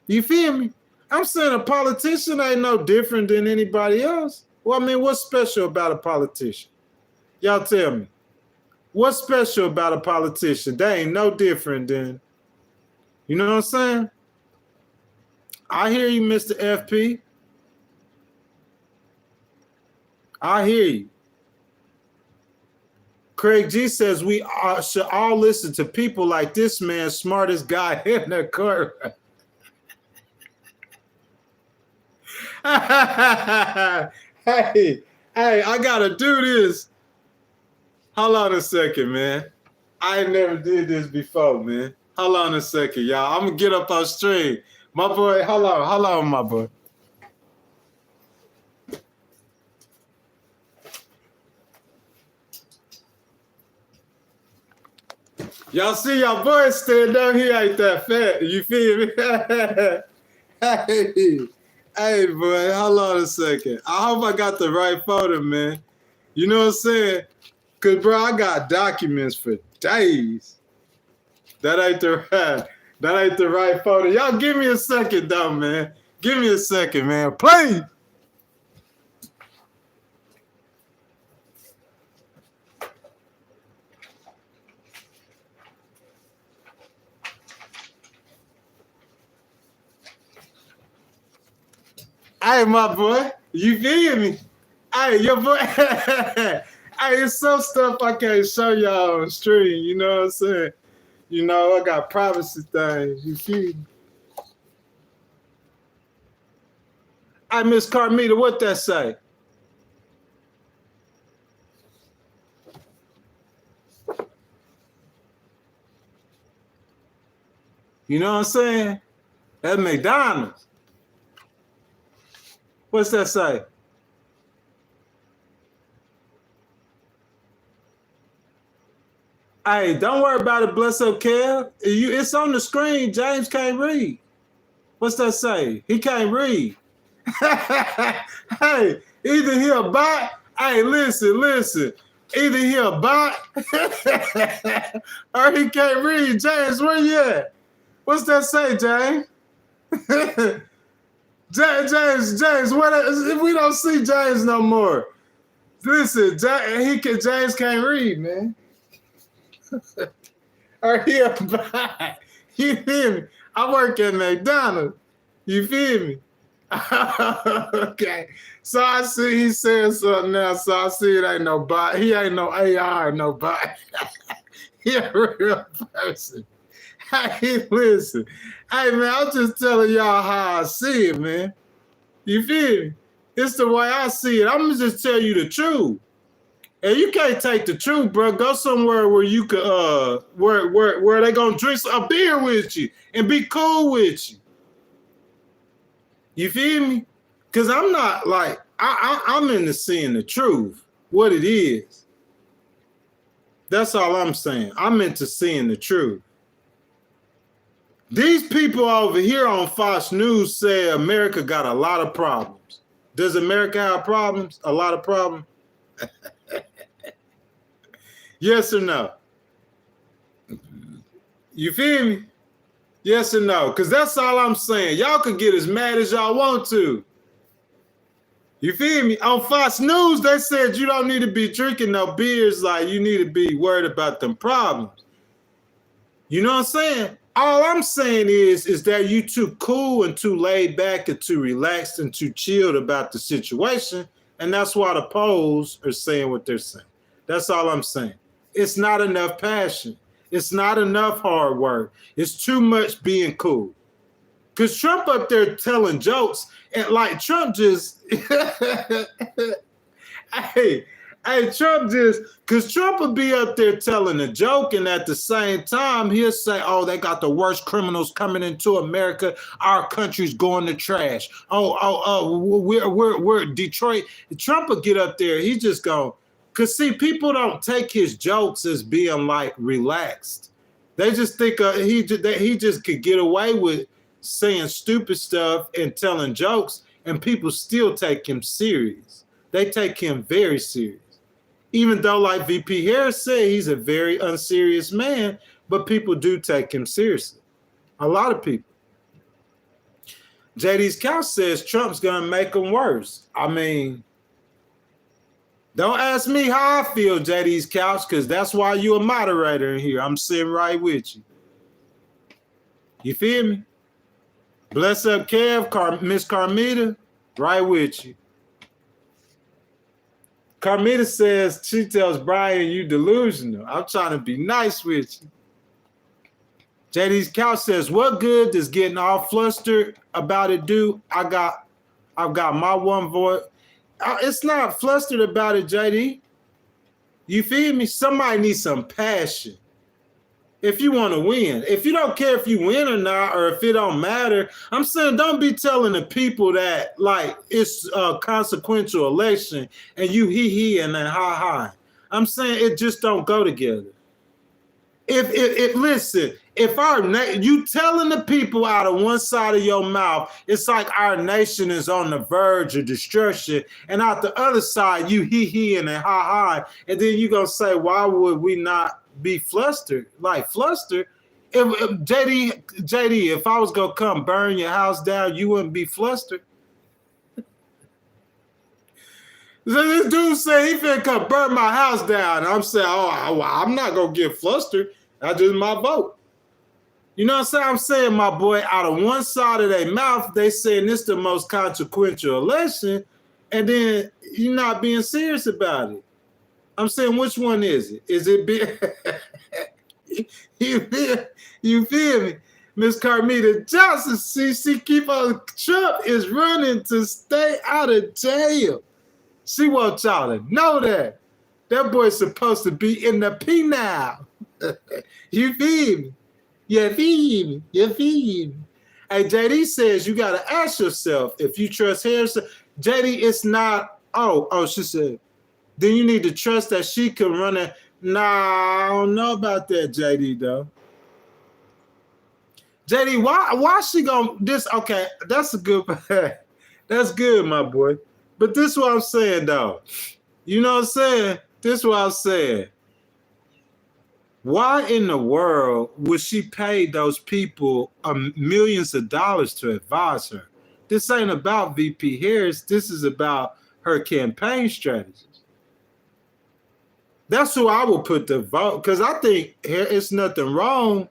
You feel me? I'm saying a politician ain't no different than anybody else. Well, I mean, what's special about a politician? Y'all tell me. What's special about a politician? They ain't no different than, you know what I'm saying? I hear you, Mr. FP. I hear you. Craig G says we should all listen to people like this man, smartest guy in the court. hey, I gotta do this. Hold on a second, man. I ain't never did this before, man. Hold on a second, y'all. I'm gonna get up on stream. My boy, hold on, my boy. Y'all see y'all boys stand down here ain't that fat. You feel me? hey, boy, hold on a second. I hope I got the right photo, man. You know what I'm saying? Because, bro, I got documents for days. That ain't the right photo. Y'all give me a second, though, man. Give me a second, man. Please. Hey, my boy, you feel me? Hey, your boy. Hey, it's some stuff I can't show y'all on stream. You know what I'm saying? You know, I got privacy things. You feel me? Hey, Miss Carmita, what that say? You know what I'm saying? That's McDonald's. What's that say? Hey, don't worry about it, bless up, Kev. It's on the screen. James can't read. What's that say? He can't read. Hey, either he a bot. Hey, listen. Either he a bot or he can't read. James, where you at? What's that say, James? James, what? We don't see James no more. Listen, James can't read, man. Or he a bot. You feel me? I work at McDonald's. You feel me? Okay. So I see he said something now. So I see it ain't no bot. He ain't no AI, no bot. He a real person. Hey, listen. Hey, man, I'm just telling y'all how I see it, man. You feel me? It's the way I see it. I'm going to just tell you the truth. And you can't take the truth, bro. Go somewhere where you could, where they going to drink a beer with you and be cool with you. You feel me? Because I'm not like, I'm into seeing the truth, what it is. That's all I'm saying. I'm into seeing the truth. These people over here on Fox News say America got a lot of problems. Does America have problems? A lot of problems? Yes or no? You feel me? Yes or no? Because that's all I'm saying. Y'all can get as mad as y'all want to. You feel me? On Fox News, they said you don't need to be drinking no beers, like you need to be worried about them problems. You know what I'm saying? All I'm saying is that you too cool and too laid back and too relaxed and too chilled about the situation. And that's why the polls are saying what they're saying. That's all I'm saying. It's not enough passion. It's not enough hard work. It's too much being cool. Because Trump up there telling jokes and like Trump just, hey, Hey, Trump just, because Trump will be up there telling a joke, and at the same time, he'll say, oh, they got the worst criminals coming into America. Our country's going to trash. We're Detroit. Trump will get up there. He just go, because see, people don't take his jokes as being like relaxed. They just think he just could get away with saying stupid stuff and telling jokes, and people still take him serious. They take him very serious. Even though, like VP Harris said, he's a very unserious man, but people do take him seriously. A lot of people. JD's Couch says Trump's going to make him worse. I mean, don't ask me how I feel, JD's Couch, because that's why you're a moderator in here. I'm sitting right with you. You feel me? Bless up, Kev, Miss Carmita, right with you. Carmita says, she tells Brian, you delusional. I'm trying to be nice with you. JD's Couch says, what good does getting all flustered about it do? I've got my one voice. It's not flustered about it, JD. You feel me? Somebody needs some passion. If you want to win. If you don't care if you win or not, or if it don't matter, I'm saying don't be telling the people that like it's a consequential election and you he and then ha. I'm saying it just don't go together. If listen, if you telling the people out of one side of your mouth, it's like our nation is on the verge of destruction, and out the other side you he and then ha, and then you gonna say, why would we not be flustered? Like flustered. If JD, if I was gonna come burn your house down, you wouldn't be flustered. So this dude said he finna come burn my house down. And I'm saying, I'm not gonna get flustered. That's just my vote. You know what I'm saying, my boy, out of one side of their mouth, they saying this the most consequential election, and then you're not being serious about it. I'm saying, which one is it? Is it you feel me? Miss Carmita Johnson, she keep on, Trump is running to stay out of jail. She wants y'all to know that. That boy's supposed to be in the penal. You feel me? You feel me? You feel me? Hey, JD says you got to ask yourself if you trust Harrison. JD, it's not, she said, then you need to trust that she can run it. Nah, I don't know about that, JD, though. JD, why she gonna this? Okay, that's a good, that's good, my boy. But this is what I'm saying, though. You know what I'm saying? This is what I'm saying. Why in the world would she pay those people millions of dollars to advise her? This ain't about VP Harris. This is about her campaign strategies. That's who I would put the vote, because I think it's nothing wrong.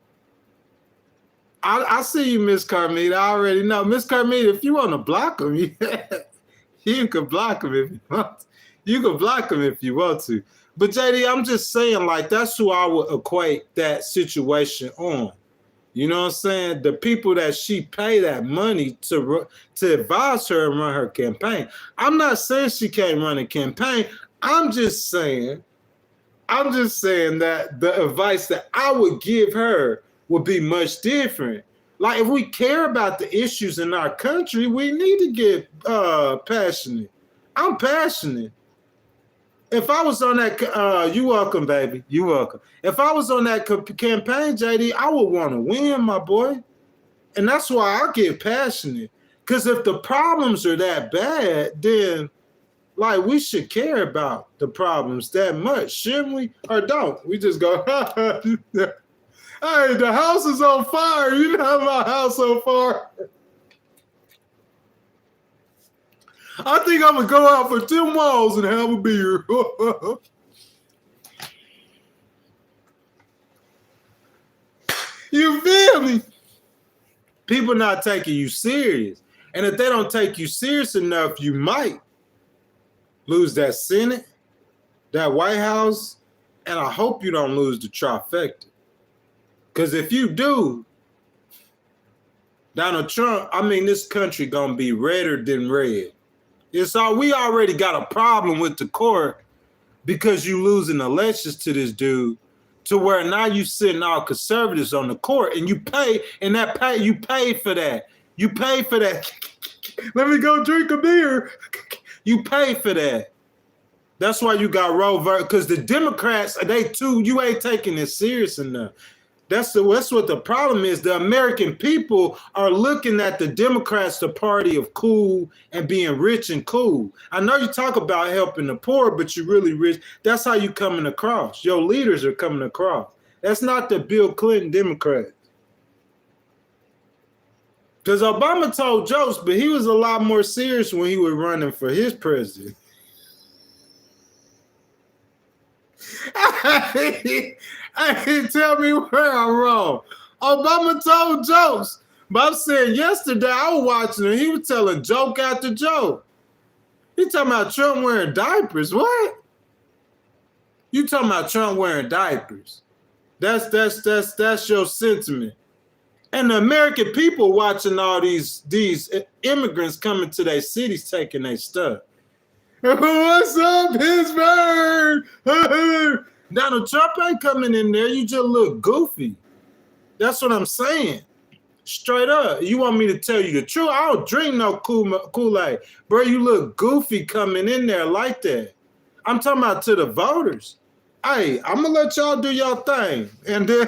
I see you, Miss Carmita. I already know. Miss Carmita, if you want to block him, you can block him if you want. You can block him if you want to. But JD, I'm just saying, like, that's who I would equate that situation on. You know what I'm saying? The people that she pay that money to advise her and run her campaign. I'm not saying she can't run a campaign. I'm just saying that the advice that I would give her would be much different. Like, if we care about the issues in our country, we need to get passionate. I'm passionate. If I was on that, you welcome, baby. You welcome. If I was on that campaign, JD, I would want to win, my boy. And that's why I get passionate. Because if the problems are that bad, then, like, we should care about the problems that much, shouldn't we? Or don't? We just go, hey, the house is on fire. You know my house on fire. I think I'm going to go out for 10 walls and have a beer. You feel me? People not taking you serious. And if they don't take you serious enough, you might lose that Senate, that White House, and I hope you don't lose the trifecta. Because if you do, Donald Trump, this country going to be redder than red. We already got a problem with the court, because you losing elections to this dude, to where now you sitting all conservatives on the court, and you pay, and you pay for that. You pay for that. Let me go drink a beer. You pay for that. That's why you got Roe versus, because the Democrats, you ain't taking it serious enough. That's what the problem is. The American people are looking at the Democrats, the party of cool and being rich and cool. I know you talk about helping the poor, but you're really rich. That's how you coming across. Your leaders are coming across. That's not the Bill Clinton Democrats. Because Obama told jokes, but he was a lot more serious when he was running for his president. Tell me where I'm wrong. Obama told jokes, but I'm saying yesterday I was watching him. He was telling joke after joke. He talking about Trump wearing diapers. What? You talking about Trump wearing diapers? That's your sentiment. And the American people watching all these immigrants coming to their cities taking their stuff. What's up, Pittsburgh? Donald Trump ain't coming in there. You just look goofy. That's what I'm saying. Straight up. You want me to tell you the truth? I don't drink no Kool-Aid. Bro, you look goofy coming in there like that. I'm talking about to the voters. Hey, I'm going to let y'all do your thing. And then,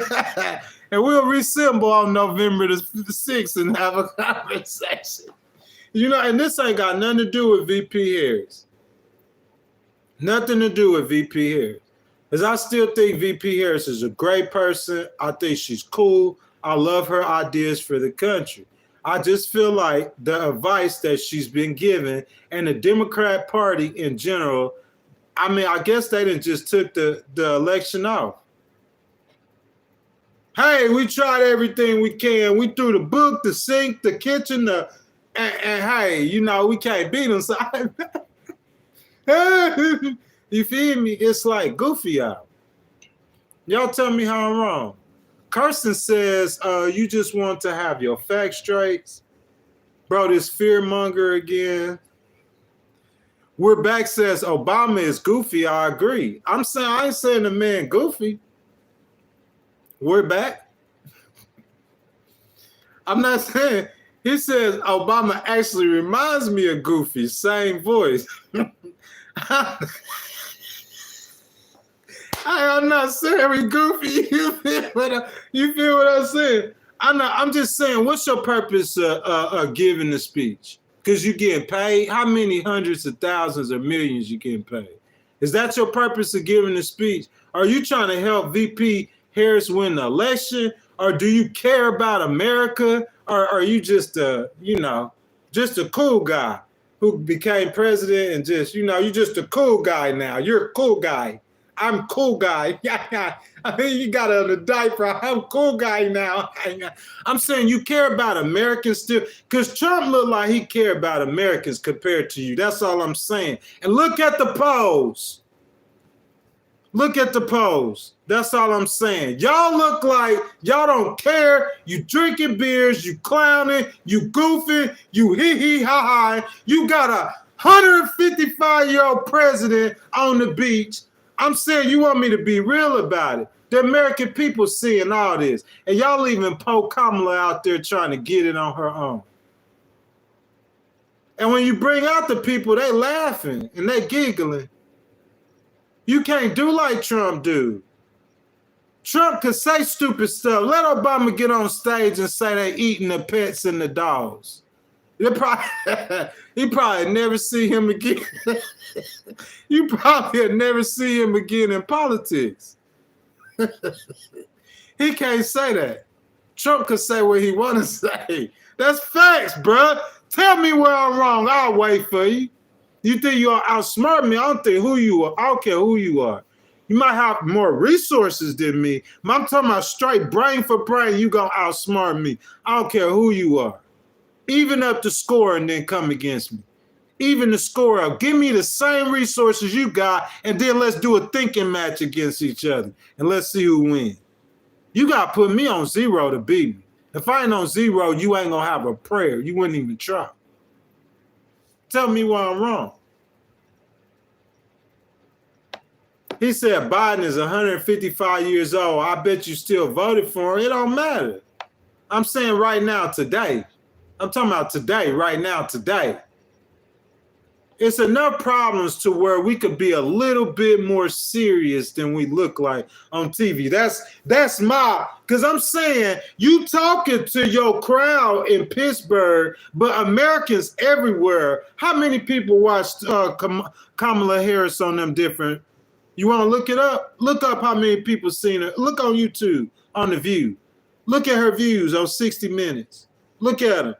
and we'll reassemble on November the 6th and have a conversation. You know, and this ain't got nothing to do with VP Harris. Nothing to do with VP Harris. Because I still think VP Harris is a great person. I think she's cool. I love her ideas for the country. I just feel like the advice that she's been given and the Democrat Party in general, I mean, I guess they didn't just took the election off. Hey, we tried everything we can. We threw the book, the sink, the kitchen, and hey, you know, we can't beat them. So you feel me? It's like goofy out. Y'all tell me how I'm wrong. Kirsten says, you just want to have your facts straight. Bro, this fearmonger again. We're back says Obama is goofy. I agree. I ain't saying the man goofy. We're back. I'm not saying. He says Obama actually reminds me of Goofy. Same voice. I'm not saying we goofy. You feel what I'm saying? I'm just saying, what's your purpose of giving the speech? Because you're getting paid. How many hundreds of thousands or millions you getting paid? Is that your purpose of giving the speech? Are you trying to help VP Harris win the election? Or do you care about America? Or are you just a cool guy who became president and just, you're just a cool guy now. You're a cool guy. I'm a cool guy. I mean, you got it on the diaper. I'm a cool guy now. I'm saying you care about Americans still, because Trump looked like he cared about Americans compared to you. That's all I'm saying. And look at the polls. Look at the polls. That's all I'm saying. Y'all look like y'all don't care. You drinking beers, you clowning, you goofing, you hee-hee-ha-ha. You got a 155-year-old president on the beach. I'm saying you want me to be real about it. The American people seeing all this. And y'all leaving Poe Kamala out there trying to get it on her own. And when you bring out the people, they laughing and they giggling. You can't do like Trump do. Trump could say stupid stuff. Let Obama get on stage and say they eating the pets and the dogs. He probably never see him again. You probably never see him again in politics. He can't say that. Trump could say what he want to say. That's facts, bruh. Tell me where I'm wrong. I'll wait for you. You think you'll outsmart me? I don't think who you are. I don't care who you are. You might have more resources than me. I'm talking about straight brain for brain. You gonna outsmart me. I don't care who you are. Even up the score and then come against me. Even the score up. Give me the same resources you got, and then let's do a thinking match against each other, and let's see who wins. You got to put me on zero to beat me. If I ain't on zero, you ain't going to have a prayer. You wouldn't even try. Tell me why I'm wrong. He said Biden is 155 years old. I bet you still voted for him. It don't matter. I'm saying right now, today. I'm talking about today, right now, today. It's enough problems to where we could be a little bit more serious than we look like on TV. That's my, because I'm saying you talking to your crowd in Pittsburgh, but Americans everywhere. How many people watched Kamala Harris on them different? You want to look it up? Look up how many people seen her. Look on YouTube, on The View. Look at her views on 60 Minutes. Look at her.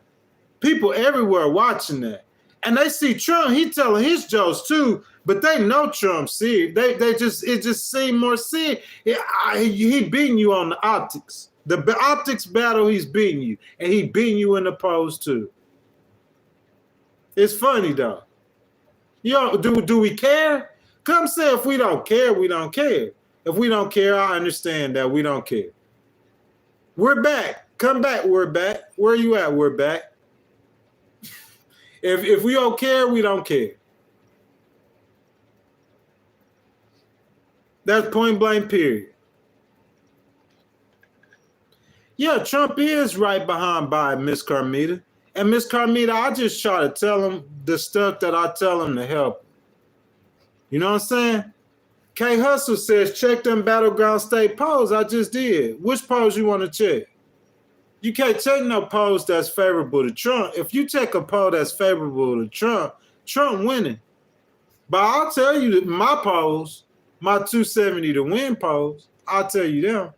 People everywhere watching that. And they see Trump, he telling his jokes too, but they know Trump serious. It just seemed more serious. He beating you on the optics. The optics battle, he's beating you. And he beating you in the polls too. It's funny though. You know, do we care? Come say if we don't care, we don't care. If we don't care, I understand that we don't care. We're back. Come back, we're back. Where you at? We're back. If we don't care, we don't care. That's point blank, period. Yeah, Trump is right behind Biden, Miss Carmita. And Miss Carmita, I just try to tell him the stuff that I tell him to help. You know what I'm saying? K Hustle says, check them battleground state polls. I just did. Which polls you want to check? You can't check no polls that's favorable to Trump. If you check a poll that's favorable to Trump, Trump winning. But I'll tell you that my polls, my 270 to win polls, I'll tell you them.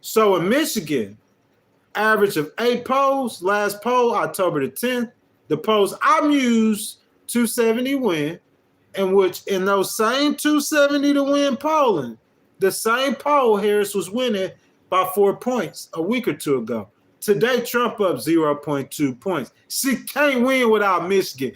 So in Michigan, average of 8 polls, last poll, October the 10th, the polls I'm used, 270 win, in which in those same 270 to win polling, the same poll Harris was winning by 4 points a week or two ago. Today, Trump up 0.2 points. She can't win without Michigan.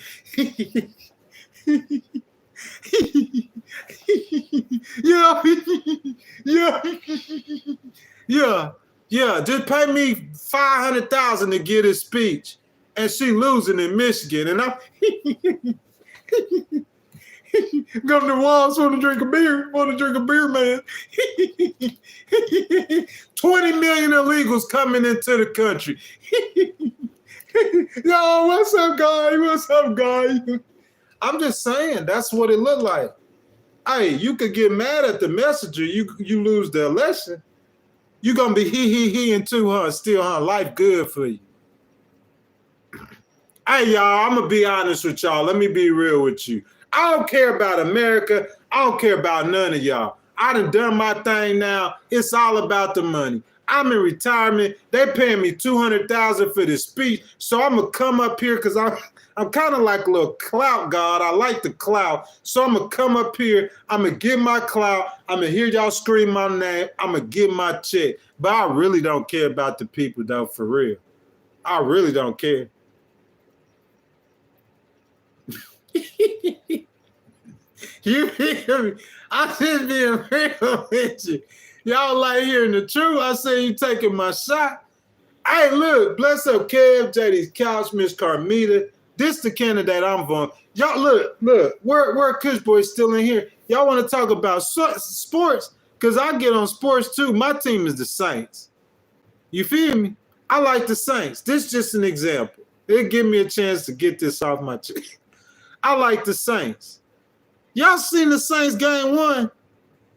Yeah. Just pay me $500,000 to get his speech, and she losing in Michigan, and I'm Governor Walz want to drink a beer, man. 20 million illegals coming into the country. Yo, what's up, guy? I'm just saying, that's what it looked like. Hey, you could get mad at the messenger. You lose the election. You're going to be he into her still, huh? Life good for you. Hey, y'all, I'm going to be honest with y'all. Let me be real with you. I don't care about America. I don't care about none of y'all. I done my thing now. It's all about the money. I'm in retirement. They paying me $200,000 for this speech. So I'm going to come up here because I'm kind of like a little clout god. I like the clout. So I'm going to come up here. I'm going to get my clout. I'm going to hear y'all scream my name. I'm going to get my check. But I really don't care about the people, though, for real. I really don't care. You hear me? I just being real with you. Y'all like hearing the truth. I say you taking my shot. Hey, look, bless up Kev, JD's Couch, Miss Carmita. This the candidate I'm voting. Y'all look, where Kush Boy's still in here. Y'all want to talk about sports? Because I get on sports too. My team is the Saints. You feel me? I like the Saints. This is just an example. It'll give me a chance to get this off my chest. I like the Saints. Y'all seen the Saints game 1.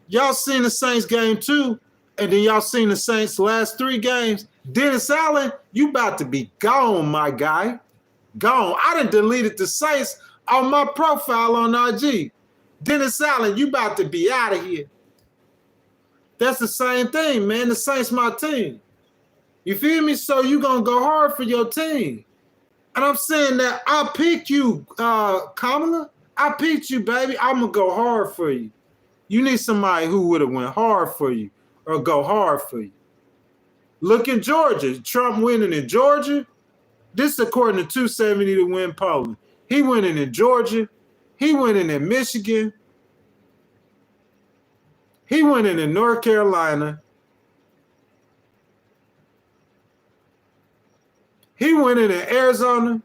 Y'all seen the Saints game 2. And then y'all seen the Saints last 3 games. Dennis Allen, you about to be gone, my guy. Gone. I done deleted the Saints on my profile on IG. Dennis Allen, you about to be out of here. That's the same thing, man. The Saints my team. You feel me? So you going to go hard for your team. And I'm saying that I picked you, Kamala. I picked you, baby. I'm going to go hard for you. You need somebody who would have went hard for you or go hard for you. Look in Georgia. Trump winning in Georgia. This is according to 270 to win polling. He winning in Georgia. He winning in Michigan. He winning in North Carolina. He winning in Arizona.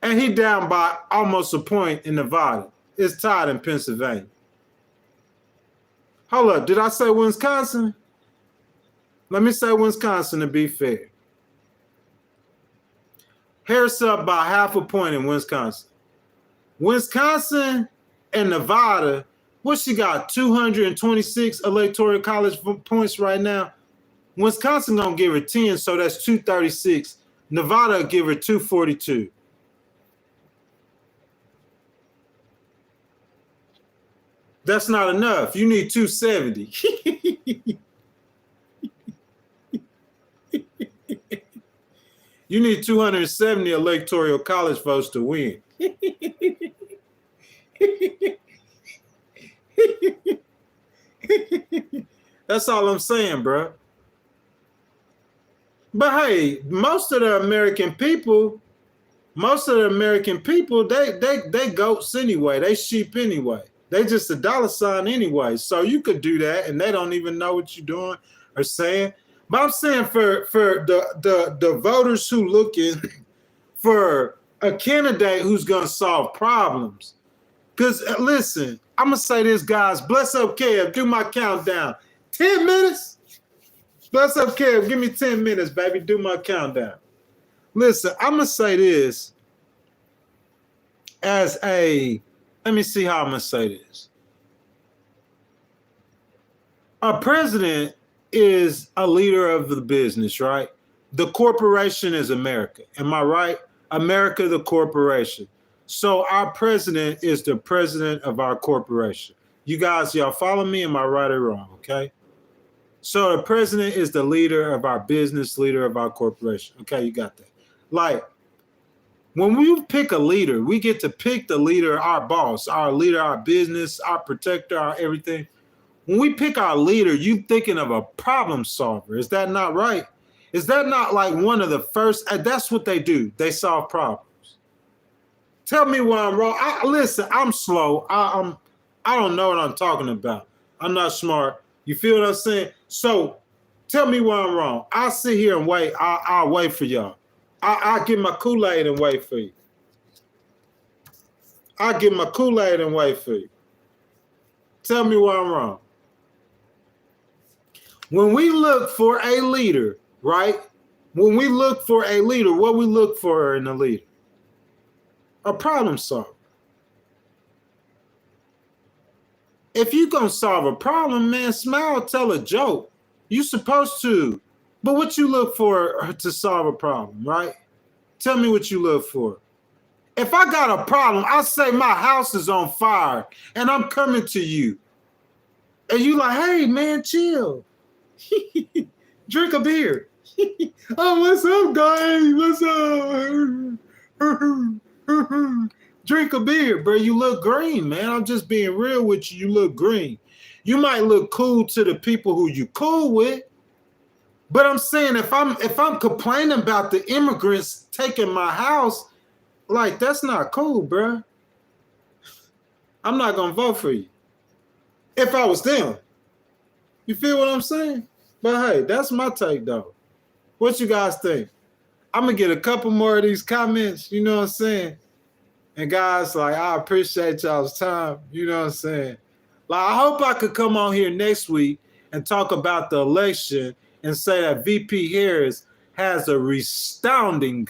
And he down by almost a point in Nevada. It's tied in Pennsylvania. Hold up, did I say Wisconsin? Let me say Wisconsin to be fair. Harris up by 0.5 point in Wisconsin. Wisconsin and Nevada, what she got? 226 electoral college points right now. Wisconsin gonna give her 10, so that's 236. Nevada will give her 242. That's not enough. You need 270. You need 270 electoral college votes to win. That's all I'm saying, bro. But hey, most of the American people, they goats anyway. They sheep anyway. They just a dollar sign anyway. So you could do that, and they don't even know what you're doing or saying. But I'm saying for the voters who looking for a candidate who's gonna solve problems. Because listen, I'm gonna say this, guys. Bless up, Kev. Do my countdown. 10 minutes. Bless up, Kev. Give me 10 minutes, baby. Do my countdown. Listen, I'm gonna say this as a. Let me see how I'm gonna say this. A president is a leader of the business, right? The corporation is America. Am I right? America, the corporation. So our president is the president of our corporation. You guys, y'all follow me? Am I right or wrong? Okay. So the president is the leader of our business, leader of our corporation. Okay, you got that. Like, when we pick a leader, we get to pick the leader, our boss, our leader, our business, our protector, our everything. When we pick our leader, you thinking of a problem solver. Is that not right? Is that not like one of the first? That's what they do. They solve problems. Tell me where I'm wrong. Listen, I'm slow. I don't know what I'm talking about. I'm not smart. You feel what I'm saying? So tell me where I'm wrong. I'll sit here and wait. I'll wait for y'all. I'll get my Kool-Aid and wait for you. I'll get my Kool-Aid and wait for you. Tell me where I'm wrong. When we look for a leader, right? When we look for a leader, what we look for in a leader? A problem solver. If you're going to solve a problem, man, smile, tell a joke. You're supposed to. But what you look for to solve a problem, right? Tell me what you look for. If I got a problem, I say my house is on fire and I'm coming to you. And you like, hey, man, chill. Drink a beer. Oh, what's up, guys? What's up? Drink a beer, bro. You look green, man. I'm just being real with you. You look green. You might look cool to the people who you cool with. But I'm saying if I'm complaining about the immigrants taking my house, like that's not cool, bro. I'm not gonna vote for you. If I was them. You feel what I'm saying? But hey, that's my take though. What you guys think? I'm gonna get a couple more of these comments, you know what I'm saying? And guys, like, I appreciate y'all's time, you know what I'm saying? Like, I hope I could come on here next week and talk about the election and say that VP Harris has a resounding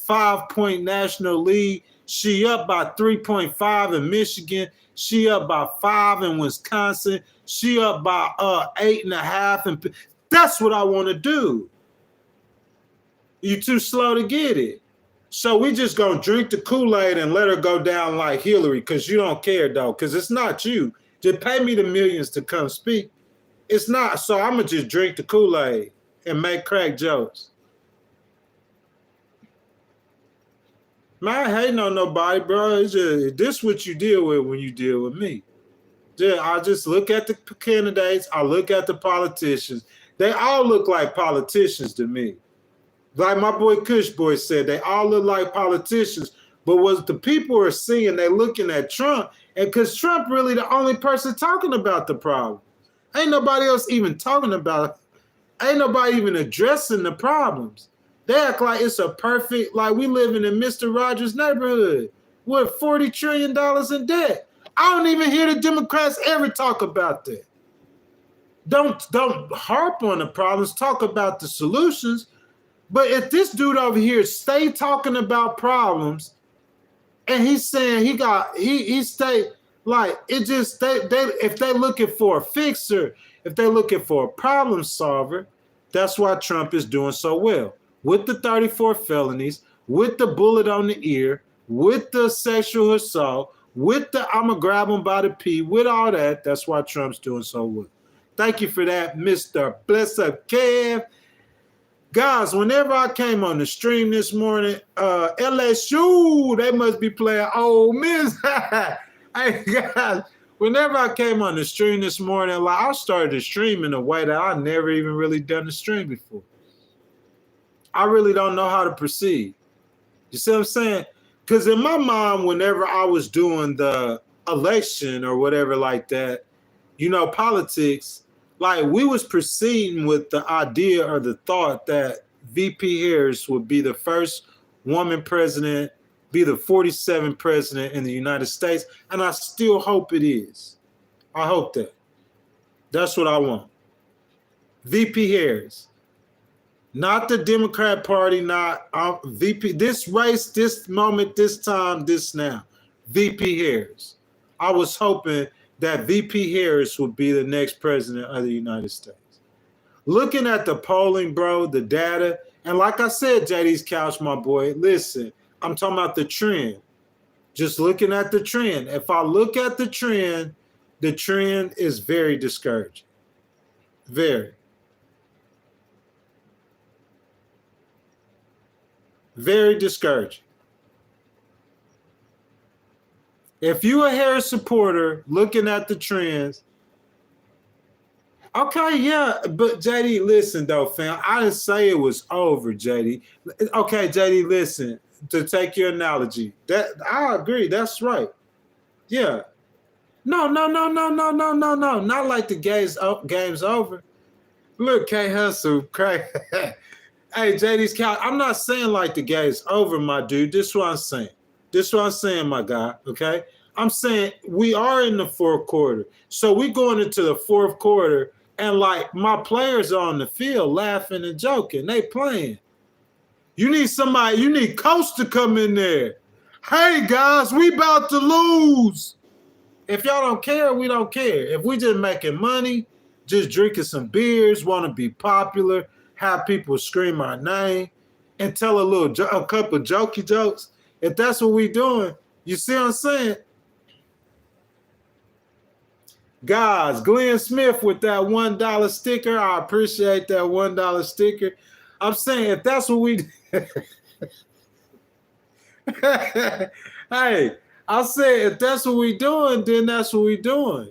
5-point national lead. She up by 3.5 in Michigan. She up by 5 in Wisconsin. She up by 8.5. And that's what I want to do. You too slow to get it. So we just gonna drink the Kool-Aid and let her go down like Hillary because you don't care though, because it's not you. Just pay me the millions to come speak. It's not. So I'm gonna just drink the Kool-Aid and make crack jokes. Man, I hating on nobody, bro. It's just, this what you deal with when you deal with me. I just look at the candidates. I look at the politicians. They all look like politicians to me. Like my boy Kush Boy said, they all look like politicians. But what the people are seeing, they're looking at Trump. And because Trump really the only person talking about the problem. Ain't nobody else even talking about it. Ain't nobody even addressing the problems. They act like it's a perfect, like we living in Mr. Rogers' neighborhood with $40 trillion in debt. I don't even hear the Democrats ever talk about that. Don't harp on the problems, talk about the solutions. But if this dude over here stay talking about problems, and he's saying he stay like it just they if they looking for a fixer, if they're looking for a problem solver, that's why Trump is doing so well with the 34 felonies, with the bullet on the ear, with the sexual assault, with the I'ma grab him by the pee, with all that. That's why Trump's doing so well. Thank you for that, Mr. Bless Up Kev. Guys, whenever I came on the stream this morning, LSU, they must be playing Ole Miss. Hey, guys, whenever I came on the stream this morning, like I started to stream in a way that I never even really done the stream before. I really don't know how to proceed. You see what I'm saying? Because in my mind, whenever I was doing the election or whatever like that, you know, politics, like we was proceeding with the idea or the thought that VP Harris would be the first woman president, be the 47th president in the United States. And I still hope it is. I hope that. That's what I want. VP Harris. Not the Democrat Party, not VP. This race, this moment, this time, this now. VP Harris. I was hoping that VP Harris would be the next president of the United States. Looking at the polling, bro, the data, and like I said, JD's Couch, my boy, listen, I'm talking about the trend. Just looking at the trend. If I look at the trend is very discouraging. Very. Very discouraging. If you're a Harris supporter looking at the trends, okay, yeah, but JD, listen though, fam. I didn't say it was over, JD. Okay, JD, listen, to take your analogy. That I agree, that's right. Yeah. No. Not like the game's over. Look, K Hustle, crazy. Hey, JD's Couch, I'm not saying like the game's over, my dude. This is what I'm saying. This is what I'm saying, my guy, okay? I'm saying we are in the fourth quarter. So we going into the fourth quarter, and like my players are on the field laughing and joking. They playing. You need somebody, you need Coach to come in there. Hey, guys, we about to lose. If y'all don't care, we don't care. If we just making money, just drinking some beers, want to be popular, have people scream our name, and tell a couple jokey jokes, if that's what we doing, you see what I'm saying? Guys, Glenn Smith with that $1 sticker. I appreciate that $1 sticker. I'm saying if that's what we hey, I said if that's what we doing, then that's what we doing.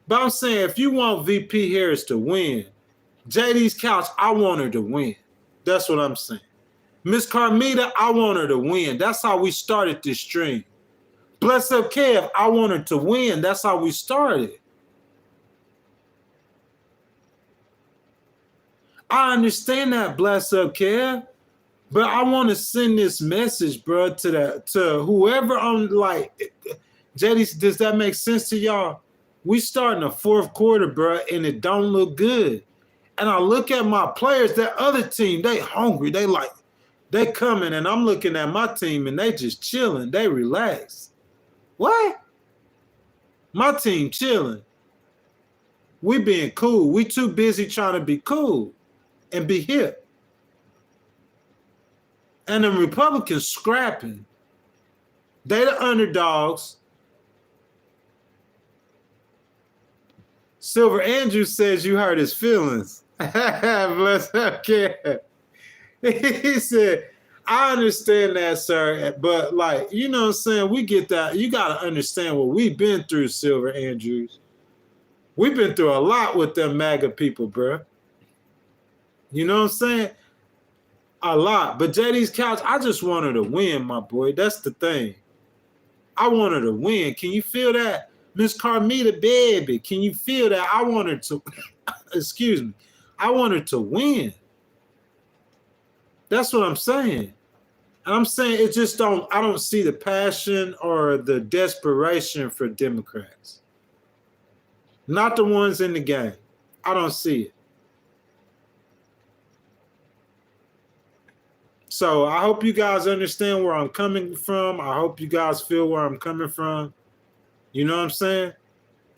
But I'm saying if you want VP Harris to win, JD's Couch, I want her to win. That's what I'm saying. Miss Carmita, I want her to win. That's how we started this stream. Bless Up Kev, I want her to win. That's how we started. I understand that, Bless Up Kev, but I want to send this message, bro, to whoever on like JD. Does that make sense to y'all? We starting the fourth quarter, bro, and it don't look good. And I look at my players, that other team, they hungry. They coming, and I'm looking at my team, and they just chilling. They relaxed. What? My team chilling. We being cool. We too busy trying to be cool and be hip. And the Republicans scrapping. They the underdogs. Silver Andrew says you hurt his feelings. Bless up, Ken. He said, I understand that, sir, but like, you know what I'm saying? We get that. You got to understand what we've been through, Silver Andrews. We've been through a lot with them MAGA people, bro. You know what I'm saying? A lot. But JD's Couch, I just want her to win, my boy. That's the thing. I want her to win. Can you feel that? Miss Carmita, baby, can you feel that? I want her to, excuse me, I want her to win. That's what I'm saying. And I'm saying it just I don't see the passion or the desperation for Democrats. Not the ones in the game. I don't see it. So I hope you guys understand where I'm coming from. I hope you guys feel where I'm coming from. You know what I'm saying?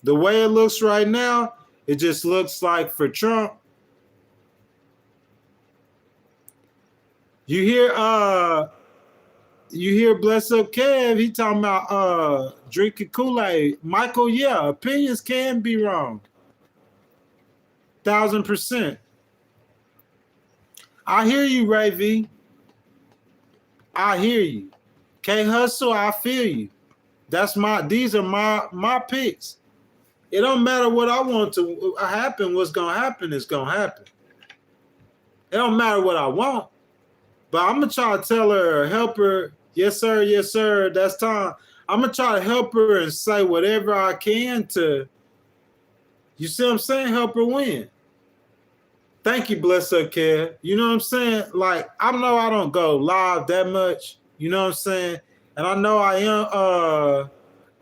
The way it looks right now, it just looks like for Trump. You hear Bless Up Kev, he talking about drinking Kool-Aid. Michael, yeah, opinions can be wrong. 1000%. I hear you, Ray V. I hear you. K Hustle, I feel you. These are my picks. It don't matter what I want to happen, what's gonna happen is gonna happen. It don't matter what I want. But I'm gonna try to tell her, help her, yes sir, that's time. I'm gonna try to help her and say whatever I can to, you see what I'm saying, help her win. Thank you, Bless Up Kev. You know what I'm saying? Like, I know I don't go live that much, you know what I'm saying? And I know I am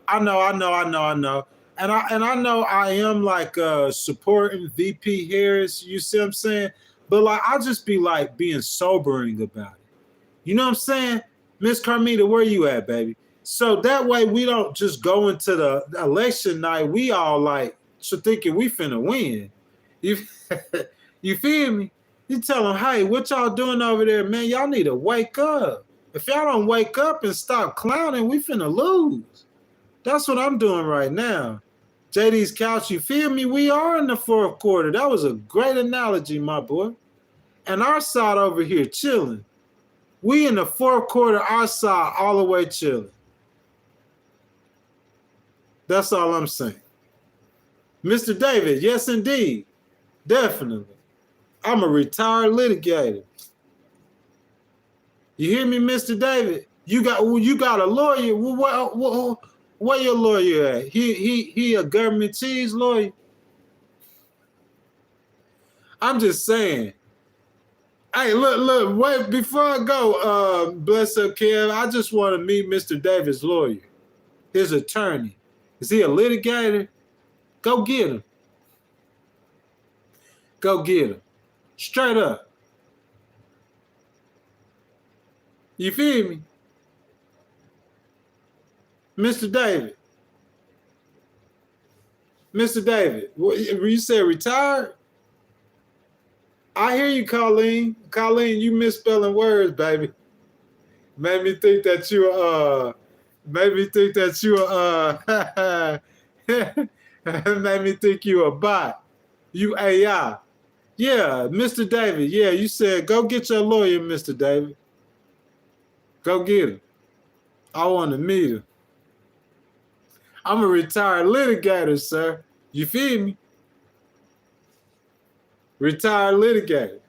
I know. And I know I am like supporting VP Harris, you see what I'm saying? But like I just be like being sobering about it. You know what I'm saying? Miss Carmita, where you at, baby? So that way we don't just go into the election night, we all like thinking we finna win. You, you feel me? You tell them, hey, what y'all doing over there, man? Y'all need to wake up. If y'all don't wake up and stop clowning, we finna lose. That's what I'm doing right now. JD's couch, you feel me? We are in the fourth quarter. That was a great analogy, my boy. And our side over here chilling. We in the fourth quarter, our side all the way chilling. That's all I'm saying. Mr. David, yes indeed. Definitely. I'm a retired litigator. You hear me, Mr. David? You got a lawyer. Where your lawyer at? He a government cheese lawyer? I'm just saying. Hey, look, wait, before I go, Bless Up Kev, I just want to meet Mr. David's lawyer, his attorney. Is he a litigator? Go get him. Go get him. Straight up. You feel me? Mr. David. Mr. David, you said retired? I hear you, Colleen. Colleen, you misspelling words, baby. Made me think that you made me think you a bot. You AI. Yeah, Mr. David. Yeah, you said go get your lawyer, Mr. David. Go get him. I want to meet him. I'm a retired litigator, sir. You feel me? Retired litigator.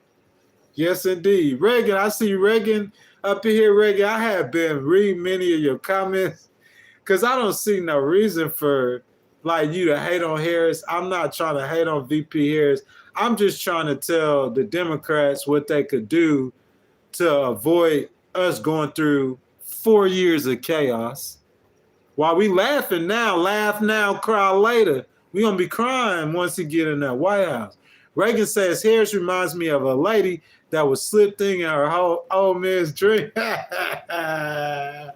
Yes, indeed. Reagan, I see Reagan up in here. Reagan, I have been reading many of your comments because I don't see no reason for like you to hate on Harris. I'm not trying to hate on VP Harris. I'm just trying to tell the Democrats what they could do to avoid us going through 4 years of chaos. While we laughing now, laugh now, cry later. We're going to be crying once he get in that White House. Reagan says Harris reminds me of a lady that was slip thing in her whole old man's drink. That's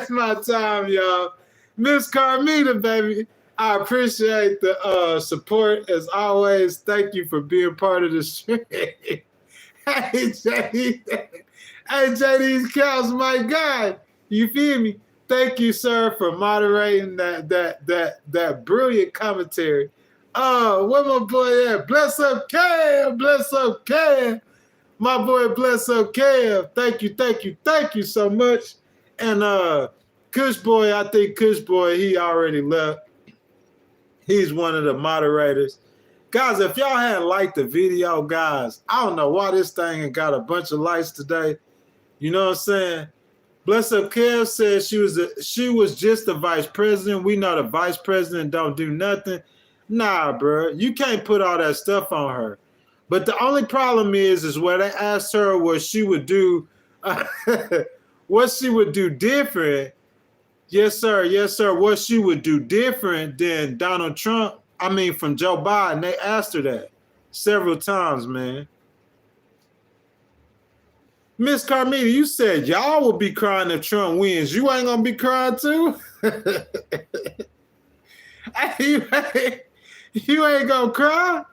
my time, y'all. Miss Carmita, baby. I appreciate the support as always. Thank you for being part of the stream. Hey, JD's couch, my God. You feel me? Thank you, sir, for moderating that brilliant commentary. Oh, where my boy at? Bless Up Kev. Bless Up Kev. My boy, Bless Up Kev. Thank you so much. And Kush Boy, I think Kush Boy, he already left. He's one of the moderators. Guys, if y'all hadn't liked the video, guys, I don't know why this thing ain't got a bunch of likes today. You know what I'm saying? Bless Up Kev said she was just the vice president. We know the vice president don't do nothing. Nah, bro, you can't put all that stuff on her. But the only problem is where they asked her what she would do What she would do different, yes, sir, yes, sir. What she would do different than Donald Trump, I mean, from Joe Biden. They asked her that several times, man. Miss Carmita, you said y'all will be crying if Trump wins. You ain't gonna be crying too? You ain't gonna cry?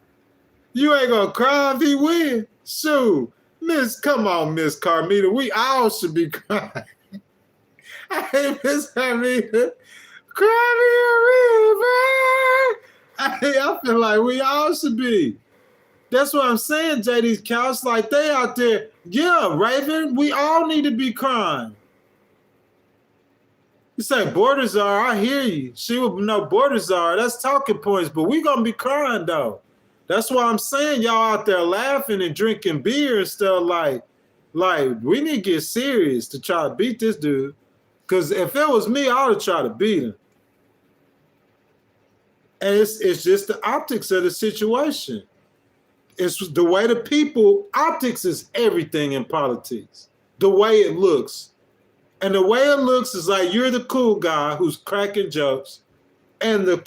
You ain't gonna cry if he wins? Shoot. Come on, Miss Carmita. We all should be crying. Hey, Miss Carmita. Cry me a river. I feel like we all should be. That's what I'm saying, JD's couch. Like they out there. Yeah, Raven, we all need to be crying. You say borders are, I hear you. She would know borders are. That's talking points, but we gonna be crying though. That's why I'm saying y'all out there laughing and drinking beer and stuff like we need to get serious to try to beat this dude. Because if it was me, I would try to beat him. And it's just the optics of the situation. It's the way the people, optics is everything in politics. The way it looks. And the way it looks is like you're the cool guy who's cracking jokes and the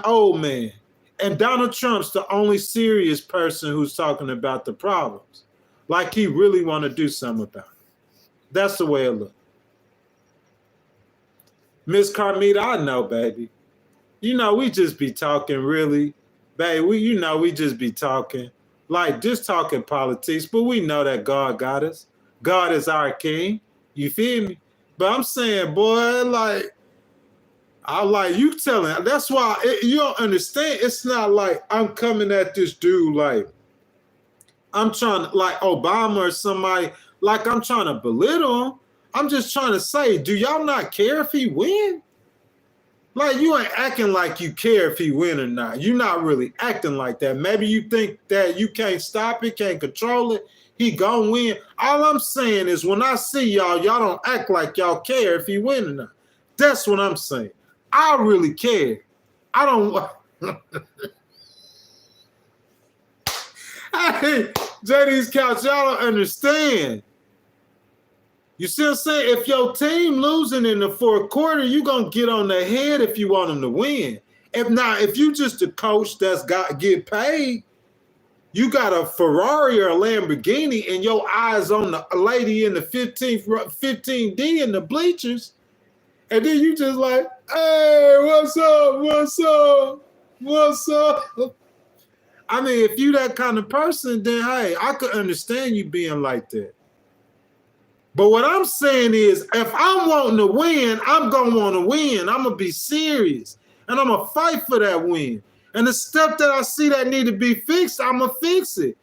old man. And Donald Trump's the only serious person who's talking about the problems. Like he really want to do something about it. That's the way it looks. Miss Carmita, I know, baby. You know, we just be talking really. Baby, we just be talking. Like, just talking politics. But we know that God got us. God is our king. You feel me? But I'm saying, boy, you telling. That's why you don't understand. It's not like I'm coming at this dude like I'm trying to, like Obama or somebody, like I'm trying to belittle him. I'm just trying to say, do y'all not care if he win? Like, you ain't acting like you care if he win or not. You're not really acting like that. Maybe you think that you can't stop it, can't control it. He gonna win. All I'm saying is when I see y'all don't act like y'all care if he win or not. That's what I'm saying. I really care. I don't. Hey, JD's couch, y'all don't understand. You see what I'm saying? If your team losing in the fourth quarter, you going to get on their head if you want them to win. If you just a coach that's got get paid, you got a Ferrari or a Lamborghini and your eyes on the lady in the 15D in the bleachers, and then you just like, hey, what's up, what's up, what's up? I mean, if you that kind of person, then, hey, I could understand you being like that. But what I'm saying is, if I'm wanting to win, I'm going to want to win. I'm going to be serious. And I'm going to fight for that win. And the stuff that I see that need to be fixed, I'm going to fix it.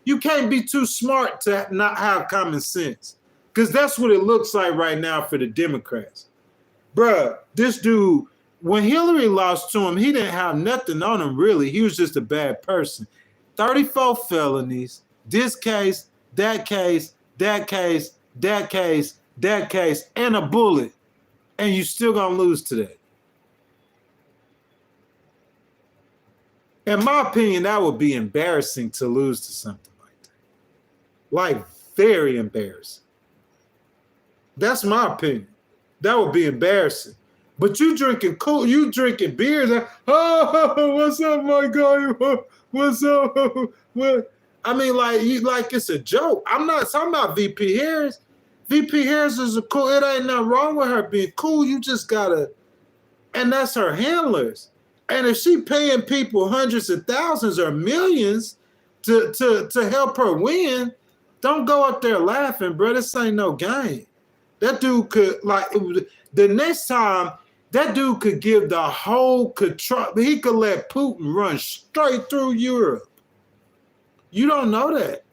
You can't be too smart to not have common sense. Because that's what it looks like right now for the Democrats. Bruh, this dude, when Hillary lost to him, he didn't have nothing on him, really. He was just a bad person. 34 felonies, this case, that case, that case, that case, that case, and a bullet, and you still gonna lose today. In my opinion, that would be embarrassing to lose to something like that. Like, very embarrassing. That's my opinion. That would be embarrassing. But you drinking beers, oh, what's up, my guy? What's up? What? I mean, like it's a joke. I'm not talking about VP Harris. VP Harris is a cool. It ain't nothing wrong with her being cool. You just gotta, and that's her handlers. And if she paying people hundreds of thousands or millions to help her win, don't go up there laughing, bro. This ain't no game. That dude could, the next time, that dude could give the whole control. He could let Putin run straight through Europe. You don't know that.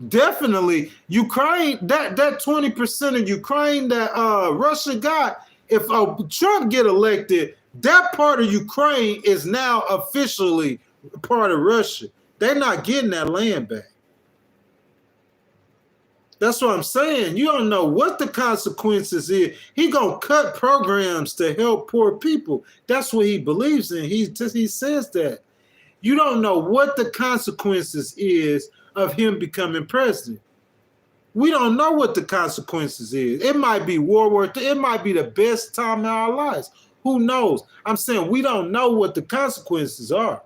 Definitely, Ukraine, that 20% of Ukraine that Russia got, if Trump get elected, that part of Ukraine is now officially part of Russia. They're not getting that land back. That's what I'm saying. You don't know what the consequences is. He gonna cut programs to help poor people. That's what he believes in. He says that. You don't know what the consequences is of him becoming president. We don't know what the consequences is. It might be World War III. It might be the best time in our lives. Who knows? I'm saying we don't know what the consequences are.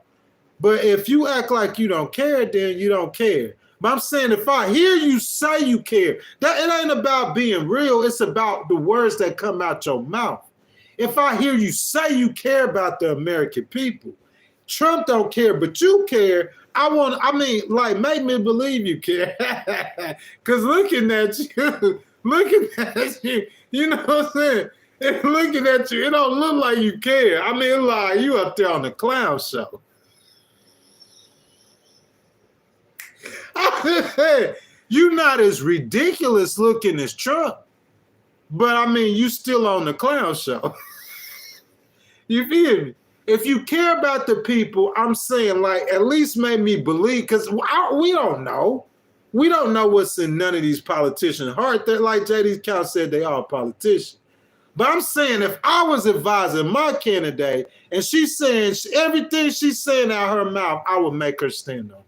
But if you act like you don't care, then you don't care. But I'm saying if I hear you say you care, that it ain't about being real. It's about the words that come out your mouth. If I hear you say you care about the American people, Trump don't care, but you care. Make me believe you care. Because looking at you, you know what I'm saying? And looking at you, it don't look like you care. I mean, like you up there on the clown show. You're not as ridiculous looking as Trump, but I mean, you still on the clown show. You feel me? If you care about the people, I'm saying, like, at least make me believe, because we don't know. We don't know what's in none of these politicians' heart. They're like J.D. Couch said, they are politicians. But I'm saying, if I was advising my candidate and she's saying everything she's saying out her mouth, I would make her stand on.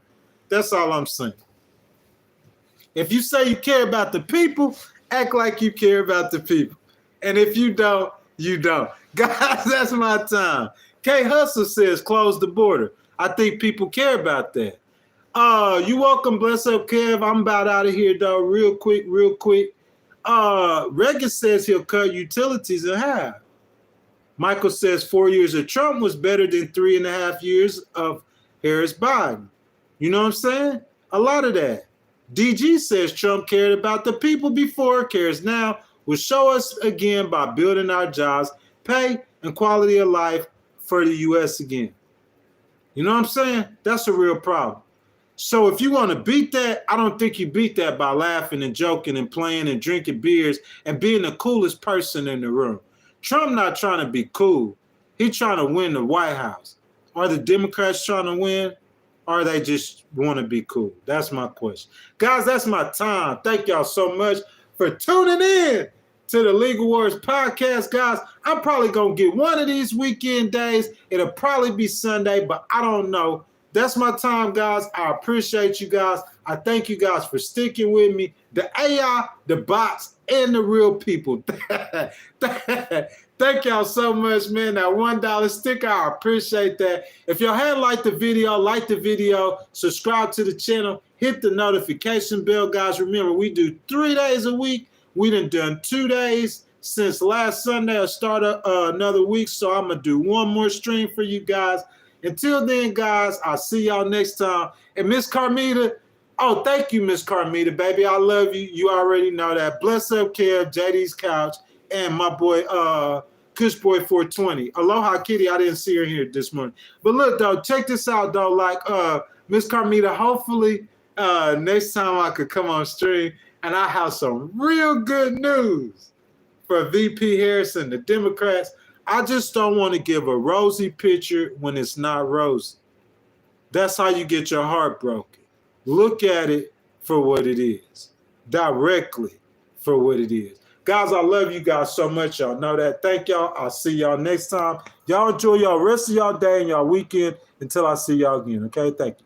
That's all I'm saying. If you say you care about the people, act like you care about the people. And if you don't, you don't. Guys, that's my time. K Hustle says, close the border. I think people care about that. You welcome, bless up, Kev. I'm about out of here, though, real quick. Reagan says he'll cut utilities in half. Michael says 4 years of Trump was better than 3.5 years of Harris Biden. You know what I'm saying? A lot of that. DG says Trump cared about the people before, cares now, will show us again by building our jobs, pay, and quality of life for the U.S. again. You know what I'm saying? That's a real problem. So if you want to beat that, I don't think you beat that by laughing and joking and playing and drinking beers and being the coolest person in the room. Trump not trying to be cool. He's trying to win the White House. Are the Democrats trying to win? Or they just want to be cool? That's my question. Guys, that's my time. Thank y'all so much for tuning in to the Legal Wars podcast. Guys, I'm probably going to get one of these weekend days. It'll probably be Sunday, but I don't know. That's my time, guys. I appreciate you guys. I thank you guys for sticking with me. The AI, the bots, and the real people. Thank y'all so much, man. That $1 sticker, I appreciate that. If y'all had liked the video, subscribe to the channel, hit the notification bell, guys. Remember, we do 3 days a week. We done 2 days since last Sunday. I started another week, so I'm going to do one more stream for you guys. Until then, guys, I'll see y'all next time. And Miss Carmita, oh, thank you, Miss Carmita, baby. I love you. You already know that. Bless up, Kev, JD's Couch, and my boy, Kush Boy 420. Aloha Kitty, I didn't see her here this morning. But look, though, check this out, though. Like, Miss Carmita, hopefully next time I could come on stream and I have some real good news for VP Harris and the Democrats. I just don't want to give a rosy picture when it's not rosy. That's how you get your heart broken. Look at it for what it is. Directly for what it is. Guys, I love you guys so much. Y'all know that. Thank y'all. I'll see y'all next time. Y'all enjoy y'all rest of y'all day and y'all weekend until I see y'all again. Okay? Thank you.